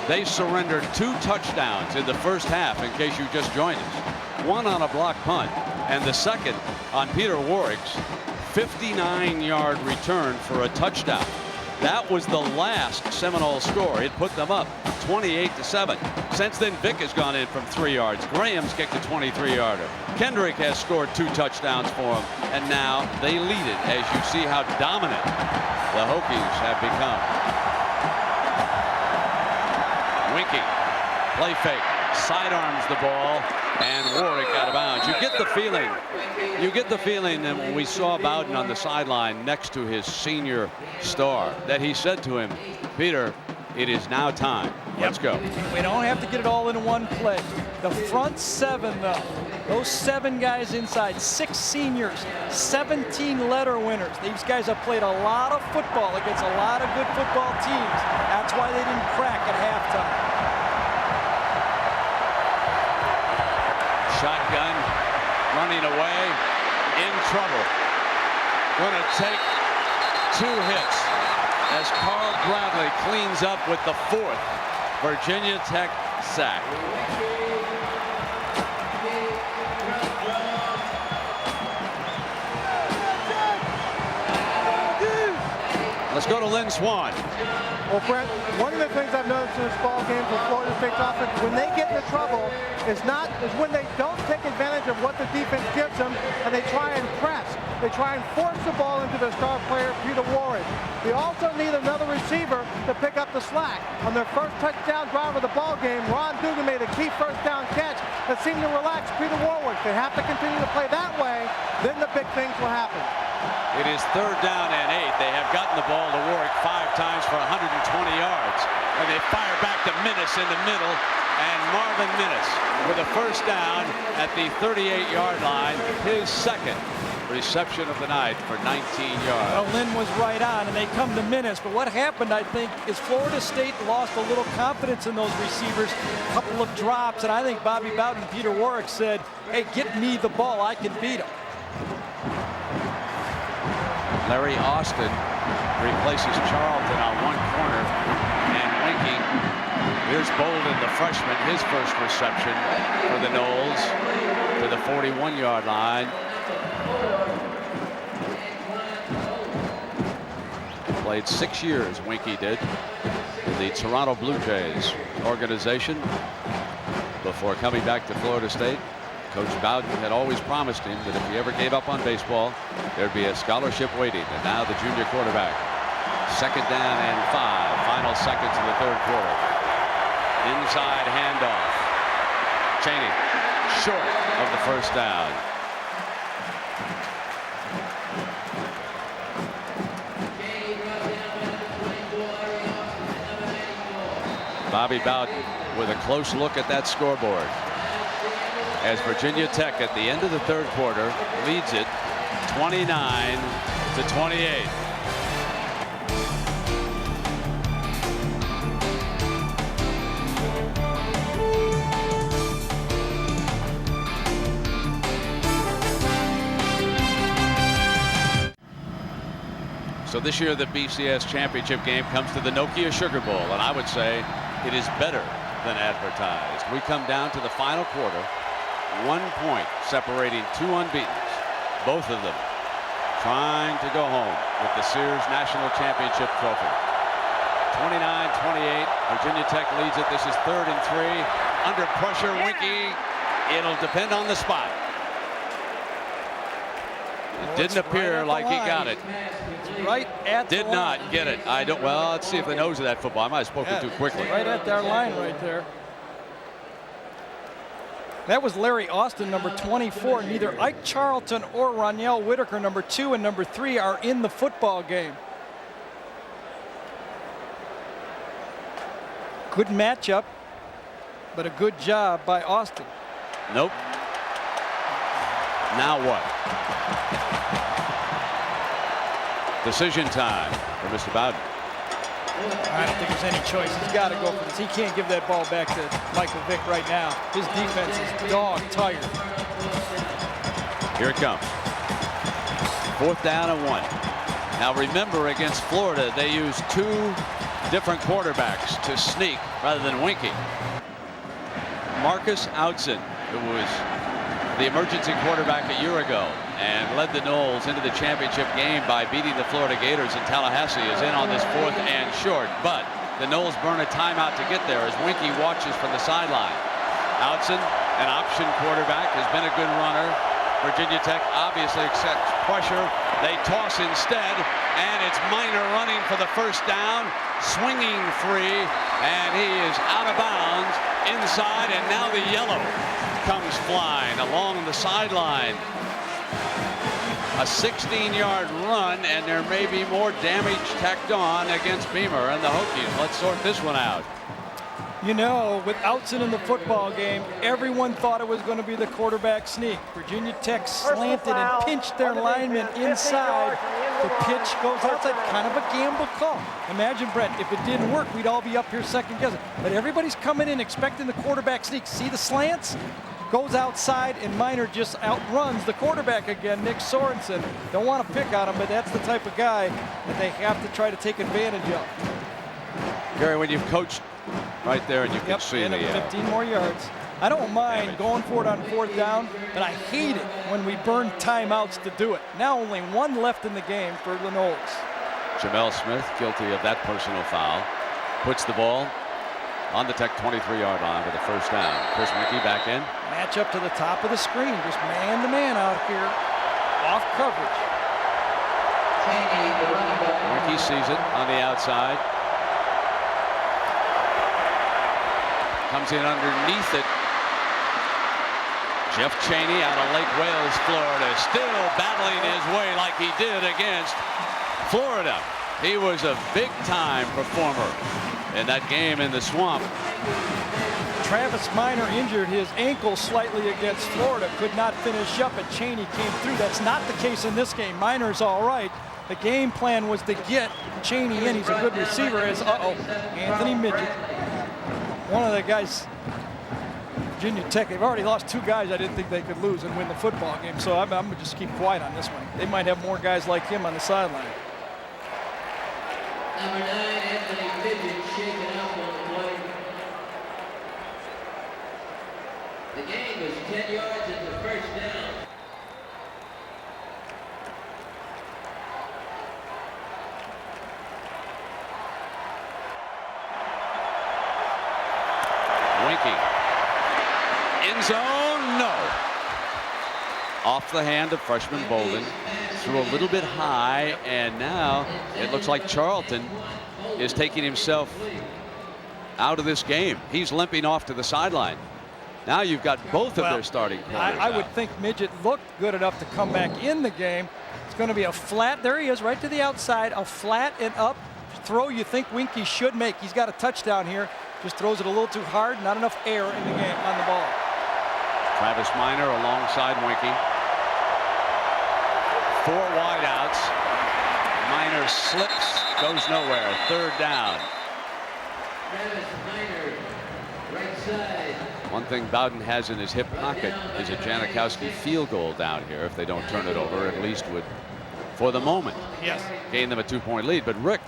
S1: They surrendered 2 touchdowns in the first half, in case you just joined us. 1 on a block punt, and the second on Peter Warwick's 59-yard return for a touchdown. That was the last Seminole score. It put them up 28-7. Since then, Vick has gone in from 3 yards. Graham's kicked a 23-yarder. Kendrick has scored 2 touchdowns for him, and now they lead it, as you see how dominant the Hokies have become. Winky, play fake, sidearms the ball, and Warwick out of bounds. You get the feeling that when we saw Bowden on the sideline next to his senior star, that he said to him, Peter, it is now time. Let's go.
S4: We don't have to get it all in one play. The front 7, though, those 7 guys inside, 6 seniors, 17 letter winners. These guys have played a lot of football against a lot of good football teams. That's why they didn't crack at halftime.
S1: Shotgun, running away, in trouble. Going to take 2 hits as Carl Bradley cleans up with the 4th Virginia Tech sack. Let's go to Lynn Swan.
S3: Well, Brent, one of the things I've noticed in this ball game for Florida State's offense, when they get into trouble, is when they don't take advantage of what the defense gives them, and they try and press. They try and force the ball into their star player, Peter Warwick. They also need another receiver to pick up the slack. On their first touchdown drive of the ball game, Ron Dugan made a key first down catch that seemed to relax Peter Warwick. They have to continue to play that way, then the big things will happen.
S1: It is 3rd down and 8. They have gotten the ball to Warwick 5 times for 120 yards. And they fire back to Minnis in the middle. And Marvin Minnis with a first down at the 38-yard line. His 2nd reception of the night for 19 yards.
S4: Well, Lynn was right on, and they come to Minnis. But what happened, I think, is Florida State lost a little confidence in those receivers. A couple of drops, and I think Bobby Bowden and Peter Warwick said, hey, get me the ball. I can beat him.
S1: Larry Austin replaces Charlton on one corner, and Winky. Here's Bolden, the freshman, his first reception for the Noles to the 41-yard line. Played 6 years, Winky did, in the Toronto Blue Jays organization before coming back to Florida State. Coach Bowden had always promised him that if he ever gave up on baseball, there'd be a scholarship waiting. And now the junior quarterback. 2nd down and 5. Final seconds of the 3rd quarter. Inside handoff. Cheney short of the first down. Bobby Bowden with a close look at that scoreboard, as Virginia Tech at the end of the 3rd quarter leads it 29-28. So this year the BCS Championship game comes to the Nokia Sugar Bowl, and I would say it is better than advertised. We come down to the final quarter. 1 point separating 2 unbeatens, both of them trying to go home with the Sears National Championship trophy. 29-28, Virginia Tech leads it. This is 3rd and 3. Under pressure, Winky. It'll depend on the spot. It didn't appear like he got it.
S4: Right at the line.
S1: Did not get it. I don't. Well, let's see if they knows of that football. I might have spoken too quickly.
S4: Right at their line right there. That was Larry Austin, number 24. Neither Ike Charlton or Roniel Whitaker, number 2 and number 3, are in the football game. Good matchup, but a good job by Austin.
S1: Nope. Now what? Decision time for Mr. Bowden.
S4: I don't think there's any choice. He's got to go for this. He can't give that ball back to Michael Vick right now. His defense is dog tired.
S1: Here it comes. 4th down and 1. Now remember, against Florida, they used 2 different quarterbacks to sneak rather than Winky. Marcus Outson, who was the emergency quarterback a year ago and led the Noles into the championship game by beating the Florida Gators in Tallahassee, is in on this 4th and short. But the Noles burn a timeout to get there as Winky watches from the sideline. Outson, an option quarterback, has been a good runner. Virginia Tech obviously accepts pressure. They toss instead, and it's Minor running for the first down, swinging free, and he is out of bounds inside, and now the yellow comes flying along the sideline. A 16-yard run, and there may be more damage tacked on against Beamer and the Hokies. Let's sort this one out.
S4: You know, with Outson in the football game, everyone thought it was going to be the quarterback sneak. Virginia Tech slanted and pinched their lineman inside. The pitch goes outside, kind of a gamble call. Imagine, Brett, if it didn't work, we'd all be up here second guessing. But everybody's coming in expecting the quarterback sneak. See the slants? Goes outside, and Minor just outruns the quarterback again, Nick Sorensen. Don't want to pick on him, but that's the type of guy that they have to try to take advantage of.
S1: Gary, when you've coached right there and you can see the
S4: 15 more yards. I don't mind going for it on fourth down, but I hate it when we burn timeouts to do it. Now only one left in the game for the Noles.
S1: Jamel Smith, guilty of that personal foul, puts the ball on the Tech 23-yard line for the first down. Chris Winky back in.
S4: Match up to the top of the screen, just man-to-man out here, off coverage.
S1: Winky sees it on the outside. Comes in underneath it. Jeff Chaney out of Lake Wales, Florida, still battling his way like he did against Florida. He was a big-time performer in that game in the swamp.
S4: Travis Minor injured his ankle slightly against Florida, could not finish up, and Chaney came through. That's not the case in this game. Minor's all right. The game plan was to get Chaney in. He's a good receiver. As Anthony Midget. One of the guys, Virginia Tech, they've already lost two guys I didn't think they could lose and win the football game. So I'm going to just keep quiet on this one. They might have more guys like him on the sideline.
S14: Number 9, Anthony Midget, shaken up on the play. The game was 10 yards at the first down.
S1: Winky. End zone, no. Off the hand of freshman Bolden. Threw a little bit high, and now it looks like Charlton is taking himself out of this game. He's limping off to the sideline. Now you've got both of their starting corners.
S4: I would think Midget looked good enough to come back in the game. It's going to be a flat, there he is, right to the outside, a flat and up throw you think Winky should make. He's got a touchdown here. Just throws it a little too hard, not enough air in the game on the ball.
S1: Travis Minor alongside Winky. 4 wideouts. Minor slips, goes nowhere. Third down.
S14: Travis Minor, right side.
S1: One thing Bowden has in his hip pocket is a Janikowski field goal down here. If they don't turn it over, at least would, for the moment, gain them a 2-point lead. But Rick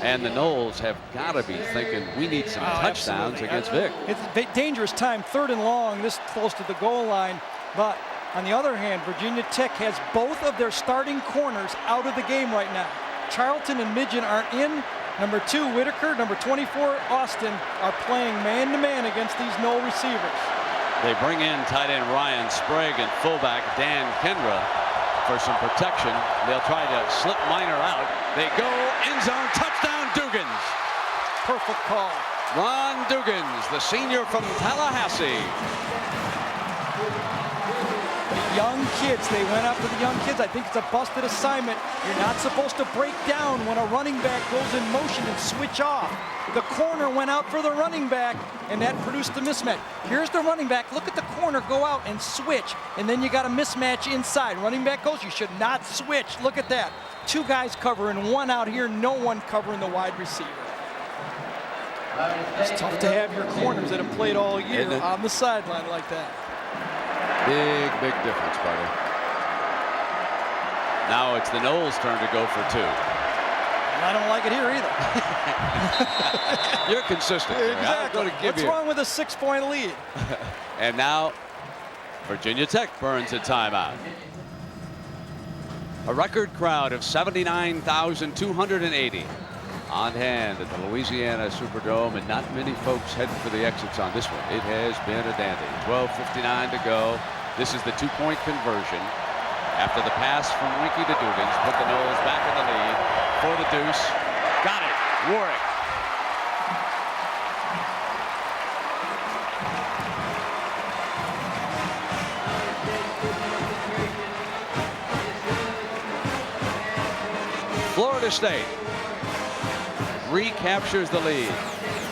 S1: and the Noles have got to be thinking we need some touchdowns against Vick.
S4: It's a dangerous time, 3rd and long, this close to the goal line. But on the other hand, Virginia Tech has both of their starting corners out of the game right now. Charlton and Midget aren't in. Number 2, Whitaker, number 24, Austin, are playing man-to-man against these Nole receivers.
S1: They bring in tight end Ryan Sprague and fullback Dan Kendra for some protection. They'll try to slip Minor out. They go end zone, touchdown Dugans.
S4: Perfect call.
S1: Ron Dugans, the senior from Tallahassee.
S4: Young kids, they went after the young kids. I think it's a busted assignment. You're not supposed to break down when a running back goes in motion and switch off. The corner went out for the running back, and that produced the mismatch. Here's the running back. Look at the corner go out and switch, and then you got a mismatch inside. Running back goes, you should not switch. Look at that. 2 guys covering, 1 out here, no one covering the wide receiver. It's tough to have your corners that have played all year on the sideline like that.
S1: Big difference, buddy. Now it's the Noles' turn to go for 2.
S4: And I don't like it here either.
S1: You're consistent.
S4: Exactly. What's wrong with a 6-point lead?
S1: And now Virginia Tech burns a timeout. A record crowd of 79,280 on hand at the Louisiana Superdome, and not many folks heading for the exits on this one. It has been a dandy. 12:59 to go. This is the two-point conversion. After the pass from Winky to Dugans, put the Noles back in the lead for the deuce. Got it. Warwick. Florida State recaptures the lead,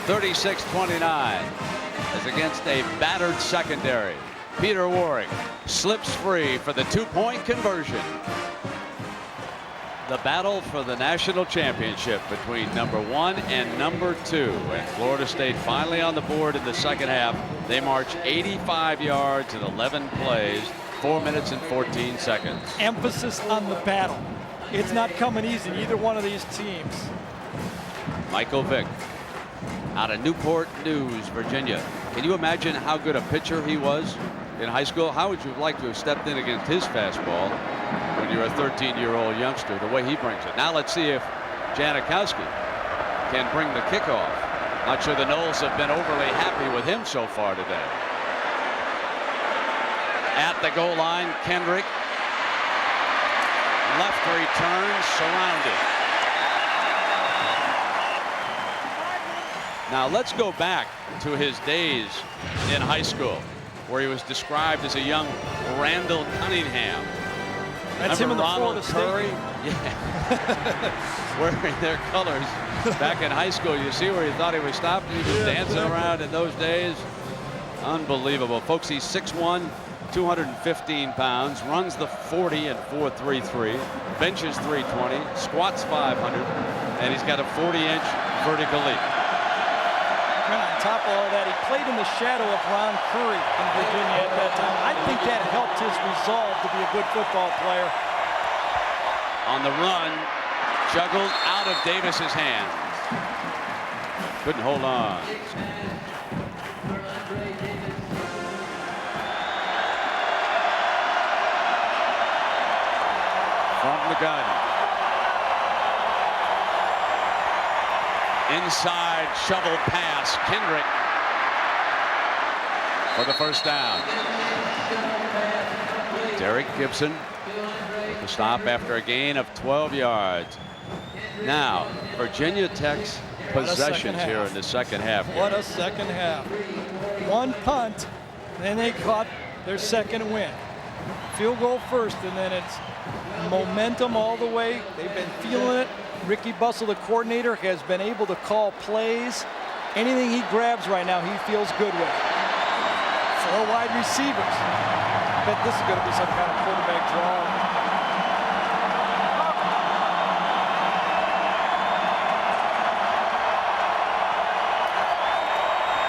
S1: 36-29, as against a battered secondary. Peter Warwick slips free for the two-point conversion. The battle for the national championship between number 1 and number 2. And Florida State finally on the board in the second half. They march 85 yards in 11 plays, 4 minutes and 14 seconds.
S4: Emphasis on the battle. It's not coming easy, either one of these teams.
S1: Michael Vick out of Newport News, Virginia. Can you imagine how good a pitcher he was in high school? How would you like to have stepped in against his fastball when you're a 13-year-old youngster, the way he brings it? Now let's see if Janikowski can bring the kickoff. Not sure the Noles have been overly happy with him so far today. At the goal line, Kendrick. Left return, surrounded. Now let's go back to his days in high school, where he was described as a young Randall Cunningham.
S4: That's him in the Florida State.
S1: Yeah. Wearing their colors back in high school. You see where he thought he was stopped? He was dancing around in those days. Unbelievable. Folks, he's 6'1", 215 pounds, runs the 40 and 4.33, benches 320, squats 500, and he's got a 40-inch vertical leap.
S4: And on top of all that, he played in the shadow of Ron Curry in Virginia at that time. I think that helped his resolve to be a good football player.
S1: On the run, juggled out of Davis's hands. Couldn't hold on. From the gun. Inside shovel pass, Kendrick for the first down. Derek Gibson with the stop after a gain of 12 yards. Now, Virginia Tech's possessions here in the second half.
S4: What a second half. One punt, then they caught their second win. Field goal first, and then it's momentum all the way. They've been feeling it. Ricky Bussell, the coordinator, has been able to call plays. Anything he grabs right now, he feels good with. 4 wide receivers. I bet this is going to be some kind of quarterback draw.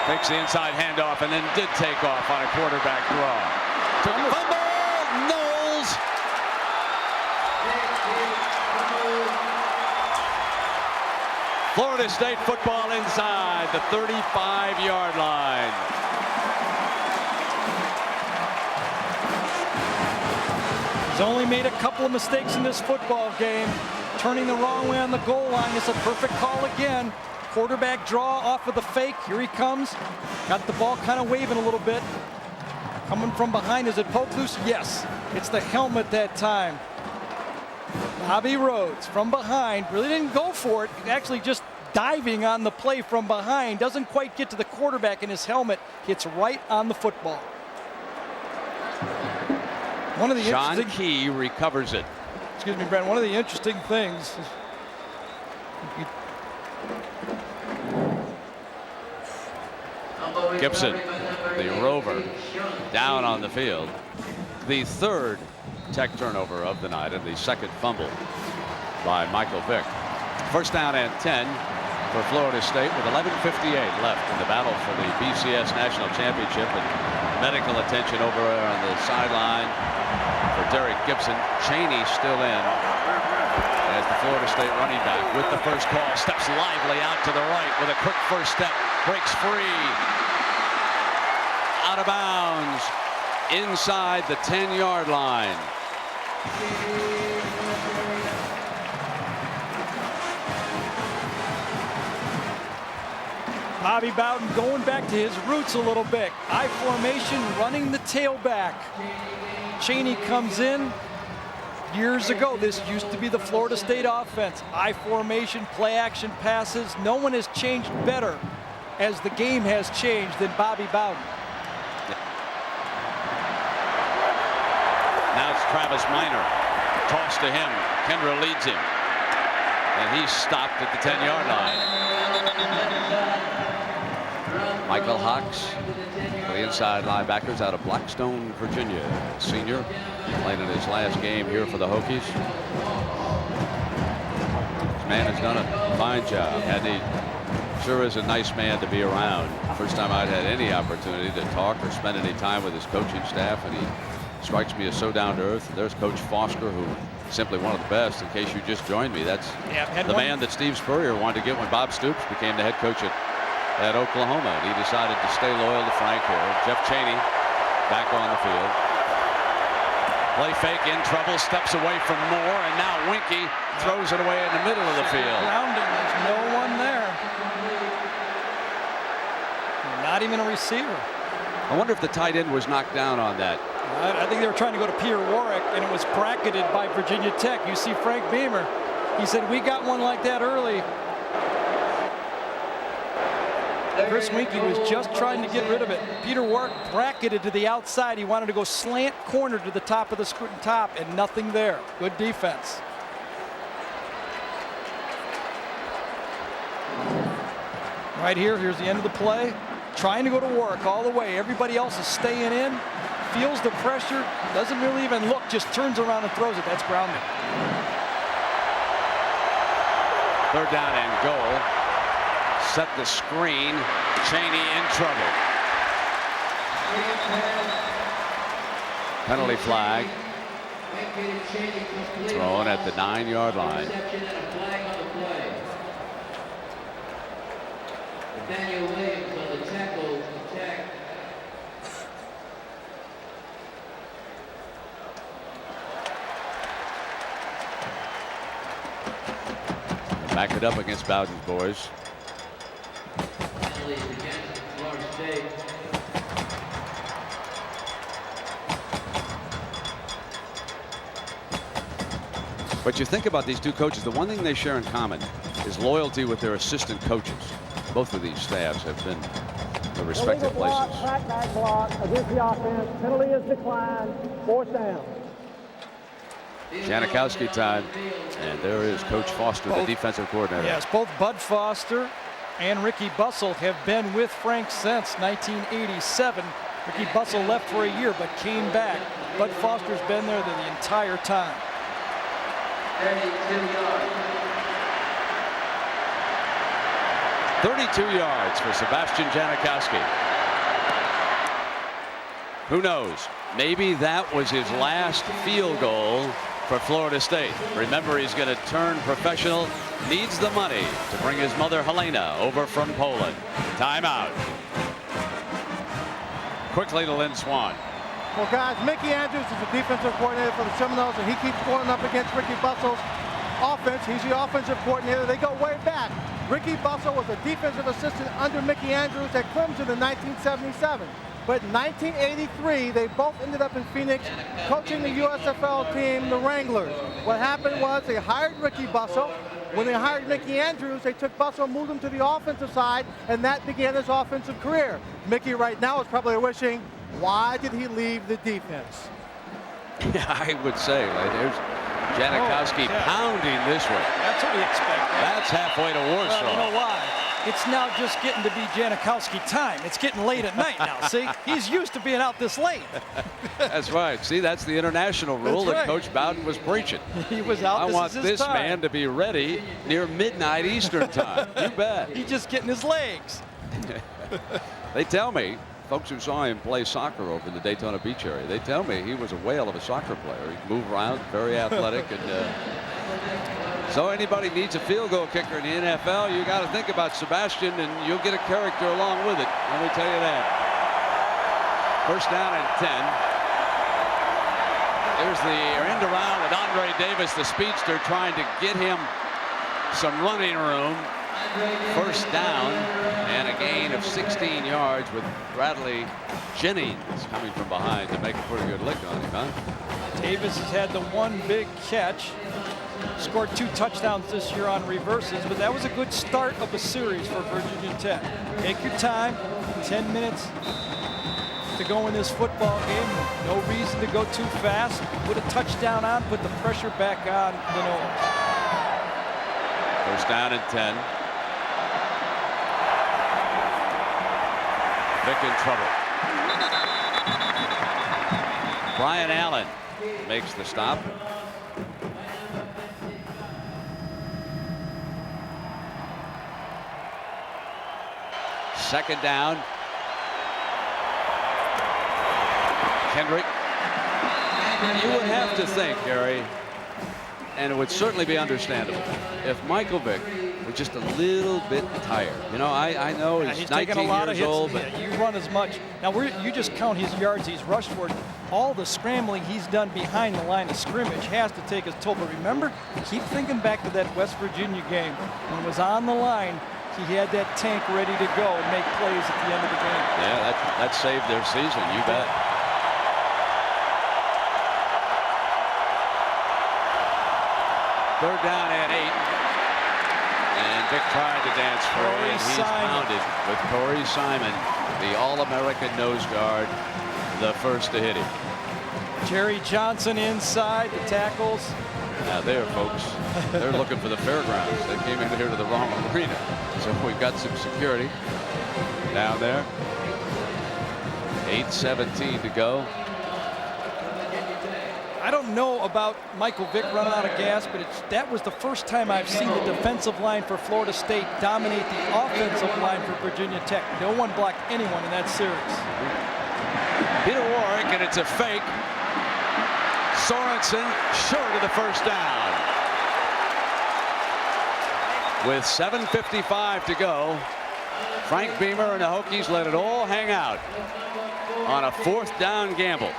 S1: Takes the inside handoff and then did take off on a quarterback draw. Took a fumble. Noles. Florida State football inside the 35-yard line.
S4: He's only made a couple of mistakes in this football game. Turning the wrong way on the goal line is a perfect call again. Quarterback draw off of the fake. Here he comes. Got the ball kind of waving a little bit. Coming from behind. Is it poked loose? Yes. It's the helmet that time. Bobby Rhodes from behind. Really didn't go for it. Actually just diving on the play from behind. Doesn't quite get to the quarterback, and his helmet hits right on the football. One of the
S1: Sean Key recovers it.
S4: Excuse me, Brent. One of the interesting things
S1: Gibson, the rover, down on the field. The third Tech turnover of the night and the second fumble by Michael Vick. First down and 10 for Florida State with 11:58 left in the battle for the BCS National Championship, and medical attention over on the sideline for Derek Gibson. Cheney still in as the Florida State running back with the first call. Steps lively out to the right with a quick first step. Breaks free. Out of bounds inside the 10-yard line.
S4: Bobby Bowden going back to his roots a little bit. I formation, running the tailback. Chaney comes in. Years ago, this used to be the Florida State offense. I formation, play action passes. No one has changed better as the game has changed than Bobby Bowden.
S1: Now it's Travis Minor. Toss to him. Kendra leads him. And he's stopped at the 10-yard line. Michael Hawks, the inside linebackers out of Blackstone, Virginia. Senior, playing in his last game here for the Hokies. This man has done a fine job. Sure is a nice man to be around. First time I'd had any opportunity to talk or spend any time with his coaching staff, and he strikes me as so down to earth. There's Coach Foster, who simply one of the best. In case you just joined me, that's the man that Steve Spurrier wanted to get when Bob Stoops became the head coach at Oklahoma. And he decided to stay loyal to Frank here. Jeff Chaney back on the field. Play fake, in trouble, steps away from Moore, and now Winky throws it away in the middle of the field.
S4: Grounding, there's no one there. Not even a receiver.
S1: I wonder if the tight end was knocked down on that.
S4: I think they were trying to go to Peter Warwick, and it was bracketed by Virginia Tech. You see Frank Beamer. He said, we got one like that early. Chris Winky was just trying to get rid of it. Peter Warwick bracketed to the outside. He wanted to go slant corner to the top of the top, and nothing there. Good defense. Right here, here's the end of the play. Trying to go to Warwick all the way. Everybody else is staying in. Feels the pressure, doesn't really even look, just turns around and throws it. That's grounding.
S1: Third down and goal. Set the screen. Chaney in trouble. Penalty flag. Thrown at the 9-yard line.
S14: Daniel Williams on the tackle.
S1: Back it up against Bowden's boys. But you think about these two coaches, the one thing they share in common is loyalty with their assistant coaches. Both of these staffs have been the respective places.
S15: Back block against the offense. Penalty is declined. Fourth down.
S1: Janikowski time, and there is Coach Foster, the defensive coordinator.
S4: Yes, both Bud Foster and Ricky Bussell have been with Frank since 1987. Ricky Bussell left for a year but came back. Bud Foster's been there the entire time.
S1: 32 yards for Sebastian Janikowski. Who knows? Maybe that was his last field goal for Florida State. Remember, he's going to turn professional, needs the money to bring his mother Helena over from Poland. Timeout. Quickly to Lynn Swan.
S3: Well, guys, Mickey Andrews is the defensive coordinator for the Seminoles, and he keeps going up against Ricky Bussell's offense. He's the offensive coordinator. They go way back. Ricky Bussell was a defensive assistant under Mickey Andrews at Clemson in 1977. But in 1983, they both ended up in Phoenix coaching the USFL team, the Wranglers. What happened was they hired Ricky Bussell. When they hired Mickey Andrews, they took Bussell and moved him to the offensive side, and that began his offensive career. Mickey right now is probably wishing, why did he leave the defense?
S1: Yeah, I would say, like, there's Janikowski pounding this one.
S4: That's what we expect.
S1: That's halfway to Warsaw.
S4: Well, you know why? It's now just getting to be Janikowski time. It's getting late at night now, see? He's used to being out this late.
S1: That's right. See, that's the international rule that Coach Bowden was preaching.
S4: He was out.
S1: I want this man to be ready near midnight Eastern time. You bet.
S4: He's just getting his legs.
S1: They tell me, folks who saw him play soccer over in the Daytona Beach area, they tell me he was a whale of a soccer player. He moved around, very athletic, and so anybody needs a field goal kicker in the NFL, you got to think about Sebastian, and you'll get a character along with it. Let me tell you that. First down and 10. There's the end around with Andre Davis, the speedster, trying to get him some running room. first down and a gain of 16 yards with Bradley Jennings coming from behind to make a pretty good lick on him, huh?
S4: Davis has had the one big catch. Scored 2 touchdowns this year on reverses, but that was a good start of a series for Virginia Tech. Take your time, 10 minutes to go in this football game. No reason to go too fast. Put a touchdown on, put the pressure back on the Noles.
S1: First down and 10. Vick in trouble. Brian Allen makes the stop. Second down. Kendrick. You would have to think, Gary, and it would certainly be understandable, if Michael Vick were just a little bit tired. You know, I know he's 19 years old, but
S4: you run as much. Now, you just count his yards he's rushed for. All the scrambling he's done behind the line of scrimmage has to take his toll. But remember, keep thinking back to that West Virginia game. When it was on the line, he had that tank ready to go and make plays at the end of the game.
S1: Yeah, that saved their season, you bet. Third down and 8. And Vick tried to dance free, and he's pounded with Corey Simon, the All-American nose guard, the first to hit him.
S4: Jerry Johnson inside the tackles.
S1: Now there, folks, they're looking for the fairgrounds. They came in here to the wrong arena. So we've got some security down there. 8:17 to go.
S4: I don't know about Michael Vick running out of gas, but that was the first time I've seen the defensive line for Florida State dominate the offensive line for Virginia Tech. No one blocked anyone in that series.
S1: Peter Warwick, and it's a fake. Sorensen short of the first down. With 7:55 to go, Frank Beamer and the Hokies let it all hang out on a 4th down gamble.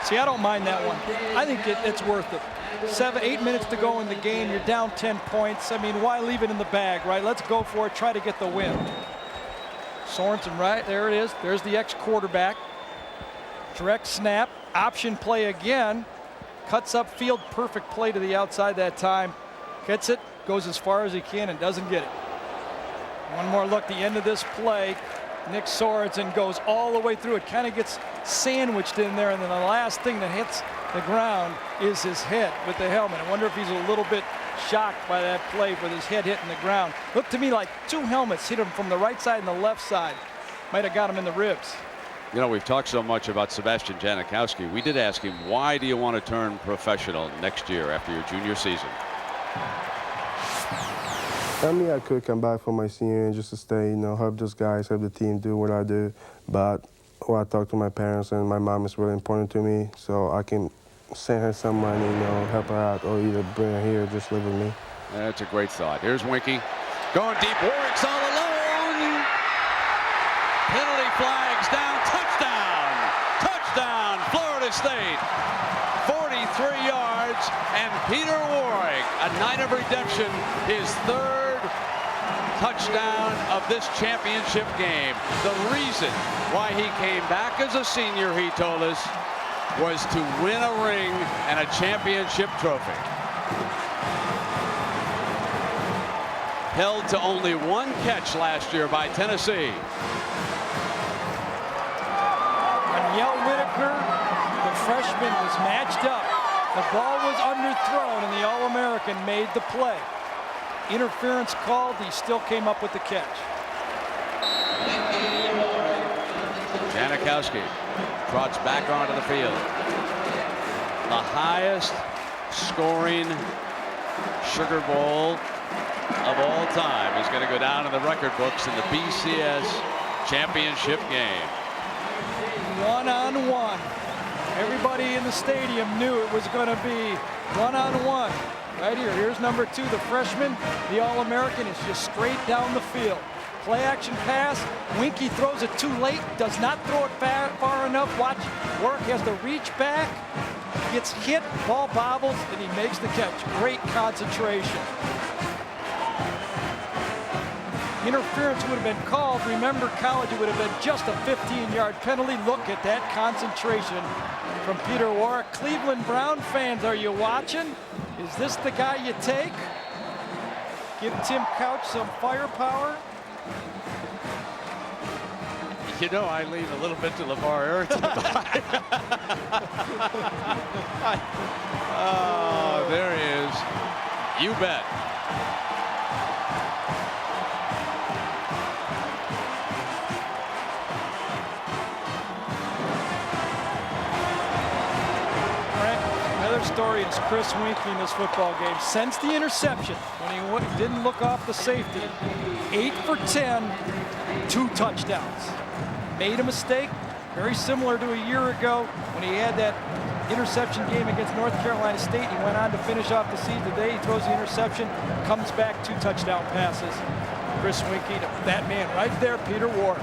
S4: See, I don't mind that one. I think it's worth it. 8 minutes to go in the game. You're down 10 points. I mean, why leave it in the bag, right? Let's go for it. Try to get the win. Sorensen, right there it is. There's the ex-quarterback. Direct snap. Option play again. Cuts up field. Perfect play to the outside that time. Gets it. Goes as far as he can and doesn't get it. One more look. The end of this play. Nick Sorensen goes all the way through it, kind of gets sandwiched in there, and then the last thing that hits the ground is his head with the helmet. I wonder if he's a little bit shocked by that play with his head hitting the ground. Looked to me like 2 helmets hit him from the right side and the left side. Might have got him in the ribs.
S1: You know, we've talked so much about Sebastian Janikowski. We did ask him, why do you want to turn professional next year after your junior season?
S16: I mean, I could come back for my senior and just to stay, you know, help those guys, help the team do what I do. But when I talk to my parents, and my mom is really important to me, so I can send her some money, you know, help her out, or either bring her here or just live with me.
S1: That's a great thought. Here's Winky. Going deep. Warwick's all alone. Penalty flags down. Touchdown. Touchdown, Florida State. 43 yards, and Peter Warwick, a night of redemption, his 3rd touchdown of this championship game. The reason why he came back as a senior, he told us, was to win a ring and a championship trophy. Held to only 1 catch last year by Tennessee.
S4: Danielle Whitaker, the freshman, was matched up. The ball was underthrown, and the All-American made the play. Interference called. He still came up with the catch.
S1: Janikowski trots back onto the field. The highest scoring Sugar Bowl of all time. He's going to go down in the record books in the BCS Championship game.
S4: 1-on-1. Everybody in the stadium knew it was going to be 1-on-1. Right here. Here's number 2, the freshman. The All-American is just straight down the field. Play action pass. Winky throws it too late. Does not throw it far enough. Watch. Warwick has to reach back. Gets hit. Ball bobbles, and he makes the catch. Great concentration. Interference would have been called. Remember, college, it would have been just a 15-yard penalty. Look at that concentration from Peter Warwick. Cleveland Brown fans, are you watching? Is this the guy you take? Give Tim Couch some firepower.
S1: You know, I lean a little bit to LeVar Arrington. Oh, there he is. You bet.
S4: Another story is Chris Winky in this football game. Since the interception, when he didn't look off the safety, 8 for 10, 2 touchdowns. Made a mistake, very similar to a year ago when he had that interception game against North Carolina State. He went on to finish off the season today. He throws the interception, comes back, 2 touchdown passes. Chris Winky, that man right there, Peter Warwick.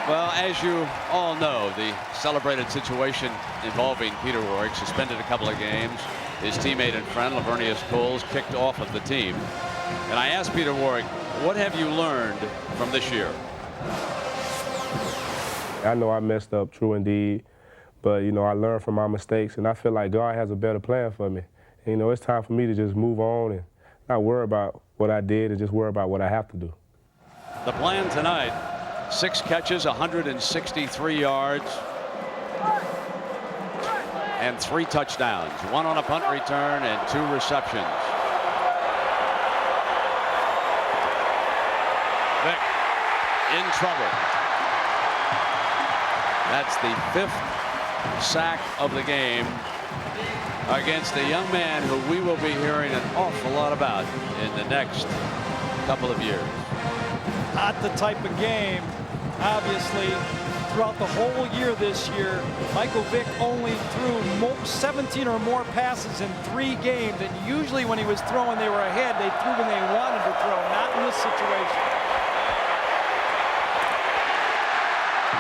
S1: Well, as you all know, the celebrated situation involving Peter Warwick, suspended a couple of games. His teammate and friend, Lavernius Coles, kicked off of the team. And I asked Peter Warwick, what have you learned from this year?
S16: I know I messed up, true indeed. But, you know, I learned from my mistakes, and I feel like God has a better plan for me. And, you know, it's time for me to just move on and not worry about what I did and just worry about what I have to do.
S1: The plan tonight, 6 catches, 163 yards, and 3 touchdowns. 1 on a punt return and 2 receptions. Vick in trouble. That's the 5th sack of the game against a young man who we will be hearing an awful lot about in the next couple of years.
S4: Not the type of game, obviously, throughout the whole year this year. Michael Vick only threw 17 or more passes in 3 games, and usually when he was throwing, they were ahead. They threw when they wanted to throw, not in this situation.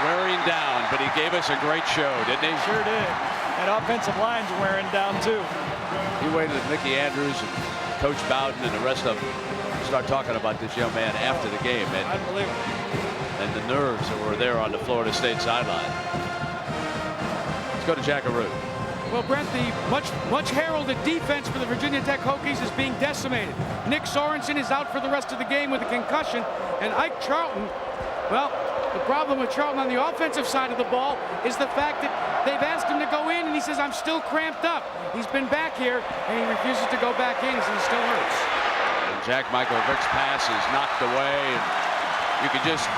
S1: Wearing down, but he gave us a great show, didn't he?
S4: Sure did. And offensive line's wearing down, too.
S1: He waited at Mickey Andrews and Coach Bowden and the rest of them start talking about this young man after the game.
S4: Unbelievable.
S1: And the nerves that were there on the Florida State sideline. Let's go to Jackaroo.
S2: Well, Brent, the much heralded defense for the Virginia Tech Hokies is being decimated. Nick Sorensen is out for the rest of the game with a concussion, and Ike Charlton, well, the problem with Charlton on the offensive side of the ball is the fact that they've asked him to go in, and he says, I'm still cramped up. He's been back here, and he refuses to go back in. He says he still hurts.
S1: And Michael Vick's pass is knocked away, and you can just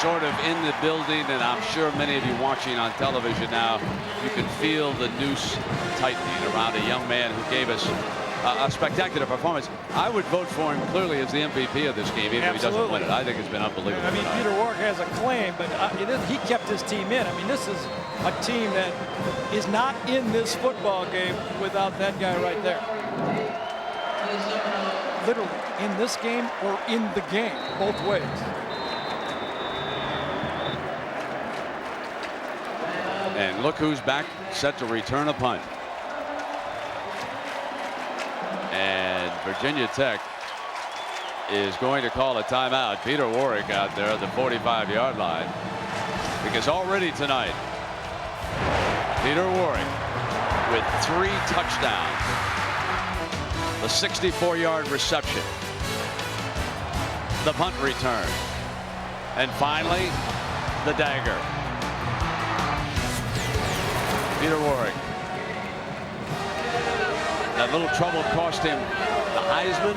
S1: sort of in the building, and I'm sure many of you watching on television now, you can feel the noose tightening around a young man who gave us a spectacular performance. I would vote for him clearly as the MVP of this game, even if he doesn't win it. I think it's been unbelievable.
S4: I mean,
S1: tonight.
S4: Peter Warwick has a claim, but he kept his team in. I mean, this is a team that is not in this football game without that guy right there. Literally, in this game or in the game, both ways.
S1: And look who's back, set to return a punt. And Virginia Tech is going to call a timeout. Peter Warwick out there at the 45-yard line. Because already tonight, Peter Warwick with 3 touchdowns. The 64-yard reception. The punt return. And finally, the dagger. Peter Warwick. That little trouble cost him the Heisman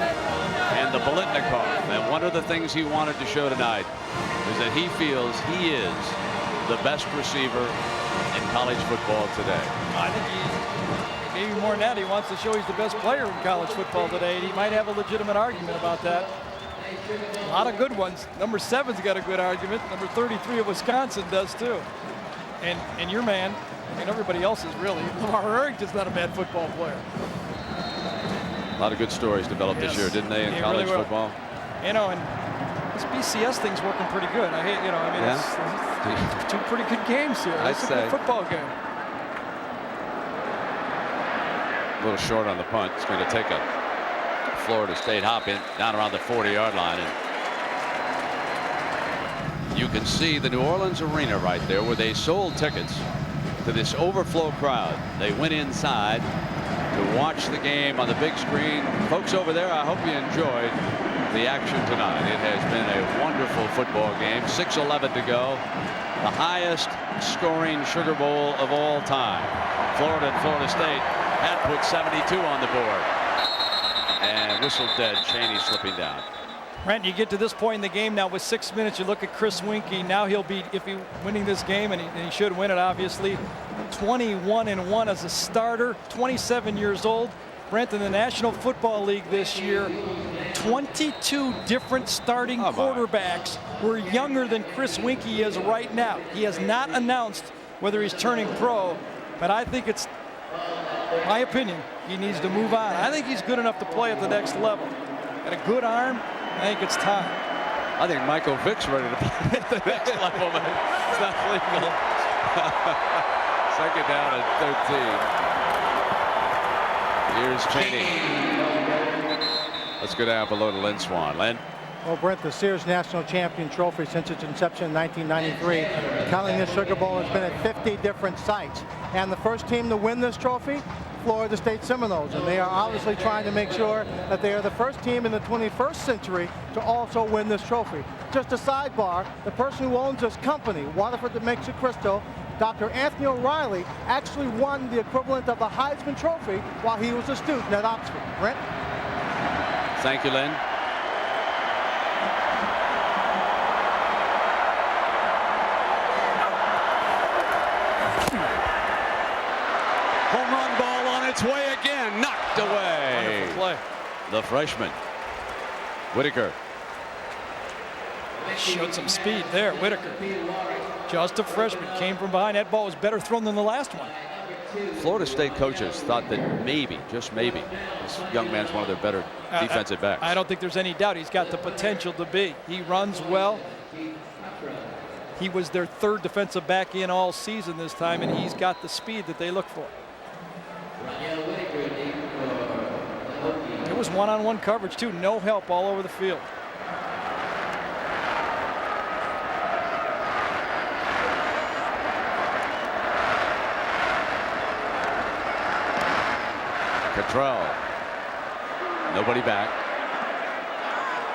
S1: and the Biletnikoff. And one of the things he wanted to show tonight is that he feels he is the best receiver in college football today.
S4: I think maybe more than that, he wants to show he's the best player in college football today. He might have a legitimate argument about that. A lot of good ones. Number 7's got a good argument. Number 33 of Wisconsin does too. And your man, I mean, everybody else is really. Lamar Harrington's not a bad football player.
S1: A lot of good stories developed this year, didn't they, in college football?
S4: You know, and this BCS thing's working pretty good. I hate, you know, I mean, it's two pretty good games here. It's a good football game.
S1: A little short on the punt. It's going to take a Florida State hop in down around the 40-yard line. And you can see the New Orleans Arena right there where they sold tickets to this overflow crowd. They went inside to watch the game on the big screen. Folks over there, I hope you enjoyed the action tonight. It has been a wonderful football game. 6:11 to go. The highest scoring Sugar Bowl of all time. Florida and Florida State had put 72 on the board. And whistle dead, Chaney slipping down.
S4: Brent, you get to this point in the game now with 6 minutes. You look at Chris Winkie. Now he'll be, if he's winning this game, and he should win it, obviously, 21-1 as a starter, 27 years old. Brent, in the National Football League this year, 22 different starting quarterbacks were younger than Chris Winkie is right now. He has not announced whether he's turning pro, but I think it's, my opinion, he needs to move on. I think he's good enough to play at the next level. Got a good arm. I think it's time.
S1: I think Michael Vick's ready to play at the next level, but it's not legal. Second down at 13. Here's Chaney. Let's go down below to Lynn Swan. Lynn?
S3: Well, Brent, the Sears National Champion Trophy since its inception in 1993, counting this Sugar Bowl, has been at 50 different sites. And the first team to win this trophy, Florida State Seminoles, and they are obviously trying to make sure that they are the first team in the 21st century to also win this trophy. Just a sidebar, the person who owns this company, Waterford that makes it crystal, Dr. Anthony O'Reilly, actually won the equivalent of the Heisman Trophy while he was a student at Oxford. Brent?
S1: Thank you, Lynn. Home run ball on its way again, knocked away.
S4: Wonderful play.
S1: The freshman, Whitaker.
S4: Showed some speed there, Whitaker. Just a freshman, came from behind. That ball was better thrown than the last one.
S1: Florida State coaches thought that maybe, just maybe, this young man's one of their better defensive backs.
S4: I don't think there's any doubt he's got the potential to be. He runs well. He was their third defensive back in all season this time, and he's got the speed that they look for. It was one-on-one coverage, too. No help all over the field.
S1: Cottrell. Nobody back.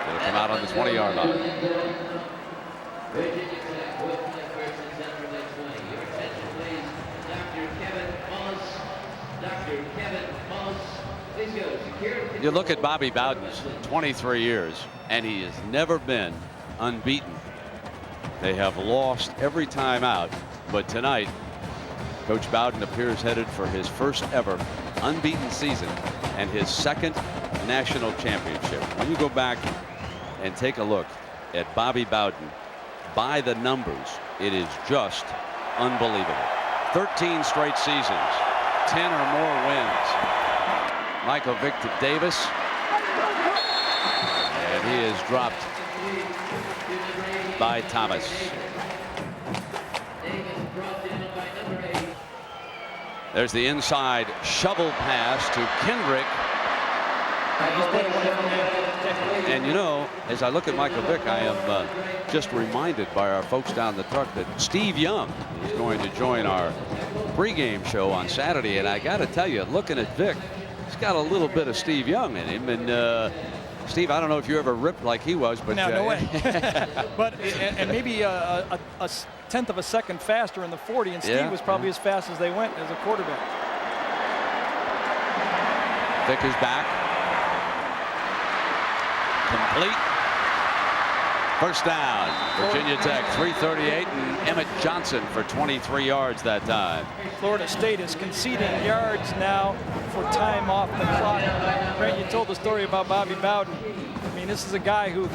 S1: It'll come out on the 20-yard line. You look at Bobby Bowden's 23 years, and he has never been unbeaten. They have lost every time out, but tonight, Coach Bowden appears headed for his first ever unbeaten season and his second national championship. When you go back and take a look at Bobby Bowden by the numbers, it is just unbelievable. 13 straight seasons, 10 or more wins. Michael Vick to Davis, and he is dropped by Thomas. There's the inside shovel pass to Kendrick. And you know, as I look at Michael Vick, I am just reminded by our folks down the truck that Steve Young is going to join our pregame show on Saturday. And I got to tell you, looking at Vick, he's got a little bit of Steve Young in him. And Steve, I don't know if you ever ripped like he was, but
S4: no way. But and maybe a tenth of a second faster in the 40, and Steve was probably as fast as they went as a quarterback.
S1: Vick is back. Complete. First down. Virginia Tech, 338, and Emmett Johnson for 23 yards that time.
S4: Florida State is conceding yards now for time off the clock. Brent, you told the story about Bobby Bowden. I mean, this is a guy who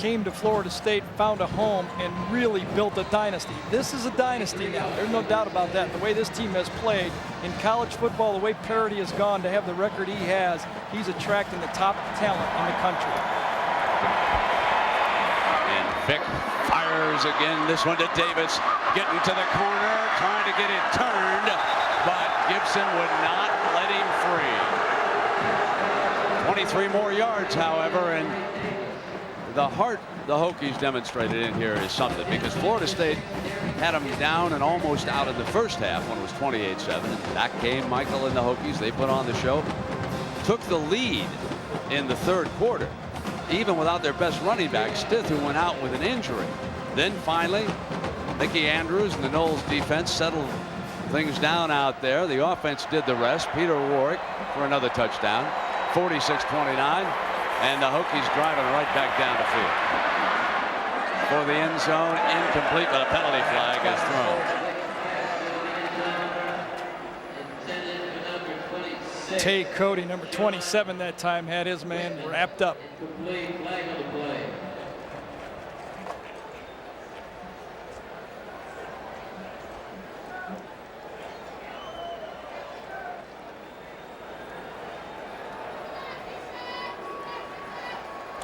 S4: came to Florida State, found a home, and really built a dynasty. This is a dynasty now. There's no doubt about that. The way this team has played in college football, the way Parity has gone to have the record he has, he's attracting the top talent in the country.
S1: And Vick fires again. This one to Davis. Getting to the corner, trying to get it turned, but Gibson would not let him free. 23 more yards, however, and the heart the Hokies demonstrated in here is something, because Florida State had them down and almost out in the first half when it was 28-7. Back came Michael and the Hokies. They put on the show, took the lead in the third quarter, even without their best running back, Stith, who went out with an injury. Then finally, Mickey Andrews and the Knowles defense settled things down out there. The offense did the rest. Peter Warwick for another touchdown, 46-29, and the Hokies driving right back down the field. For the end zone, incomplete, but a penalty flag is thrown.
S4: Tay Cody, number 27 that time, had his man wrapped up.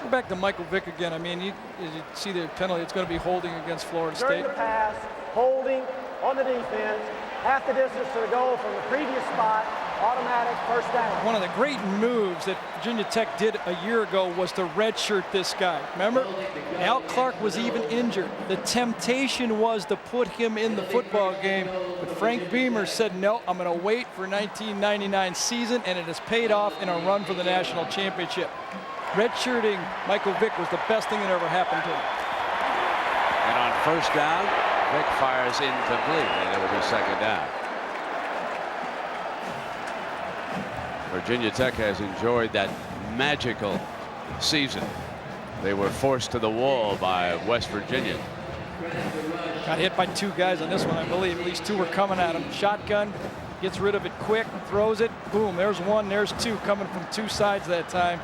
S4: Back to Michael Vick again. I mean, as you see the penalty, it's going to be holding against Florida State.
S6: During the pass, holding on the defense, half the distance to the goal from the previous spot, automatic first down.
S4: One of the great moves that Virginia Tech did a year ago was to redshirt this guy. Remember, Al Clark was even injured. The temptation was to put him in the football game, but Frank Beamer said, no, I'm going to wait for 1999 season, and it has paid off in a run for the national championship. Redshirting Michael Vick was the best thing that ever happened to him.
S1: And on first down, Vick fires incomplete, and it will be second down. Virginia Tech has enjoyed that magical season. They were forced to the wall by West Virginia.
S4: Got hit by two guys on this one, I believe. At least two were coming at him. Shotgun, gets rid of it quick, throws it. Boom, there's one, there's two coming from two sides that time.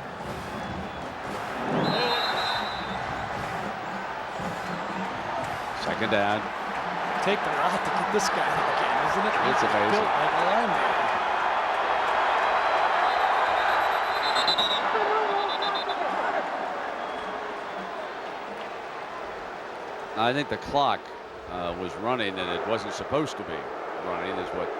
S1: Second down.
S4: Take the lot to get this guy in the game, isn't it?
S1: It's amazing.
S4: Built like a lineman.
S1: I think the clock was running, and it wasn't supposed to be running. Is what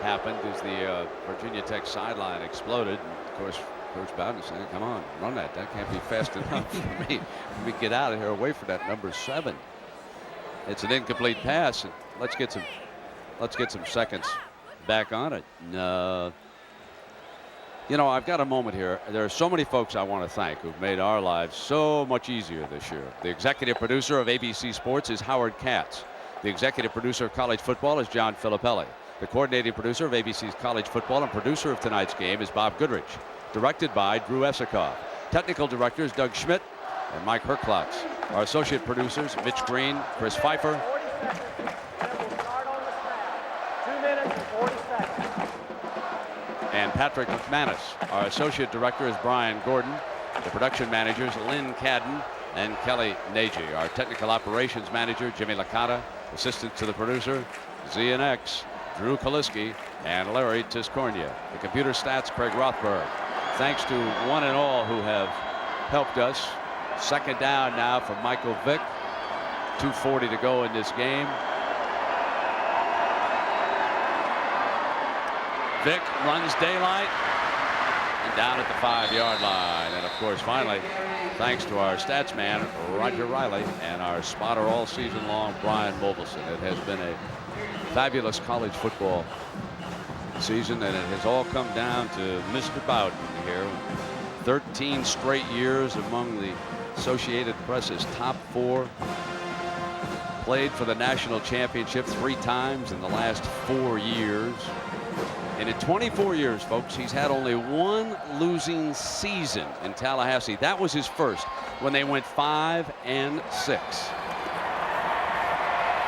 S1: happened. Is the Virginia Tech sideline exploded. And of course, Coach Bowden saying, "Come on, run that. That can't be fast enough for me. Let me get out of here, away from that number 7." It's an incomplete pass, and let's get some seconds back on it. You know, I've got a moment here. There are so many folks I want to thank who've made our lives so much easier this year. The executive producer of ABC Sports is Howard Katz. The executive producer of college football is John Filippelli. The coordinating producer of ABC's college football and producer of tonight's game is Bob Goodrich. Directed by Drew Esikoff. Technical directors Doug Schmidt and Mike Herklotz. Our associate producers Mitch Green, Chris Pfeiffer.
S6: 2 minutes and 40 seconds.
S1: And Patrick McManus. Our associate director is Brian Gordon. The production managers Lynn Cadden and Kelly Nagy. Our technical operations manager Jimmy Licata. Assistant to the producer ZNX Drew Kaliski and Larry Tiscornia. The computer stats Craig Rothberg. Thanks to one and all who have helped us. Second down now for Michael Vick. 2:40 to go in this game. Vick runs daylight and down at the 5-yard line. And of course, finally, thanks to our stats man, Roger Riley, and our spotter all season long, Brian Mobilson. It has been a fabulous college football season, and it has all come down to Mr. Bowden here. 13 straight years among the Associated Press's top 4. Played for the national championship 3 times in the last 4 years. And in 24 years, folks, he's had only 1 losing season in Tallahassee. That was his first when they went 5-6.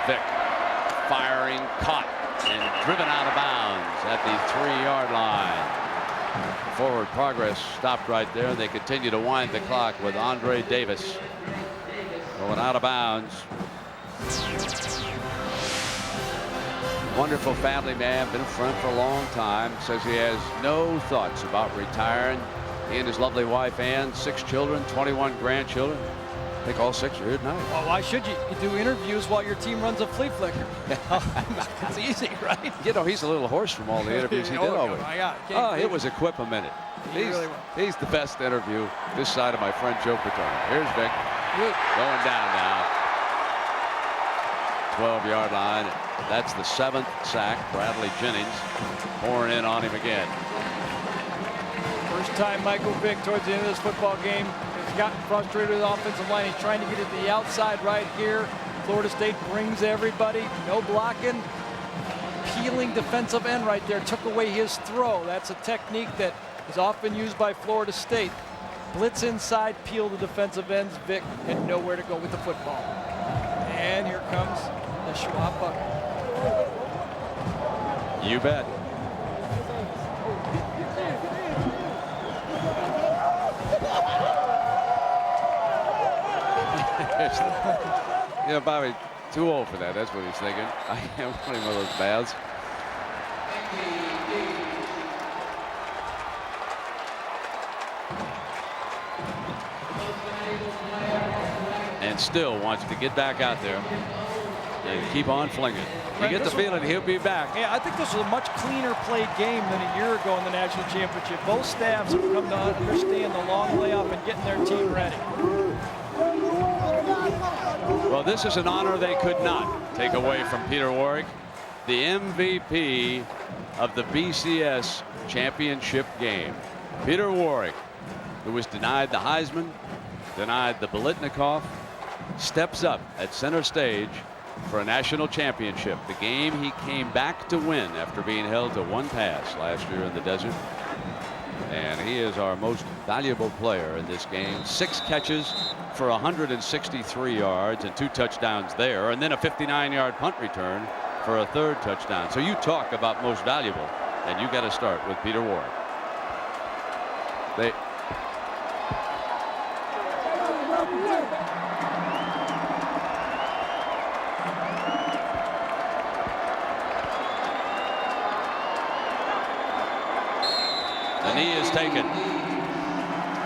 S1: Vick firing, caught, and driven out of bounds at the 3-yard line. Forward progress stopped right there. They continue to wind the clock with Andre Davis Going out of bounds. Wonderful family man, been a friend for a long time. Says he has no thoughts about retiring. He and his lovely wife Ann, 6 children, 21 grandchildren. I think all 6 are here tonight.
S4: Well, why should you? You do interviews while your team runs a flea flicker. It's easy, right?
S1: You know, he's a little hoarse from all the interviews he did over. Oh, it was a quip a minute. He's the best interview this side of my friend Joe Paterno. Here's Vick going down now. 12-yard line. That's the 7th sack. Bradley Jennings pouring in on him again.
S4: First time Michael Vick towards the end of this football game has gotten frustrated with the offensive line. He's trying to get it to the outside right here. Florida State brings everybody. No blocking. Peeling defensive end right there. Took away his throw. That's a technique that is often used by Florida State. Blitz inside, peel the defensive ends. Vick had nowhere to go with the football. And here comes the Schwab bucket.
S1: You bet. You know, Bobby, too old for that. That's what he's thinking. I am putting one of those baths. And still wants to get back out there and keep on flinging. You get the feeling he'll be back.
S4: Yeah, I think this was a much cleaner played game than a year ago in the national championship. Both staffs have come to understand the long layoff and getting their team ready.
S1: Well, this is an honor they could not take away from Peter Warrick, the MVP of the BCS Championship game. Peter Warrick, who was denied the Heisman, denied the Biletnikoff, steps up at center stage for a national championship. The game he came back to win after being held to 1 pass last year in the desert. And he is our most valuable player in this game. 6 catches for 163 yards and 2 touchdowns there, and then a 59-yard punt return for a 3rd touchdown. So you talk about most valuable, and you got to start with Peter Warrick. The knee is taken.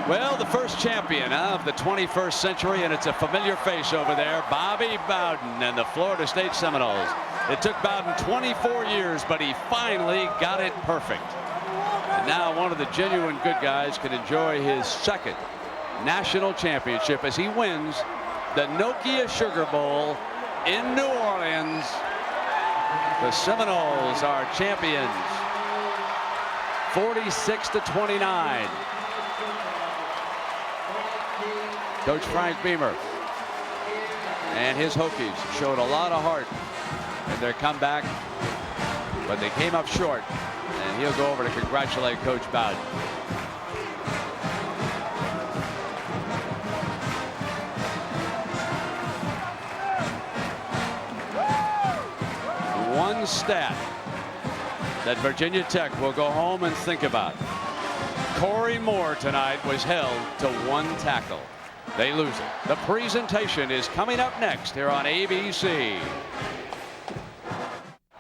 S1: Well, the first champion of the 21st century, and it's a familiar face over there, Bobby Bowden and the Florida State Seminoles. It took Bowden 24 years, but he finally got it perfect. And now one of the genuine good guys can enjoy his 2nd national championship as he wins the Nokia Sugar Bowl in New Orleans. The Seminoles are champions, 46-29. Coach Frank Beamer and his Hokies showed a lot of heart in their comeback, but they came up short, and he'll go over to congratulate Coach Bowden. One stat that Virginia Tech will go home and think about. Corey Moore tonight was held to 1 tackle. They lose it. The presentation is coming up next here on ABC.